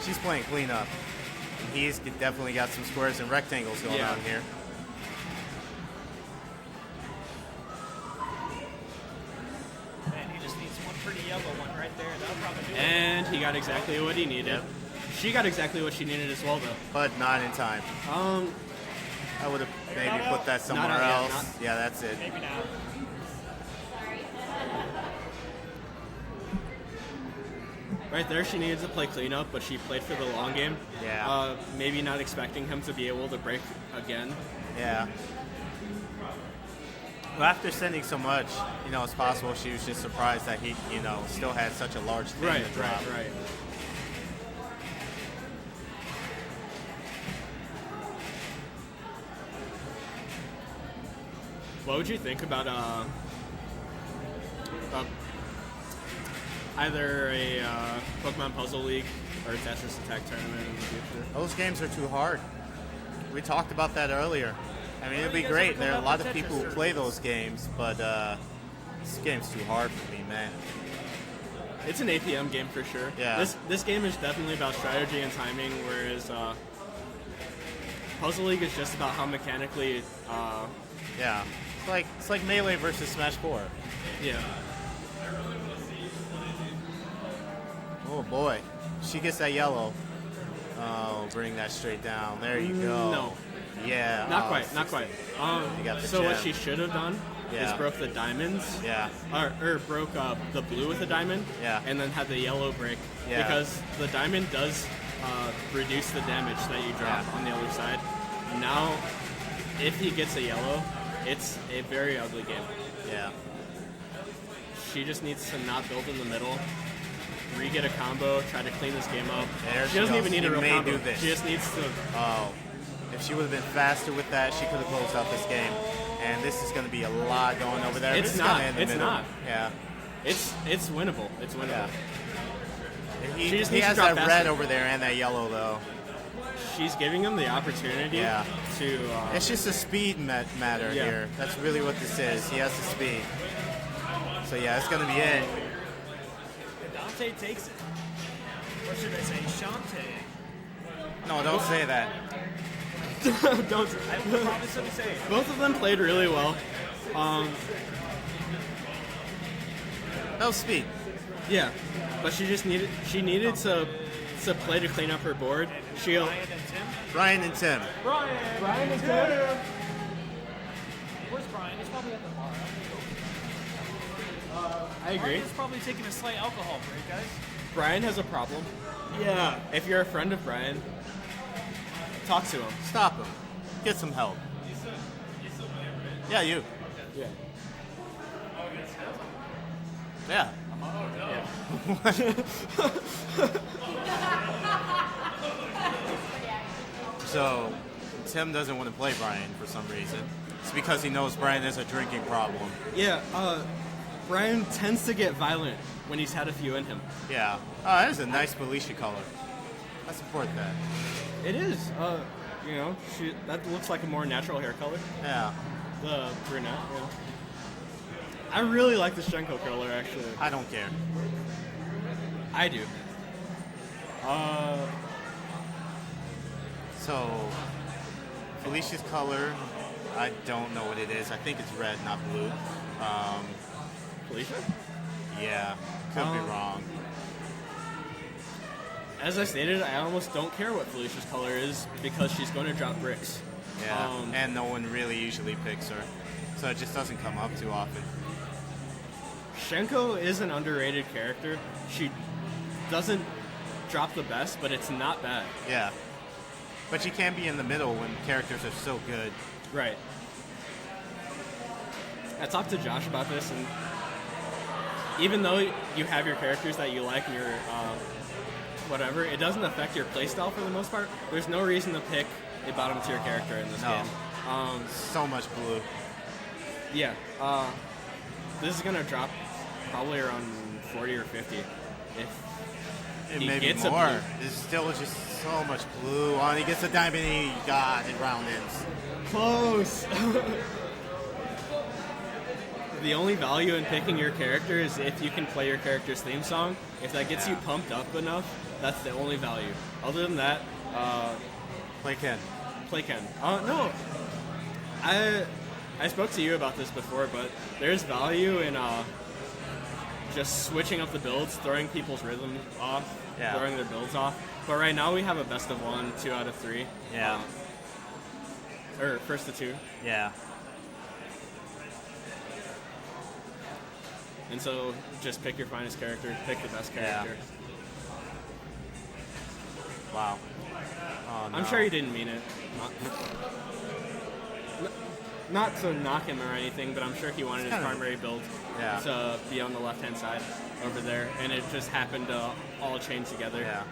She's playing cleanup. He's definitely got some squares and rectangles going Yeah. on here. Man, he just needs one pretty yellow one got exactly what he needed. Yep. She got exactly what she needed as well, though. But not in time. I would have maybe put that somewhere Not out yet, else. Yeah, that's it. Maybe now. Right there, she needed to play cleanup, but she played for the long game. Yeah. Maybe not expecting him to be able to break again. Yeah. Well, after sending so much, it's possible she was just surprised that he, still had such a large thing to drop. Right. What would you think about either a Pokemon Puzzle League or a Tetris Attack tournament in the future? Those games are too hard. We talked about that earlier. I mean, it'd be great. There are a lot of people who play those games, but this game's too hard for me, man. It's an APM game for sure. Yeah. This game is definitely about strategy and timing, whereas Puzzle League is just about how mechanically. Yeah. It's like Melee versus Smash 4. Yeah. Oh boy, she gets that yellow. Oh, bring that straight down. There you go. No. Yeah. Not oh, quite. 60. Not quite. You got the So what gem. she should have done is Yeah. broke the diamonds. Yeah. Or broke the blue with a diamond. Yeah. And then had the yellow break. Yeah. Because the diamond does reduce the damage that you drop Yeah. on the other side. Now, if he gets a yellow, it's a very ugly game. Yeah. She just needs to not build in the middle, re-get a combo, try to clean this game up. There She doesn't goes. even need a She real may combo. do this. She just needs to. Oh, if she would have been faster with that, she could have closed out this game. And this is going to be a lot going over there. It's This is not. kinda in the It's middle. not. Yeah. It's winnable. It's winnable. Yeah. She He just needs to has drop that faster. red over there and that yellow, though. She's giving him the opportunity Yeah. to. It's just a speed matter Yeah. here. That's really what this is. He has the speed. So, yeah, it's going to be it. And Dante takes it. Or should I say Shantae? No, don't say that. Don't. I promise to say it. Both of them played really well. No speed. Yeah, but she needed to play to clean up her board. She'll. Brian and Tim. Brian and Tim. Brian and Tim. Where's Brian? He's probably at the bar. I agree. Brian's probably taking a slight alcohol break, guys. Brian has a problem. Yeah. If you're a friend of Brian, talk to him. Stop him. Get some help. Yeah, you. Yeah. Yeah. So, Tim doesn't want to play Brian for some reason. It's because he knows Brian has a drinking problem. Yeah. Brian tends to get violent when he's had a few in him. Yeah. Oh, that is a nice Felicia color. I support that. It is. That looks like a more natural hair color. Yeah. The brunette. Yeah. I really like the Shenko color, actually. I don't care. I do. So, Felicia's color, I don't know what it is. I think it's red, not blue. Felicia? Yeah, could be wrong. As I stated, I almost don't care what Felicia's color is because she's going to drop bricks. Yeah, and no one really usually picks her. So it just doesn't come up too often. Shenko is an underrated character. She doesn't drop the best, but it's not bad. Yeah. But you can be in the middle when characters are so good. Right. I talked to Josh about this, and even though you have your characters that you like and your whatever, it doesn't affect your playstyle for the most part. There's no reason to pick a bottom tier character in this game. So much blue. Yeah. This is gonna drop probably around 40 or 50 if It he may be gets a more. blue. There's still just so much blue. Oh, and he gets a diamond and he got it round ends. Close. The only value in picking your character is if you can play your character's theme song. If that gets you pumped up enough, that's the only value. Other than that, Play Ken. play Ken. No. I spoke to you about this before, but there's value in just switching up the builds, throwing people's rhythm off, Yeah. throwing their builds off. But right now we have a best of 1, 2 out of 3. Yeah. Or first to 2. Yeah. And so just pick your finest character, pick the best character. Wow. Oh, no. I'm sure he didn't mean it. Not to knock him or anything, but I'm sure he wanted his primary build to be on the left-hand side over there, and it just happened to all change together. Yeah.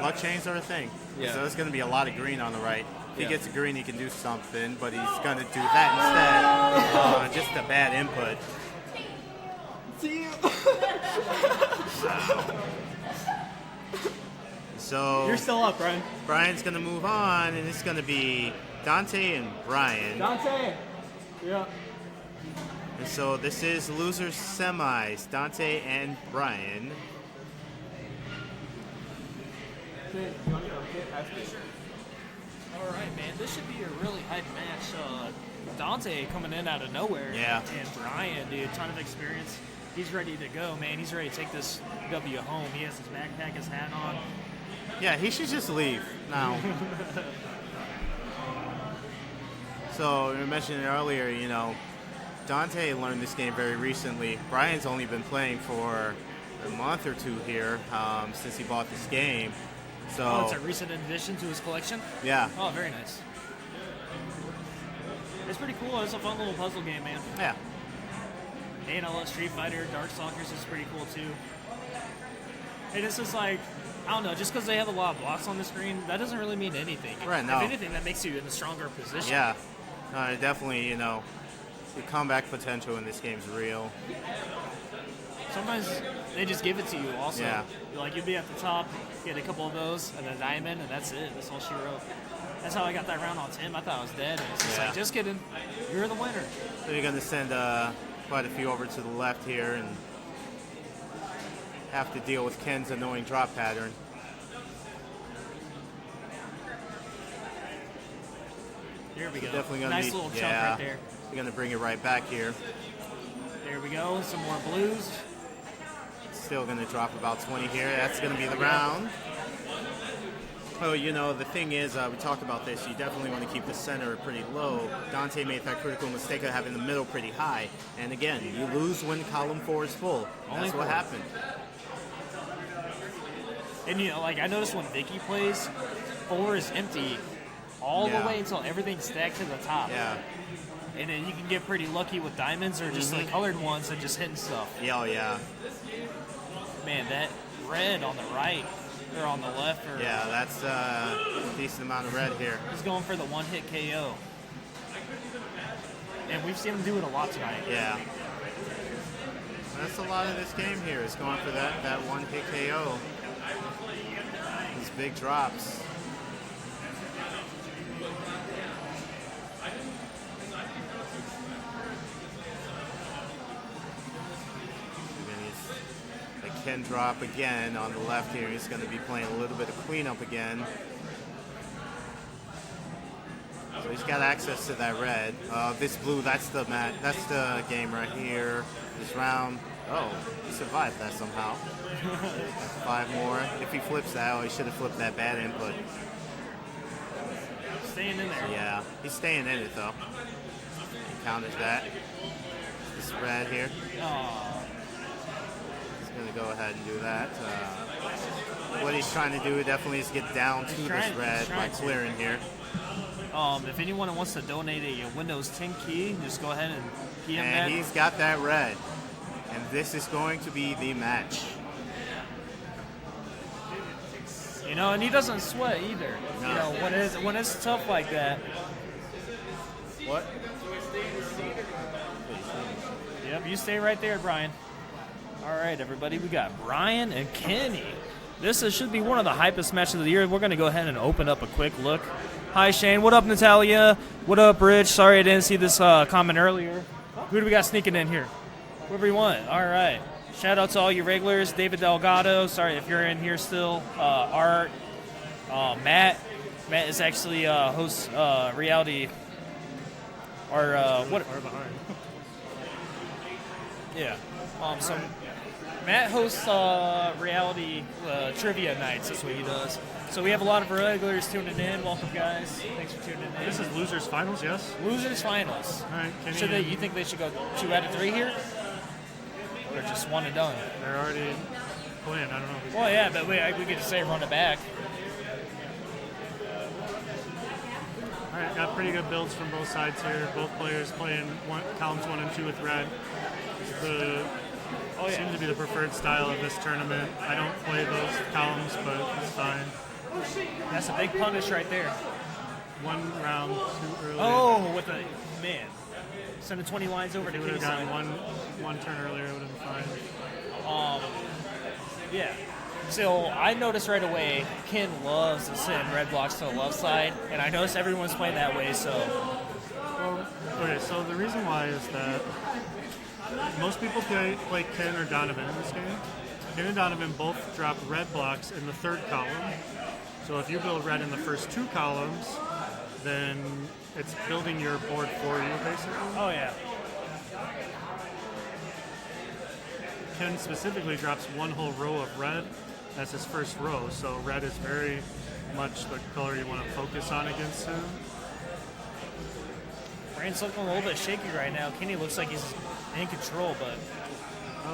Luck chains are a thing. Yeah. So there's going to be a lot of green on the right. If he gets a green, he can do something, but he's going to do that instead. Just a bad input. So You're still up, Brian. Brian's going to move on, and it's going to be Dante and Brian. Dante! Yeah. And so this is losers semis, Dante and Brian. All right, man. This should be a really hype match. Dante coming in out of nowhere. Yeah. And Brian, dude, ton of experience. He's ready to go, man. He's ready to take this W home. He has his backpack, his hat on. Yeah, he should just leave now. So, you mentioned earlier, you know, Dante learned this game very recently. Brian's only been playing for a month or two here since he bought this game. So, Oh, it's a recent addition to his collection? yeah, Oh, very nice. It's pretty cool. It's a fun little puzzle game, man. yeah, And I love Street Fighter. Darkstalkers is pretty cool, too. And it's just like, I don't know, just because they have a lot of blocks on the screen, that doesn't really mean anything. Right, no. If anything, that makes you in a stronger position. yeah. Definitely, you know, the comeback potential in this game is real. Sometimes they just give it to you also. Yeah. Like, you'd be at the top, get a couple of those, and a diamond, and that's it. That's all she wrote. That's how I got that round on Tim. I thought I was dead. And it's just like, just kidding. You're the winner. So you're going to send quite a few over to the left here and have to deal with Ken's annoying drop pattern. Here we go. Definitely gonna nice need, little chunk yeah, right there. You're gonna bring it right back here. There we go. Some more blues. Still gonna drop about 20 here. That's gonna be the round. Oh, you know, the thing is, we talked about this. You definitely want to keep the center pretty low. Dante made that critical mistake of having the middle pretty high. And again, you lose when column 4 is full. That's what happened. And, you know, like, I noticed when Vicki plays, 4 is empty all the way until everything's stacked to the top. Yeah. And then you can get pretty lucky with diamonds or just the colored ones and just hitting stuff. Yeah, oh, yeah. Man, that red on the right or on the left. Or Yeah, that's a decent amount of red here. he's going for the one-hit KO. And we've seen him do it a lot tonight. Yeah. That's a lot of this game here is going for that one hit KO. These big drops. Ken drop again on the left here. He's going to be playing a little bit of cleanup again. So he's got access to that red. This blue, that's the game right here. This round. Oh, he survived that somehow. 5 more. If he flips that, he should have flipped that bad input. Staying in there. Yeah, he's staying in it though. He counters that. This red here. Going to go ahead and do that. What he's trying to do definitely is get down to this red by clearing here. If anyone wants to donate a Windows 10 key, just go ahead and key him that. And he's got that red. And this is going to be the match. You know, and he doesn't sweat either. No. You know, when it's tough like that. What? Yep, you stay right there, Brian. All right, everybody, we got Brian and Kenny. This should be one of the hypest matches of the year. We're going to go ahead and open up a quick look. Hi, Shane. What up, Natalia? What up, Rich? Sorry I didn't see this comment earlier. Who do we got sneaking in here? Whoever you want. All right. Shout out to all you regulars. David Delgado. Sorry if you're in here still. Art. Matt. Matt is actually hosts reality. Or what? Far behind. Yeah. Matt hosts reality trivia nights. That's what he does. So we have a lot of regulars tuning in. Welcome, guys. Thanks for tuning in. This is losers finals, yes. Losers finals. All right, Kenny. Should they? You think they should go 2 out of 3 here, or just 1 and done? They're already playing. I don't know. Well, yeah, but we could just say run it back. All right, got pretty good builds from both sides here. Both players playing columns 1 and 2 with red. Seems to be the preferred style of this tournament. I don't play those columns, but it's fine. That's a big punish right there. 1 round too early. Oh, with a man. Send the 20 lines over If to he would have Kenny's gotten side. one turn earlier, it would have been fine. Yeah. So I noticed right away, Ken loves to send red blocks to the left side, and I noticed everyone's playing that way, so. Well, okay, so the reason why is that most people play Ken or Donovan in this game. Ken and Donovan both drop red blocks in the 3rd column. So if you build red in the first 2 columns, then it's building your board for you, basically. Oh, yeah. Ken specifically drops 1 whole row of red as his first row, so red is very much the color you want to focus on against him. Brian's looking a little bit shaky right now. Kenny looks like he's in control, but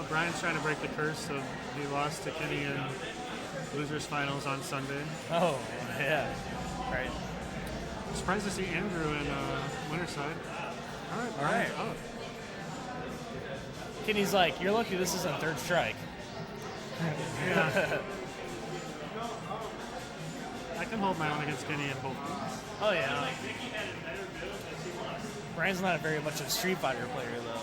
Brian's trying to break the curse, so he lost to Kenny in losers finals on Sunday. oh, yeah. Right. Surprised to see Andrew in Winterside. All right, All right. Brian's up. Kenny's like, you're lucky this isn't 3rd strike. Yeah. I can hold my own against Kenny in both games. Oh, yeah. Brian's not very much of a Street Fighter player, though.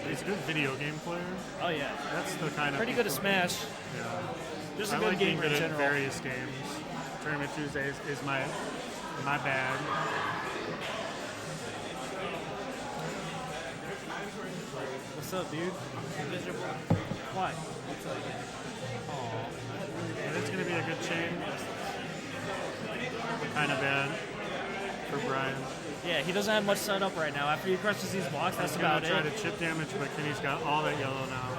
But he's a good video game player. Oh, yeah. That's the kind of Pretty good at Smash. Yeah. Just a I good like being gamer in good at general. various games. Tournament Tuesdays is my bag. What's up, dude? Miserable. Why? But it's going to be a good chain. Kind of bad for Brian. Yeah, he doesn't have much set up right now. After he crushes these blocks, that's He's about going to try it. to chip damage, but Kenny's got all that yellow now.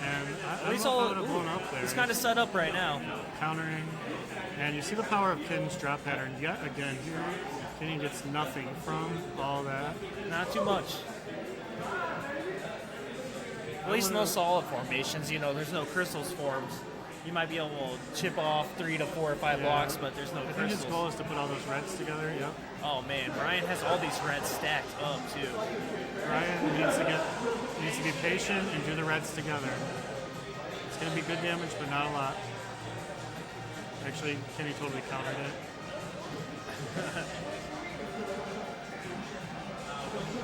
And I don't know if I would have blown up there. It's kind of set up right now. Countering. And you see the power of Ken's drop pattern yet again here. Kenny gets nothing from all that. Not too much. At least no solid formations. You know, there's no crystals formed. You might be able to chip off 3 to 4 or 5 blocks, but there's no I think crystals. his goal is to put all those reds together, yep. Oh man, Brian has all these reds stacked up too. Brian needs to be patient and do the reds together. It's going to be good damage, but not a lot. Actually, Kenny totally countered it.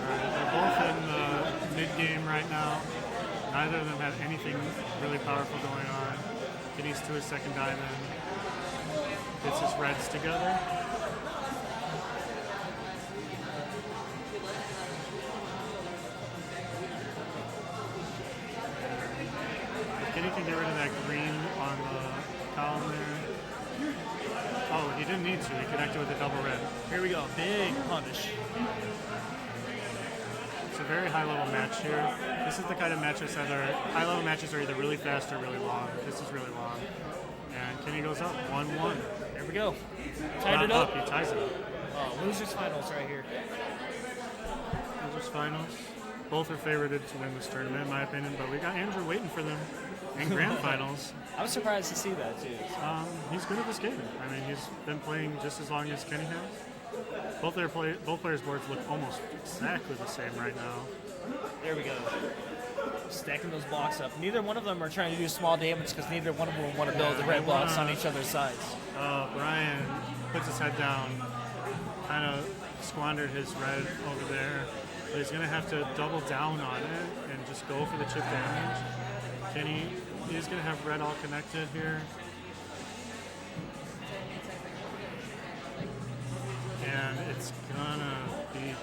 Alright, they're both in the mid-game right now. Neither of them have anything really powerful going on. Kenny's to his 2nd diamond. Gets his reds together. Kenny can get rid of that green on the column there. Oh, he didn't need to. He connected with a double red. Here we go, big punish. It's a very high-level match here. This is the kind of matches that are high-level matches are either really fast or really long. This is really long. And Kenny goes up 1-1. Here we go. Tied Not it up. He ties it up. Losers finals right here. Losers finals. Both are favorited to win this tournament, in my opinion, but we got Andrew waiting for them in grand finals. I was surprised to see that too. He's good at this game. I mean, he's been playing just as long as Kenny has. Both players' boards look almost exactly the same right now. There we go. Stacking those blocks up. Neither one of them are trying to do small damage because neither one of them want to build the red blocks on each other's sides. Brian puts his head down, kind of squandered his red over there, but he's going to have to double down on it and just go for the chip damage. Kenny is going to have red all connected here. And it's going to be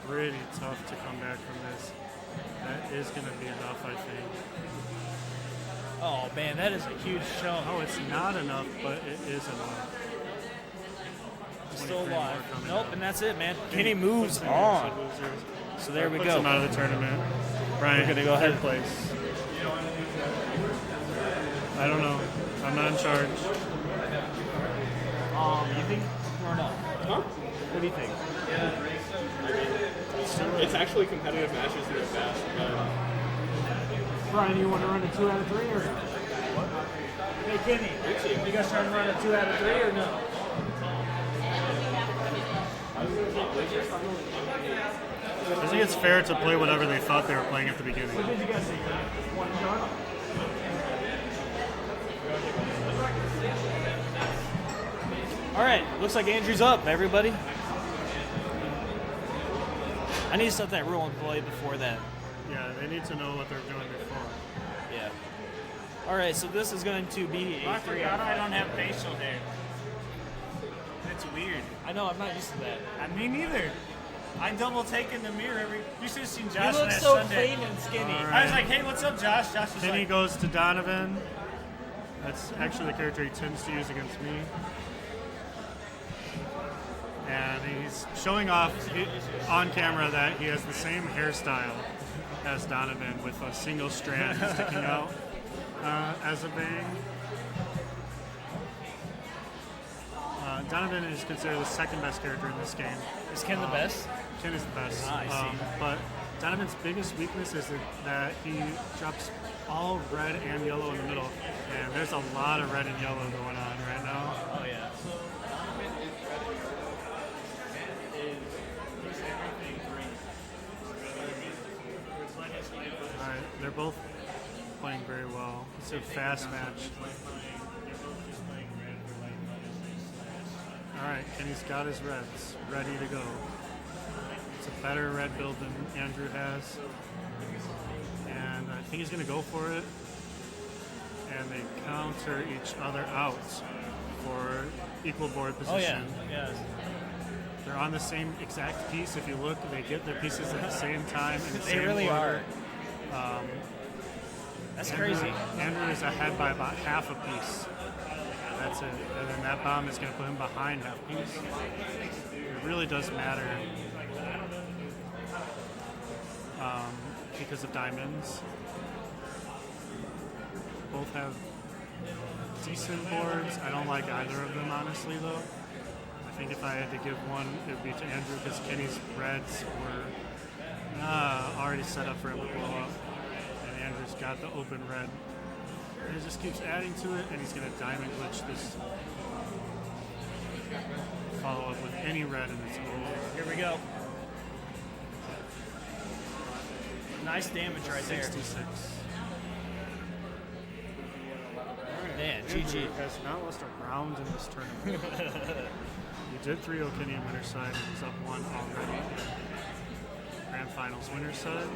pretty tough to come back from this. That is going to be enough, I think. Oh man, that is a huge chunk. Oh, it's not enough, but it is enough. Still 23 more alive. coming Nope, up. and that's it, man. Kenny puts moves him on. into losers. So there we Puts go. him out of the tournament. Brian, We're gonna go ahead. third place. I don't know. I'm not in charge. You think or no? Huh? What do you think? It's actually competitive matches that are fast. Brian, you want to run a 2 out of 3 or no? Hey, Kenny, you guys trying to run a 2 out of 3 or no? I think it's fair to play whatever they thought they were playing at the beginning. What did you guys think? One shot? All right, looks like Andrew's up, everybody. I need to set that rule in play before that. Yeah, they need to know what they're doing before. Yeah. All right, so this is going to be a 3 out. I don't have facial hair. That's weird. I know, I'm not used to that. Me neither. I double take in the mirror every. You should have seen You Josh look last so Sunday. clean and skinny. All I was right. like, hey, what's up, Josh? Josh was Kenny like, goes to Donovan. That's actually the character he tends to use against me. And he's showing off on camera that he has the same hairstyle as Donovan with a single strand sticking out as a bang. Donovan is considered the second best character in this game. Is Ken the best? Ken is the best. I see. But Donovan's biggest weakness is that he drops all red and yellow in the middle. And there's a lot of red and yellow going on right now. Oh, yeah. All right, they're both playing very well. It's a fast match. All right, Kenny's got his reds ready to go. It's a better red build than Andrew has. And I think he's going to go for it. And they counter each other out for equal board position. Oh, yeah. Yeah. They're on the same exact piece. If you look, they get their pieces at the same time. In the They same really order. are. That's Andrew, crazy. Andrew is ahead by about half a piece. That's it. And then that bomb is going to put him behind half a piece. It really does matter because of diamonds. Both have decent boards. I don't like either of them, honestly, though. I think if I had to give one, it would be to Andrew because Kenny's reds were already set up for him to blow up. And Andrew's got the open red. And he just keeps adding to it, and he's going to diamond glitch this follow up with any red, and it's over. Here we go. Nice damage right there. 66. Man, Andrew GG. has not lost a round in this tournament. He did 3-0 Kenny in winner's side, and he's up 1 already. Grand Finals winner's side.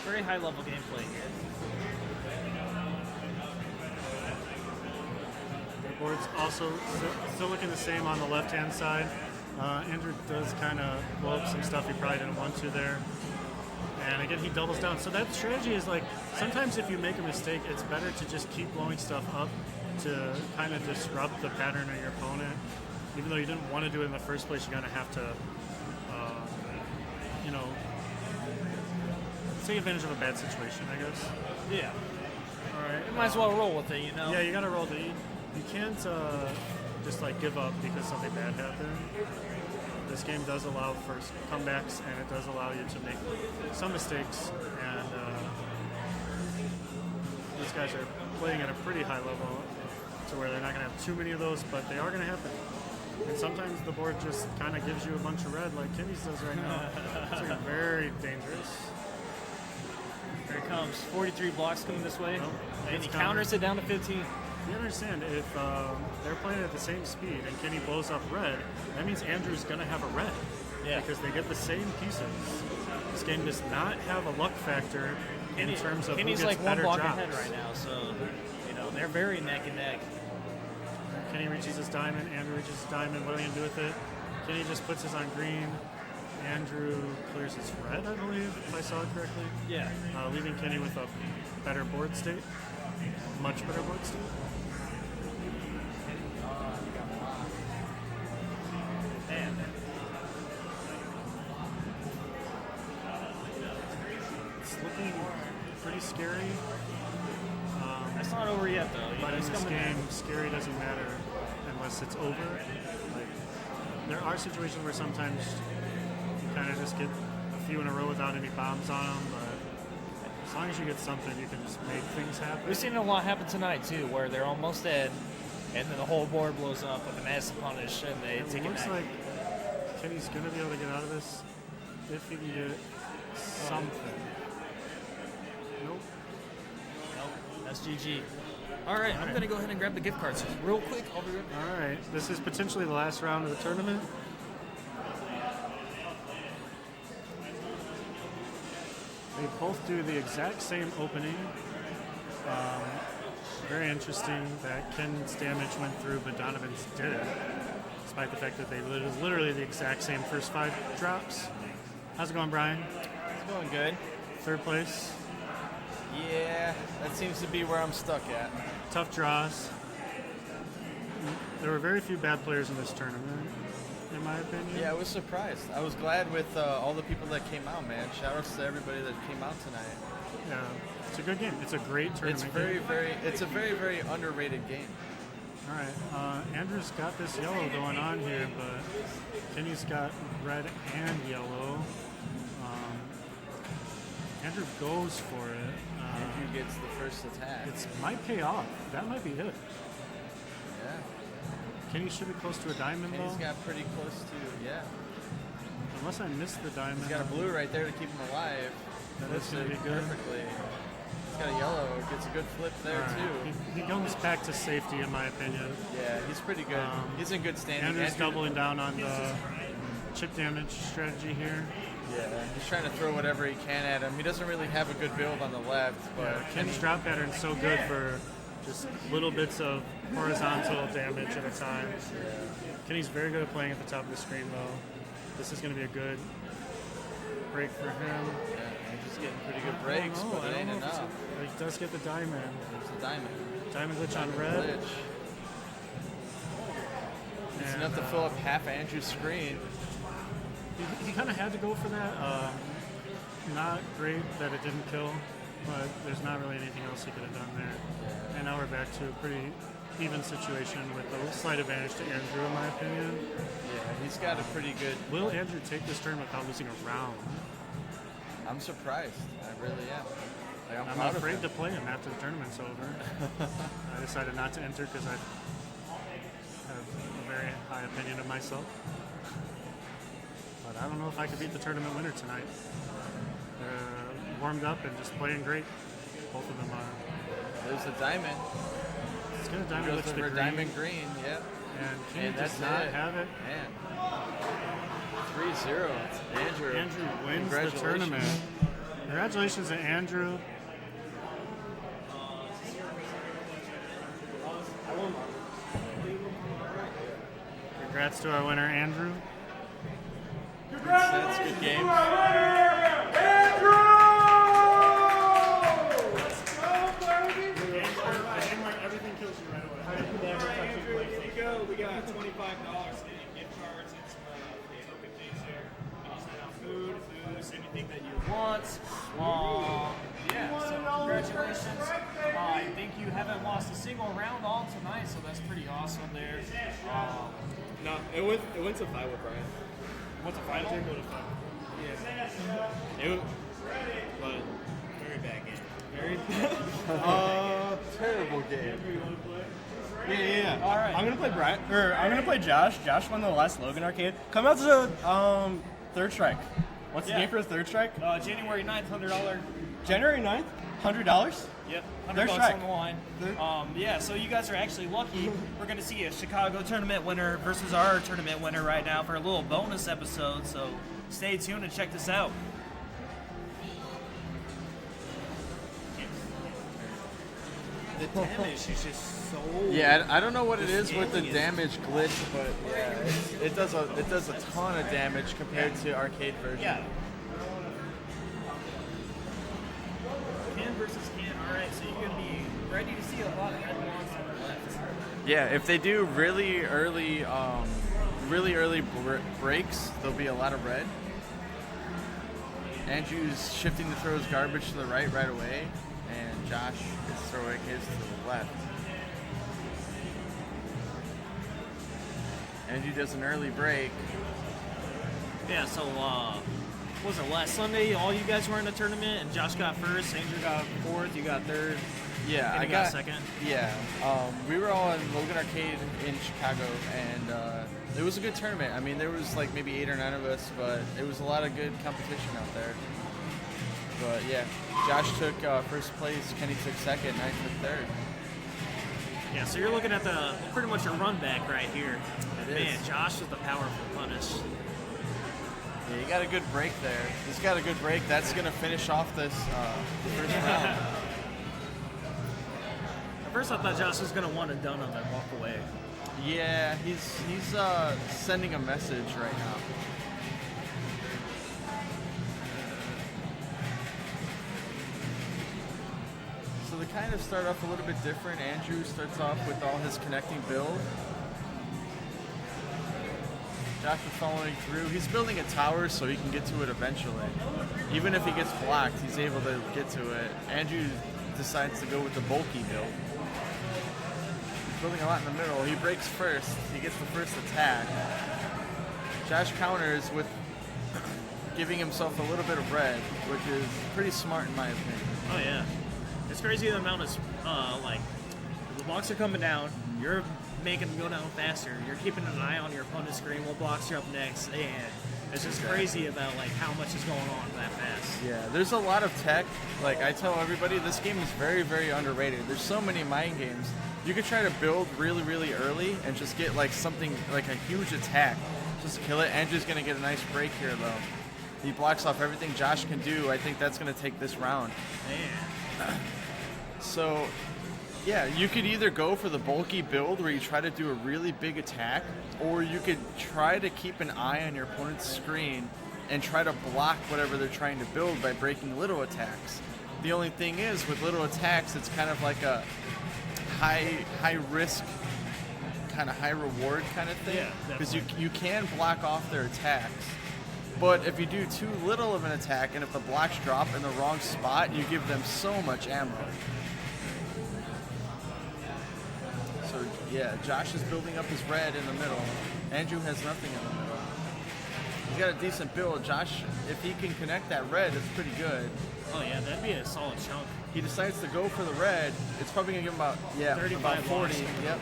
Very high level gameplay here. The board's also still looking the same on the left-hand side. Andrew does kind of blow up some stuff he probably didn't want to there. And again, he doubles down. So that strategy is like, sometimes if you make a mistake, it's better to just keep blowing stuff up to kind of disrupt the pattern of your opponent. Even though you didn't want to do it in the first place, you're going to have to, take advantage of a bad situation, I guess. Yeah. All right. You might as well roll with it, you know? Yeah, you gotta roll the. You can't just like give up because something bad happened. This game does allow for comebacks, and it does allow you to make some mistakes. And these guys are playing at a pretty high level, to where they're not gonna have too many of those, but they are gonna happen. And sometimes the board just kind of gives you a bunch of red, like Kenny's does right now. It's like very dangerous. Here it comes. 43 blocks coming this way. Well, And it's he counters it down to 15. You understand, if they're playing at the same speed and Kenny blows up red, that means Andrew's going to have a red. Yeah. Because they get the same pieces. This game does not have a luck factor in terms of Kenny's who gets like one better block drops. ahead right now, so, they're very neck and neck. Kenny reaches his diamond, Andrew reaches his diamond. What are they going to do with it? Kenny just puts his on green. Andrew clears his red, I believe, if I saw it correctly. Yeah. Leaving Kenny with a better board state. Much better board state. Man, pretty scary. That's not over yet, though. But in It's this coming game, back. scary doesn't matter unless it's over. Like, there are situations where sometimes you kind of just get a few in a row without any bombs on them, but as long as you get something, you can just make things happen. We've seen a lot happen tonight, too, where they're almost dead, and then the whole board blows up with an acid punish, and they take it looks back. like Kenny's going to be able to get out of this if he can get something. Nope. Nope, that's GG. All right, I'm going to go ahead and grab the gift cards real quick. I'll be right back. All right, this is potentially the last round of the tournament. They both do the exact same opening. Very interesting that Ken's damage went through, but Donovan's didn't, despite the fact that they literally the exact same first 5 drops. How's it going, Brian? It's going good. Third place. Yeah, that seems to be where I'm stuck at. Tough draws. There were very few bad players in this tournament, in my opinion. Yeah, I was surprised. I was glad with all the people that came out, man. Shout outs to everybody that came out tonight. Yeah, it's a good game. It's a great tournament. It's a very, very underrated game. All right, Andrew's got this yellow going on here, but Kenny's got red and yellow. Andrew goes for it. Andrew gets the first attack. It might pay off. That might be it. Yeah. Kenny should be close to a diamond, Kenny's though. got pretty close to, yeah. Unless I missed the diamond. He's got a blue right there to keep him alive. That's Flips gonna it be good. perfectly. He's got a yellow. Gets a good flip there, All right. too. He comes back to safety, in my opinion. Yeah, he's pretty good. He's in good standing. Andrew's doubling down on the chip damage strategy here. Yeah, he's trying to throw whatever he can at him. He doesn't really have a good build on the left, but Yeah, Ken's drop pattern's so good for just little bits of horizontal damage at a time. Kenny's very good at playing at the top of the screen, though. This is going to be a good break for him. yeah, he's just getting pretty good breaks, but it ain't enough. He does get the diamond. It's a diamond. Diamond glitch on red. Glitch. It's And, enough to fill up half Andrew's screen. He kind of had to go for that. Not great that it didn't kill, but there's not really anything else he could have done there. And now we're back to a pretty even situation with a slight advantage to Andrew, in my opinion. Yeah, he's got a pretty good. Will Andrew take this tournament without losing a round? I'm surprised. I really am. Like, I'm proud of afraid him. to play him after the tournament's over. I decided not to enter because I have a very high opinion of myself. But I don't know if I could beat the tournament winner tonight. They're warmed up and just playing great. Both of them are. There's the diamond. It's going to diamond Goes glitch the over green. diamond green, yep. And Kenny And does that's not it. have it. Man. 3-0. Andrew. Andrew wins the Congratulations. tournament. Congratulations to Andrew. Congrats to our winner, Andrew. That's a good game. Everything kills you right away. Andrew, here you go. We got $25 in gift cards and some token things here. You can send out food, anything that you want. Yeah, so congratulations. I think you haven't lost a single round all tonight, so that's pretty awesome there. No, it went to 5 with Brian. What's a final? It was, but very bad game. Very Terrible game. Yeah. All right. I'm gonna play Brian, or I'm gonna play Josh. Josh won the last Logan arcade. Come out to the third strike. What's the Yeah. game for a third strike? January 9th, $100. January 9th, $100. Yep, Third $100 strike. on the line. Yeah, so you guys are actually lucky. We're going to see a Chicago tournament winner versus our tournament winner right now for a little bonus episode. So stay tuned and check this out. The damage is just so. Yeah, I don't know what it is with the damage glitch, but yeah, it does a ton of damage compared to arcade version. Yeah. Ken versus Ken. All right, so you're going to be ready to see a lot of red ones on the left. Yeah, if they do really early breaks, there'll be a lot of red. Andrew's shifting to throw his garbage to the right away, and Josh is throwing his to the left. Andrew does an early break. Yeah, so was it last Sunday? All you guys were in the tournament, and Josh got first, Andrew got fourth, you got third. Yeah, I got second. Yeah, we were all in Logan Arcade in Chicago, and it was a good tournament. I mean, there was like maybe 8 or 9 of us, but it was a lot of good competition out there. But yeah, Josh took first place, Kenny took second, and I took third. Yeah, so you're looking at the pretty much a run back right here. It Man, is. Josh with the powerful punish. Yeah, he got a good break there. He's got a good break. That's going to finish off this the first round. At first I thought Josh was going to one and done him and walk away. Yeah, he's sending a message right now. So they kind of start off a little bit different. Andrew starts off with all his connecting build. Josh is following through. He's building a tower so he can get to it eventually. Even if he gets blocked, he's able to get to it. Andrew decides to go with the bulky build. He's building a lot in the middle. He breaks first. He gets the first attack. Josh counters with giving himself a little bit of red, which is pretty smart in my opinion. Oh, yeah. It's crazy the amount of, like, the blocks are coming down, you're making them go down faster, you're keeping an eye on your opponent's screen, what blocks are up next, and it's just crazy about, like, how much is going on that fast. Yeah, there's a lot of tech. Like, I tell everybody, this game is very, very underrated. There's so many mind games. You could try to build really, really early and just get, like, something, like a huge attack. Just kill it. Andrew's going to get a nice break here, though. He blocks off everything Josh can do. I think that's going to take this round. Man. So, yeah, you could either go for the bulky build where you try to do a really big attack, or you could try to keep an eye on your opponent's screen and try to block whatever they're trying to build by breaking little attacks. The only thing is, with little attacks, it's kind of like a high risk, kind of high reward kind of thing. Yeah, because you can block off their attacks. But if you do too little of an attack, and if the blocks drop in the wrong spot, you give them so much ammo. So yeah, Josh is building up his red in the middle. Andrew has nothing in the middle. He's got a decent build. Josh, if he can connect that red, it's pretty good. Oh, yeah, that'd be a solid chunk. He decides to go for the red. It's probably going to give him about, 35 about 40. blocks. Yep.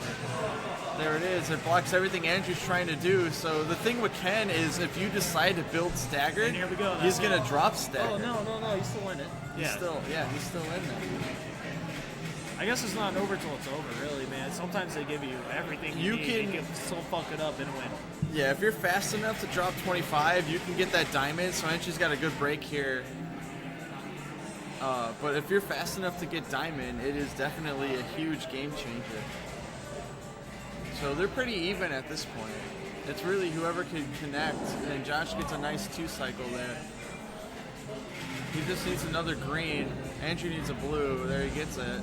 There it is. It blocks everything Andrew's trying to do. So the thing with Ken is if you decide to build staggered, And here we go. he's going to drop staggered. Oh, no, he's still in it. He's still in there. I guess it's not over till it's over, really, man. Sometimes they give you everything You need. can- They can so fuck it up and win. Yeah, if you're fast enough to drop 25, you can get that diamond. So Andrew's got a good break here. But if you're fast enough to get diamond, it is definitely a huge game changer. So they're pretty even at this point. It's really whoever can connect, and Josh gets a nice 2-cycle there. He just needs another green. Andrew needs a blue. There he gets it.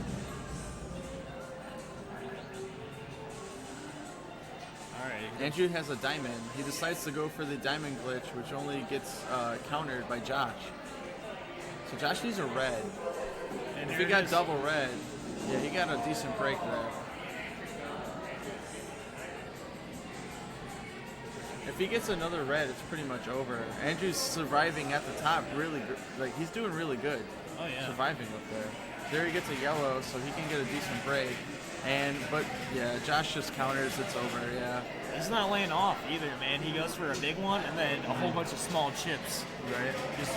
Alright. Andrew has a diamond. He decides to go for the diamond glitch, which only gets countered by Josh. So Josh needs a red. And If here he it got is. double red, yeah, he got a decent break there. If he gets another red, it's pretty much over. Andrew's surviving at the top really good. Like, he's doing really good. Oh, yeah. Surviving up there. There he gets a yellow, so he can get a decent break. But yeah, Josh just counters, it's over, yeah. He's not laying off either, man. He goes for a big one and then a whole bunch of small chips. Right. Just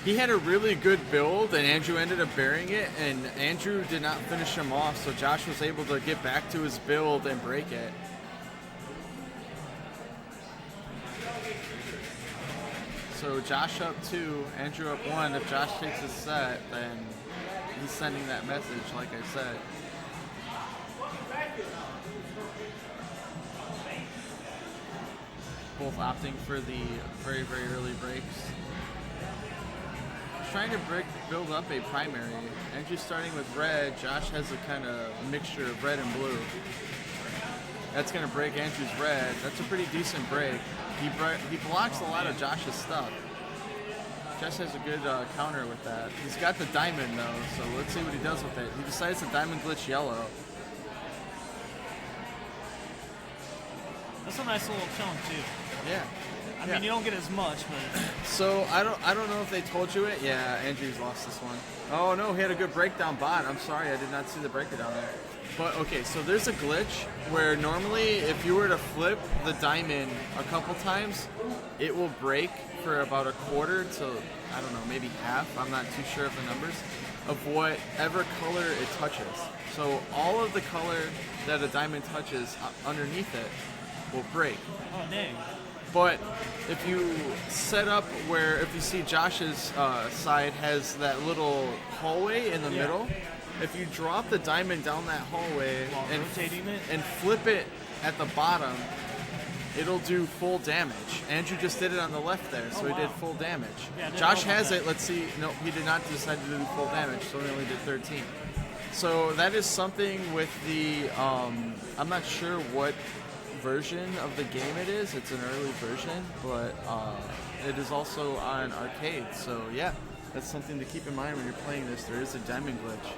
He had a really good build, and Andrew ended up burying it, and Andrew did not finish him off, so Josh was able to get back to his build and break it. So Josh up 2, Andrew up 1. If Josh takes his set, then he's sending that message, like I said. Both opting for the very, very early breaks. Trying to build up a primary. Andrew's starting with red. Josh has a kind of mixture of red and blue. That's going to break Andrew's red. That's a pretty decent break. He blocks a lot of Josh's stuff. Josh has a good counter with that. He's got the diamond though, so let's see what he does with it. He decides to diamond glitch yellow. That's a nice little chunk too. Yeah. I mean, you don't get as much, but So I don't know if they told you it. Yeah, Andrew's lost this one. Oh no, he had a good breakdown bot. I'm sorry, I did not see the breakdown there. But okay, so there's a glitch where normally if you were to flip the diamond a couple times, it will break for about a quarter to, I don't know, maybe half. I'm not too sure of the numbers of whatever color it touches. So all of the color that a diamond touches underneath it will break. oh dang. But if you set up where, if you see Josh's side has that little hallway in the middle, if you drop the diamond down that hallway While rotating it? and flip it at the bottom, it'll do full damage. Andrew just did it on the left there, so he did full damage. Yeah, I didn't Josh know about has that. it. Let's see. No, he did not decide to do full damage, so he only did 13. So that is something with the, I'm not sure what version of the game it is. It's an early version, but it is also on arcade. So yeah, that's something to keep in mind when you're playing this. There is a diamond glitch.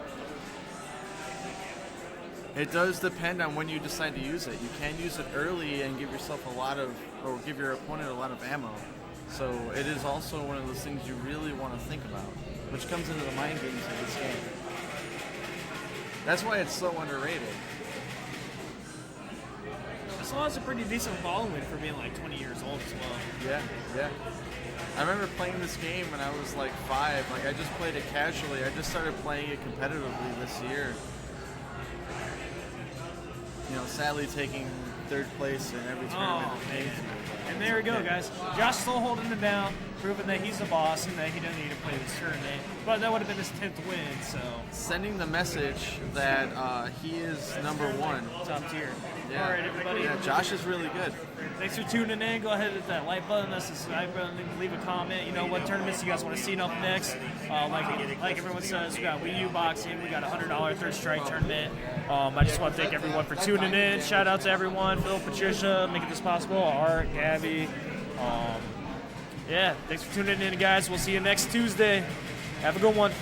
It does depend on when you decide to use it. You can use it early and give yourself a lot of, or give your opponent a lot of ammo. So it is also one of those things you really want to think about, which comes into the mind games of this game. That's why it's so underrated. This one has a pretty decent following for being like 20 years old as well. Yeah, yeah. I remember playing this game when I was like 5. Like I just played it casually. I just started playing it competitively this year. You know, sadly taking 3rd place in every tournament that came to. And there we go, guys. Josh still holding it down, proving that he's the boss and that he doesn't need to play this tournament. But that would have been his 10th win, so Sending the message that he is number 1. top tier. Yeah. All right, everybody. Yeah, Josh is really good. Thanks for tuning in. Go ahead and hit that like button, that subscribe button, leave a comment. You know what tournaments you guys want to see up next. Like everyone says, we got Wii U boxing, we got a $100 Third Strike tournament. I just want to thank everyone for tuning in. Shout out to everyone, Phil, Patricia, making this possible, Art, Gabby. Yeah, thanks for tuning in, guys. We'll see you next Tuesday. Have a good one.